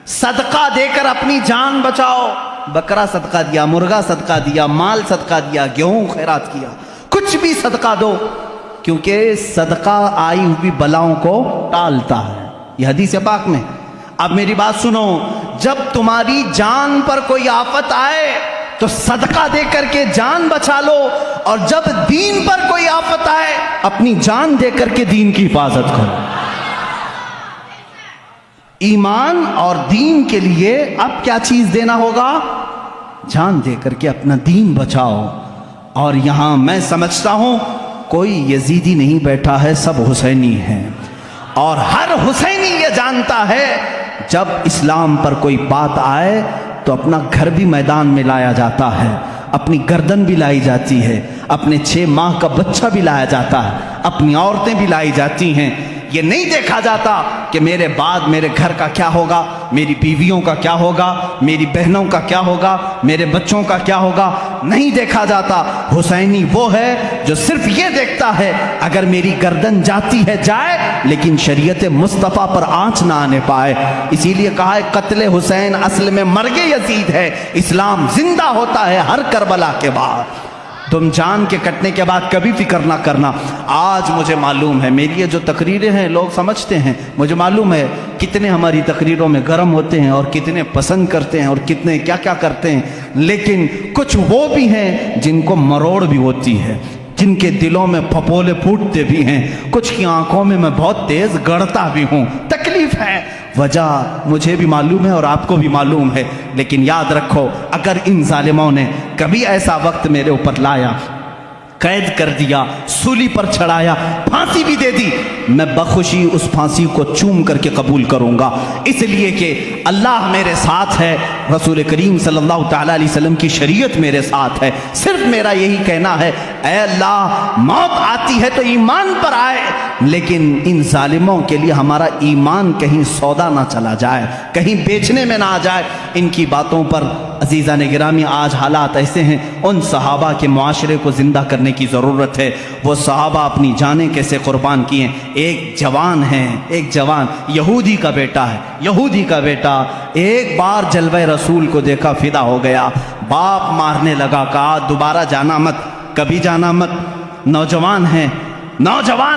صدقہ دے کر اپنی جان بچاؤ۔ بکرا صدقہ دیا، مرغا صدقہ دیا، مال صدقہ دیا، گیہوں خیرات کیا، کچھ بھی صدقہ دو، کیونکہ صدقہ آئی ہوئی بلاؤں کو ٹالتا ہے، یہ حدیث پاک میں۔ اب میری بات سنو، جب تمہاری جان پر کوئی آفت آئے تو صدقہ دے کر کے جان بچا لو، اور جب دین پر کوئی آفت آئے اپنی جان دے کر کے دین کی حفاظت کرو۔ ایمان اور دین کے لیے اب کیا چیز دینا ہوگا؟ جان دے کر کے اپنا دین بچاؤ۔ اور یہاں میں سمجھتا ہوں کوئی یزیدی نہیں بیٹھا ہے، سب حسینی ہیں، اور ہر حسینی یہ جانتا ہے جب اسلام پر کوئی بات آئے تو اپنا گھر بھی میدان میں لایا جاتا ہے، اپنی گردن بھی لائی جاتی ہے، اپنے 6 ماہ کا بچہ بھی لایا جاتا ہے، اپنی عورتیں بھی لائی جاتی ہیں۔ یہ نہیں دیکھا جاتا کہ میرے بعد میرے گھر کا کیا ہوگا، میری بیویوں کا کیا ہوگا، میری بہنوں کا کیا ہوگا، میرے بچوں کا کیا ہوگا، نہیں دیکھا جاتا۔ حسینی وہ ہے جو صرف یہ دیکھتا ہے اگر میری گردن جاتی ہے جائے، لیکن شریعت مصطفیٰ پر آنچ نہ آنے پائے۔ اسی لیے کہا ہے قتل حسین اصل میں مرگ یزید ہے، اسلام زندہ ہوتا ہے ہر کربلا کے بعد۔ تم جان کے کٹنے کے بعد کبھی فکر نہ کرنا۔ آج مجھے معلوم ہے میری یہ جو تقریریں ہیں لوگ سمجھتے ہیں، مجھے معلوم ہے کتنے ہماری تقریروں میں گرم ہوتے ہیں اور کتنے پسند کرتے ہیں اور کتنے کیا کیا کرتے ہیں، لیکن کچھ وہ بھی ہیں جن کو مروڑ بھی ہوتی ہے، جن کے دلوں میں پھپولے پھوٹتے بھی ہیں، کچھ کی آنکھوں میں میں بہت تیز گڑتا بھی ہوں، تکلیف ہے، وجہ مجھے بھی معلوم ہے اور آپ کو بھی معلوم ہے، لیکن یاد رکھو اگر ان ظالموں نے کبھی ایسا وقت میرے اوپر لایا، قید کر دیا، سولی پر چڑھایا، پھانسی بھی دے دی، میں بخوشی اس پھانسی کو چوم کر کے قبول کروں گا، اس لیے کہ اللہ میرے ساتھ ہے، رسول کریم صلی اللہ تعالیٰ علیہ وسلم کی شریعت میرے ساتھ ہے۔ صرف میرا یہی کہنا ہے اے اللہ موت آتی ہے تو ایمان پر آئے، لیکن ان ظالموں کے لیے ہمارا ایمان کہیں سودا نہ چلا جائے، کہیں بیچنے میں نہ آ جائے۔ ان کی باتوں پر عزیزان گرامی آج حالات ایسے ہیں، ان صحابہ کے معاشرے کو زندہ کرنے کی ضرورت ہے۔ وہ صحابہ اپنی جانیں کیسے قربان کی ہیں۔ ایک جوان ہے، ایک جوان یہودی کا بیٹا ہے، یہودی کا بیٹا ایک بار جلوہ رسول کو دیکھا فدا ہو گیا، باپ مارنے لگا، کہا دوبارہ جانا مت، کبھی جانا مت۔ نوجوان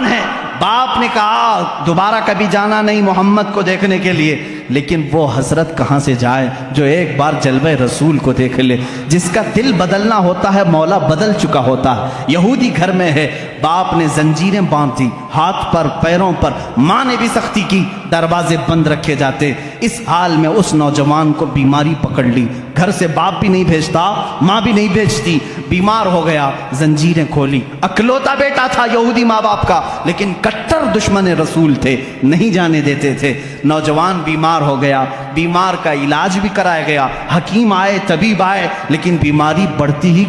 ہے، باپ نے کہا دوبارہ کبھی جانا نہیں محمد کو دیکھنے کے لیے، لیکن وہ حضرت کہاں سے جائے جو ایک بار جلوہ رسول کو دیکھ لے؟ جس کا دل بدلنا ہوتا ہے مولا بدل چکا ہوتا ہے۔ یہودی گھر میں ہے، باپ نے زنجیریں باندھ دی ہاتھ پر پیروں پر، ماں نے بھی سختی کی، دروازے بند رکھے جاتے۔ اس حال میں اس نوجوان کو بیماری پکڑ لی، گھر سے باپ بھی نہیں بھیجتا، ماں بھی نہیں بھیجتی، بیمار ہو گیا، زنجیریں کھولی۔ اکلوتا بیٹا تھا یہودی ماں باپ کا، لیکن کٹر دشمن رسول تھے، نہیں جانے دیتے تھے۔ نوجوان بیمار ہو گیا، بیمار کا علاج بھی کرایا گیا، حکیم آئے، طبیب آئے، لیکن بیماری بڑھتی ہی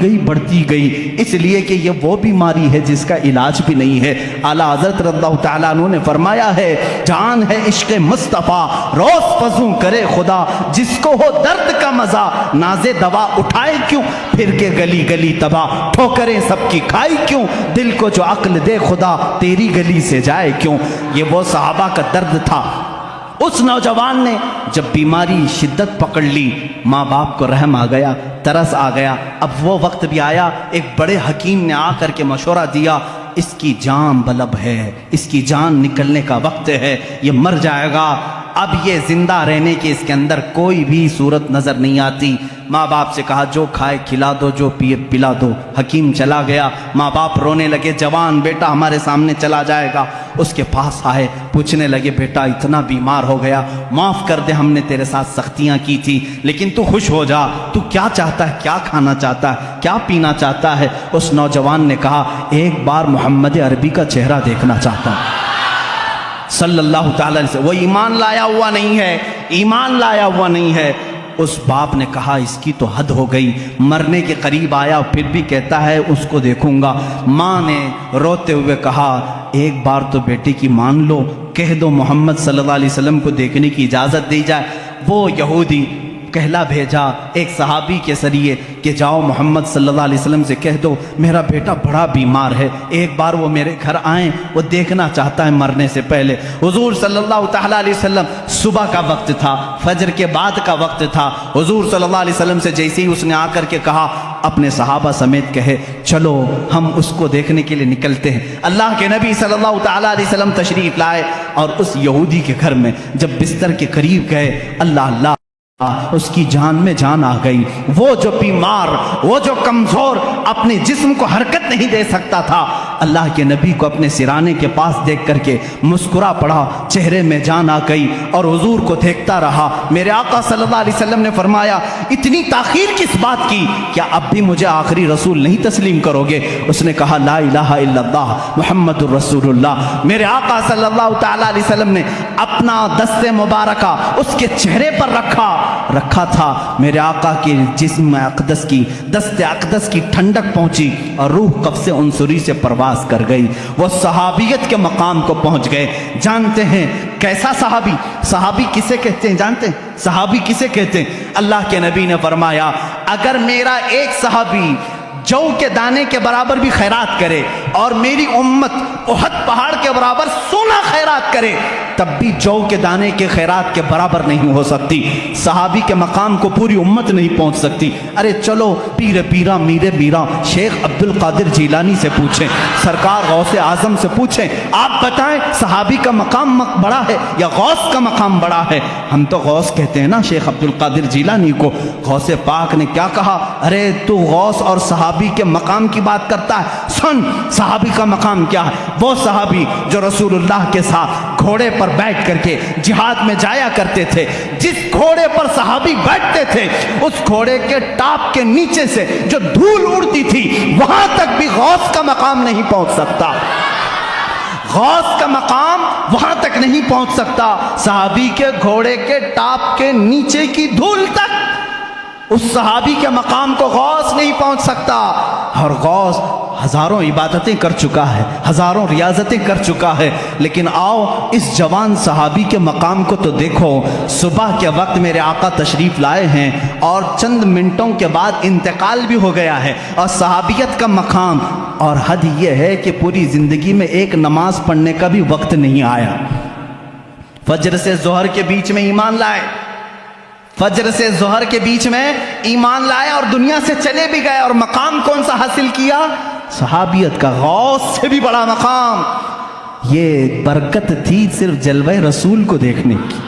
گئی، اس لیے کہ یہ وہ بیماری ہے جس کا علاج بھی نہیں ہے۔ اعلیٰ حضرت رضی اللہ تعالیٰ عنہ نے فرمایا ہے جان ہے عشق مصطفیٰ روز فزوں کرے خدا، جس کو ہو درد کا مزہ ناز دوا اٹھائے کیوں، پھر کے گلی گلی تباہ ٹھوکریں سب کی کھائی کیوں، دل کو جو عقل دے خدا تیری گلی سے جائے کیوں۔ یہ وہ صحابہ کا درد تھا۔ اس نوجوان نے جب بیماری شدت پکڑ لی، ماں باپ کو رحم آ گیا، ترس آ گیا۔ اب وہ وقت بھی آیا، ایک بڑے حکیم نے آ کر کے مشورہ دیا، اس کی جان بلب ہے، اس کی جان نکلنے کا وقت ہے، یہ مر جائے گا۔ اب یہ زندہ رہنے کی اس کے اندر کوئی بھی صورت نظر نہیں آتی۔ ماں باپ سے کہا جو کھائے کھلا دو، جو پیے پلا دو۔ حکیم چلا گیا، ماں باپ رونے لگے، جوان بیٹا ہمارے سامنے چلا جائے گا۔ اس کے پاس آئے، پوچھنے لگے بیٹا اتنا بیمار ہو گیا، معاف کر دے، ہم نے تیرے ساتھ سختیاں کی تھی، لیکن تو خوش ہو جا، تو کیا چاہتا ہے، کیا کھانا چاہتا ہے، کیا پینا چاہتا ہے؟ اس نوجوان نے کہا ایک بار محمد عربی کا چہرہ دیکھنا چاہتا ہوں صلی اللہ تعالی علیہ وسلم۔ وہ ایمان لایا ہوا نہیں ہے، ایمان لایا ہوا نہیں ہے۔ اس باپ نے کہا اس کی تو حد ہو گئی، مرنے کے قریب آیا پھر بھی کہتا ہے اس کو دیکھوں گا۔ ماں نے روتے ہوئے کہا ایک بار تو بیٹے کی مان لو، کہہ دو محمد صلی اللہ علیہ وسلم کو دیکھنے کی اجازت دی جائے۔ وہ یہودی کہلا بھیجا ایک صحابی کے ذریعے کہ جاؤ محمد صلی اللہ علیہ وسلم سے کہہ دو میرا بیٹا بڑا بیمار ہے، ایک بار وہ میرے گھر آئیں، وہ دیکھنا چاہتا ہے مرنے سے پہلے۔ حضور صلی اللہ تعالیٰ علیہ وسلم، صبح کا وقت تھا، فجر کے بعد کا وقت تھا۔ حضور صلی اللہ علیہ وسلم سے جیسے ہی اس نے آ کر کے کہا اپنے صحابہ سمیت کہے چلو ہم اس کو دیکھنے کے لیے نکلتے ہیں۔ اللہ کے نبی صلی اللہ تعالیٰ علیہ وسلم تشریف لائے اور اس یہودی کے گھر میں جب بستر کے قریب گئے، اللہ اس کی جان میں جان آ گئی۔ وہ جو بیمار، وہ جو کمزور، اپنے جسم کو حرکت نہیں دے سکتا تھا، اللہ کے نبی کو اپنے سرانے کے پاس دیکھ کر کے مسکرا پڑا، چہرے میں جان آ گئی اور حضور کو دیکھتا رہا۔ میرے آقا صلی اللہ علیہ وسلم نے فرمایا اتنی تاخیر کس بات کی، کیا اب بھی مجھے آخری رسول نہیں تسلیم کرو گے؟ اس نے کہا لا الہ الا اللہ محمد الرسول اللہ۔ میرے آقا صلی اللہ تعالیٰ علیہ وسلم نے اپنا دست مبارکہ اس کے چہرے پر رکھا تھا۔ میرے آقا کے جسم اقدس کی، دست اقدس کی ٹھنڈک پہنچی اور روح قبض عنصری سے پرواز کر گئی، وہ صحابیت کے مقام کو پہنچ گئے۔ جانتے ہیں کیسا صحابی؟ صحابی کسے کہتے ہیں جانتے ہیں؟ صحابی کسے کہتے ہیں؟ اللہ کے نبی نے فرمایا اگر میرا ایک صحابی جو کے دانے کے برابر بھی خیرات کرے اور میری امت احد پہاڑ کے برابر سونا خیرات کرے تب بھی جو کے دانے کے خیرات کے برابر نہیں ہو سکتی۔ صحابی کے مقام کو پوری امت نہیں پہنچ سکتی۔ ارے چلو پیر پیرا میر میرا شیخ عبد القادر جیلانی سے پوچھیں، سرکار غوث اعظم سے پوچھیں، آپ بتائیں صحابی کا مقام بڑا ہے یا غوث کا مقام بڑا ہے؟ ہم تو غوث کہتے ہیں نا شیخ عبد القادر جیلانی کو۔ غوث پاک نے کیا کہا؟ ارے تو غوث اور صحابی کے مقام کی بات کرتا ہے، سن صحابی کا مقام کیا ہے۔ وہ صحابی جو رسول اللہ کے ساتھ گھوڑے پر بیٹھ کر کے جہاد میں جایا کرتے تھے، جس گھوڑے پر صحابی بیٹھتے تھے اس گھوڑے کے ٹاپ کے نیچے سے جو دھول اڑتی تھی وہاں تک بھی غوث کا مقام نہیں پہنچ سکتا، غوث کا مقام وہاں تک نہیں پہنچ سکتا۔ صحابی کے گھوڑے کے ٹاپ کے نیچے کی دھول تک اس صحابی کے مقام کو غوث نہیں پہنچ سکتا۔ اور غوث ہزاروں عبادتیں کر چکا ہے، ہزاروں ریاضتیں کر چکا ہے، لیکن آؤ اس جوان صحابی کے مقام کو تو دیکھو۔ صبح کے وقت میرے آقا تشریف لائے ہیں اور چند منٹوں کے بعد انتقال بھی ہو گیا ہے، اور صحابیت کا مقام اور حد یہ ہے کہ پوری زندگی میں ایک نماز پڑھنے کا بھی وقت نہیں آیا۔ فجر سے ظہر کے بیچ میں ایمان لائے، فجر سے ظہر کے بیچ میں ایمان لائے اور دنیا سے چلے بھی گئے، اور مقام کون سا حاصل کیا؟ صحابیت کا، غوث سے بھی بڑا مقام۔ یہ برکت تھی صرف جلوہ رسول کو دیکھنے کی۔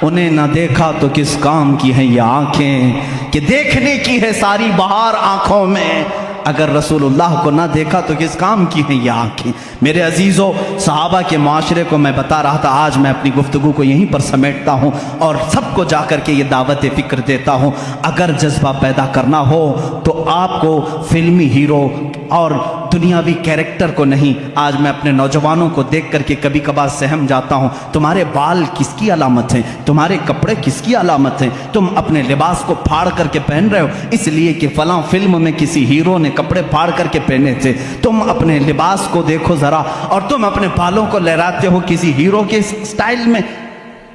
انہیں نہ دیکھا تو کس کام کی ہیں یہ آنکھیں کہ دیکھنے کی ہے ساری بہار آنکھوں میں، اگر رسول اللہ کو نہ دیکھا تو کس کام کی ہیں یہ آنکھیں۔ میرے عزیزو، صحابہ کے معاشرے کو میں بتا رہا تھا، آج میں اپنی گفتگو کو یہیں پر سمیٹتا ہوں اور سب کو جا کر کے یہ دعوت فکر دیتا ہوں۔ اگر جذبہ پیدا کرنا ہو تو آپ کو فلمی ہیرو اور دنیاوی کیریکٹر کو نہیں، آج میں اپنے نوجوانوں کو دیکھ کر کے کبھی کبھار سہم جاتا ہوں، تمہارے بال کس کی علامت ہیں، تمہارے کپڑے کس کی علامت ہیں؟ تم اپنے لباس کو پھاڑ کر کے پہن رہے ہو اس لیے کہ فلاں فلم میں کسی ہیرو نے کپڑے پھاڑ کر کے پہنے تھے۔ تم اپنے لباس کو دیکھو ذرا، اور تم اپنے بالوں کو لہراتے ہو کسی ہیرو کے سٹائل میں۔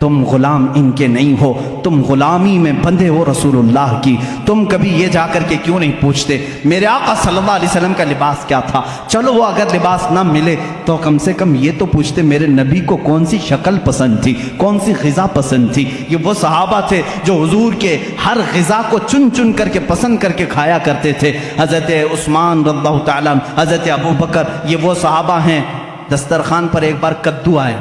تم غلام ان کے نہیں ہو، تم غلامی میں بندھے ہو رسول اللہ کی۔ تم کبھی یہ جا کر کے کیوں نہیں پوچھتے میرے آقا صلی اللہ علیہ وسلم کا لباس کیا تھا؟ چلو وہ اگر لباس نہ ملے تو کم سے کم یہ تو پوچھتے میرے نبی کو کون سی شکل پسند تھی، کون سی غذا پسند تھی۔ یہ وہ صحابہ تھے جو حضور کے ہر غذا کو چن چن کر کے پسند کر کے کھایا کرتے تھے۔ حضرت عثمان رضی اللہ تعالیٰ عنہ، حضرت ابو بکر، یہ وہ صحابہ ہیں۔ دسترخوان پر ایک بار کدو آیا،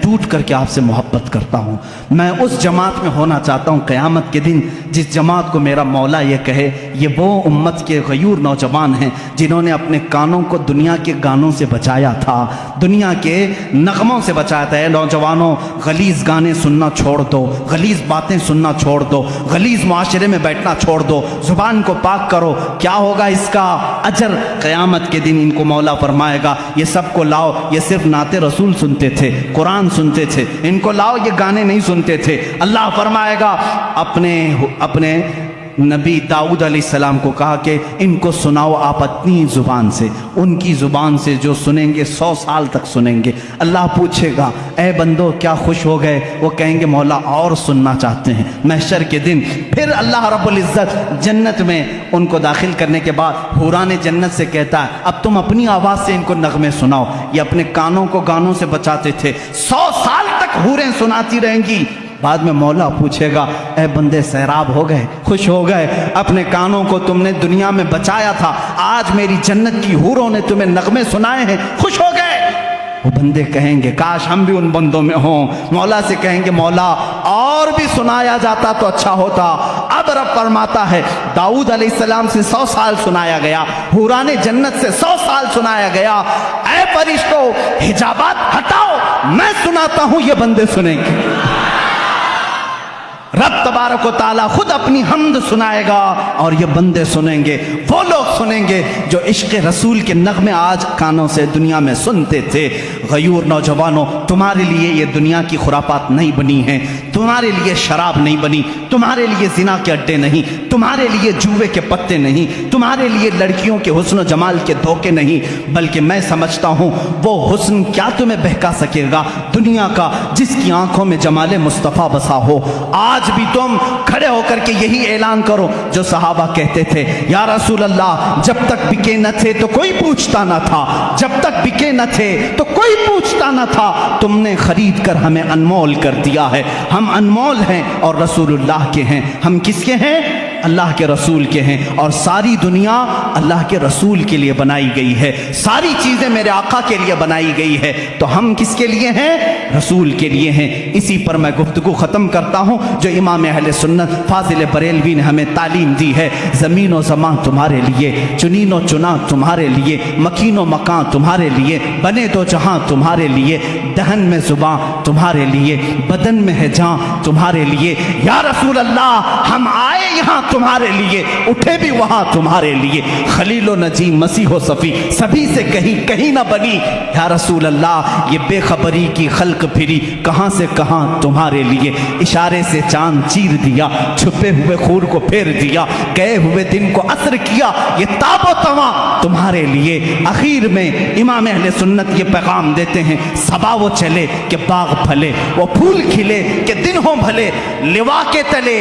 ٹوٹ کر کے آپ سے محبت کرتا ہوں۔ میں اس جماعت میں ہونا چاہتا ہوں قیامت کے دن جس جماعت کو میرا مولا یہ کہے یہ وہ امت کے غیور نوجوان ہیں جنہوں نے اپنے کانوں کو دنیا کے گانوں سے بچایا تھا، دنیا کے نغموں سے بچایا تھا۔ اے نوجوانوں، غلیظ گانے سننا چھوڑ دو، غلیظ باتیں سننا چھوڑ دو، غلیظ معاشرے میں بیٹھنا چھوڑ دو، زبان کو پاک کرو۔ کیا ہوگا اس کا اجر؟ قیامت کے دن ان کو مولا فرمائے گا یہ سب کو لاؤ، یہ صرف نعت رسول سنتے تھے، قرآن سنتے تھے، ان کو لاؤ، یہ گانے نہیں سنتے تھے۔ اللہ فرمائے گا اپنے نبی داؤد علیہ السلام کو کہا کہ ان کو سناؤ آپ اپنی زبان سے، ان کی زبان سے جو سنیں گے 100 سال تک سنیں گے۔ اللہ پوچھے گا اے بندو کیا خوش ہو گئے؟ وہ کہیں گے مولا اور سننا چاہتے ہیں۔ محشر کے دن پھر اللہ رب العزت جنت میں ان کو داخل کرنے کے بعد حوران جنت سے کہتا ہے اب تم اپنی آواز سے ان کو نغمے سناؤ۔ یہ اپنے کانوں کو گانوں سے بچاتے تھے، 100 سال تک حوریں سناتی رہیں گی۔ بعد میں مولا پوچھے گا اے بندے سیراب ہو گئے، خوش ہو گئے؟ اپنے کانوں کو تم نے دنیا میں بچایا تھا، آج میری جنت کی حوروں نے تمہیں نغمے سنائے ہیں، خوش ہو گئے؟ وہ بندے کہیں گے کاش ہم بھی ان بندوں میں ہوں۔ مولا سے کہیں گے مولا اور بھی سنایا جاتا تو اچھا ہوتا۔ اب رب فرماتا ہے داؤد علیہ السلام سے 100 سال سنایا گیا، حوران جنت سے 100 سال سنایا گیا۔ اے فرشتوں حجابات ہٹاؤ، میں سناتا ہوں، یہ بندے سنیں گے۔ رب تبارک و تعالیٰ خود اپنی حمد سنائے گا اور یہ بندے سنیں گے، وہ لوگ سنیں گے جو عشق رسول کے نغمے آج کانوں سے دنیا میں سنتے تھے۔ غیور نوجوانوں، تمہارے لیے یہ دنیا کی خرافات نہیں بنی ہیں، تمہارے لیے شراب نہیں بنی، تمہارے لیے زنا کے اڈے نہیں، تمہارے لیے جوے کے پتے نہیں، تمہارے لیے لڑکیوں کے حسن و جمال کے دھوکے نہیں، بلکہ میں سمجھتا ہوں وہ حسن کیا تمہیں بہکا سکے گا دنیا کا جس کی آنکھوں میں جمال مصطفیٰ بسا ہو۔ آج بھی تم کھڑے ہو کر کے یہی اعلان کرو جو صحابہ کہتے تھے یا رسول اللہ جب تک بکے نہ تھے تو کوئی پوچھتا نہ تھا، جب تک بکے نہ تھے تو کوئی پوچھتا نہ تھا، تم نے خرید کر ہمیں انمول کر دیا ہے۔ ہم انمول ہیں اور رسول اللہ کے ہیں۔ ہم کس کے ہیں؟ اللہ کے رسول کے ہیں، اور ساری دنیا اللہ کے رسول کے لیے بنائی گئی ہے، ساری چیزیں میرے آقا کے لیے بنائی گئی ہے، تو ہم کس کے لیے ہیں؟ رسول کے لیے ہیں۔ اسی پر میں گفتگو ختم کرتا ہوں جو امام اہل سنت فاضل بریلوی نے ہمیں تعلیم دی ہے۔ زمین و زمان تمہارے لیے، چنین و چنا تمہارے لیے، مکین و مکان تمہارے لیے، بنے دو جہاں تمہارے لیے، دہن میں زباں تمہارے لیے، بدن میں ہے جاں تمہارے لیے۔ یا رسول اللہ ہم آئے یہاں تمہارے لیے، اٹھے بھی وہاں تمہارے لیے، خلیل و نجی مسیح و صفی سبھی سے کہیں نہ بنی۔ یا رسول اللہ یہ بے خبری کی خلق پھری کہاں سے کہاں تمہارے لیے، اشارے سے چاند چیر دیا، چھپے ہوئے خور کو پھیر دیا، گئے ہوئے دن کو عصر کیا، یہ تاب و تواں تمہارے لیے۔ اخیر میں امام اہل سنت یہ پیغام دیتے ہیں صبا وہ چلے کہ باغ پھلے، وہ پھول کھلے کہ دن ہوں بھلے، لوا کے تلے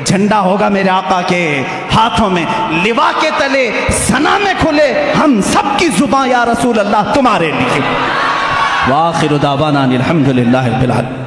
جھنڈا ہوگا میرے آقا کے ہاتھوں میں، لوا کے تلے ثنا میں کھلے ہم سب کی زباں یا رسول اللہ تمہارے لیے۔ وآخر دعوانا الحمدللہ رب العالمین۔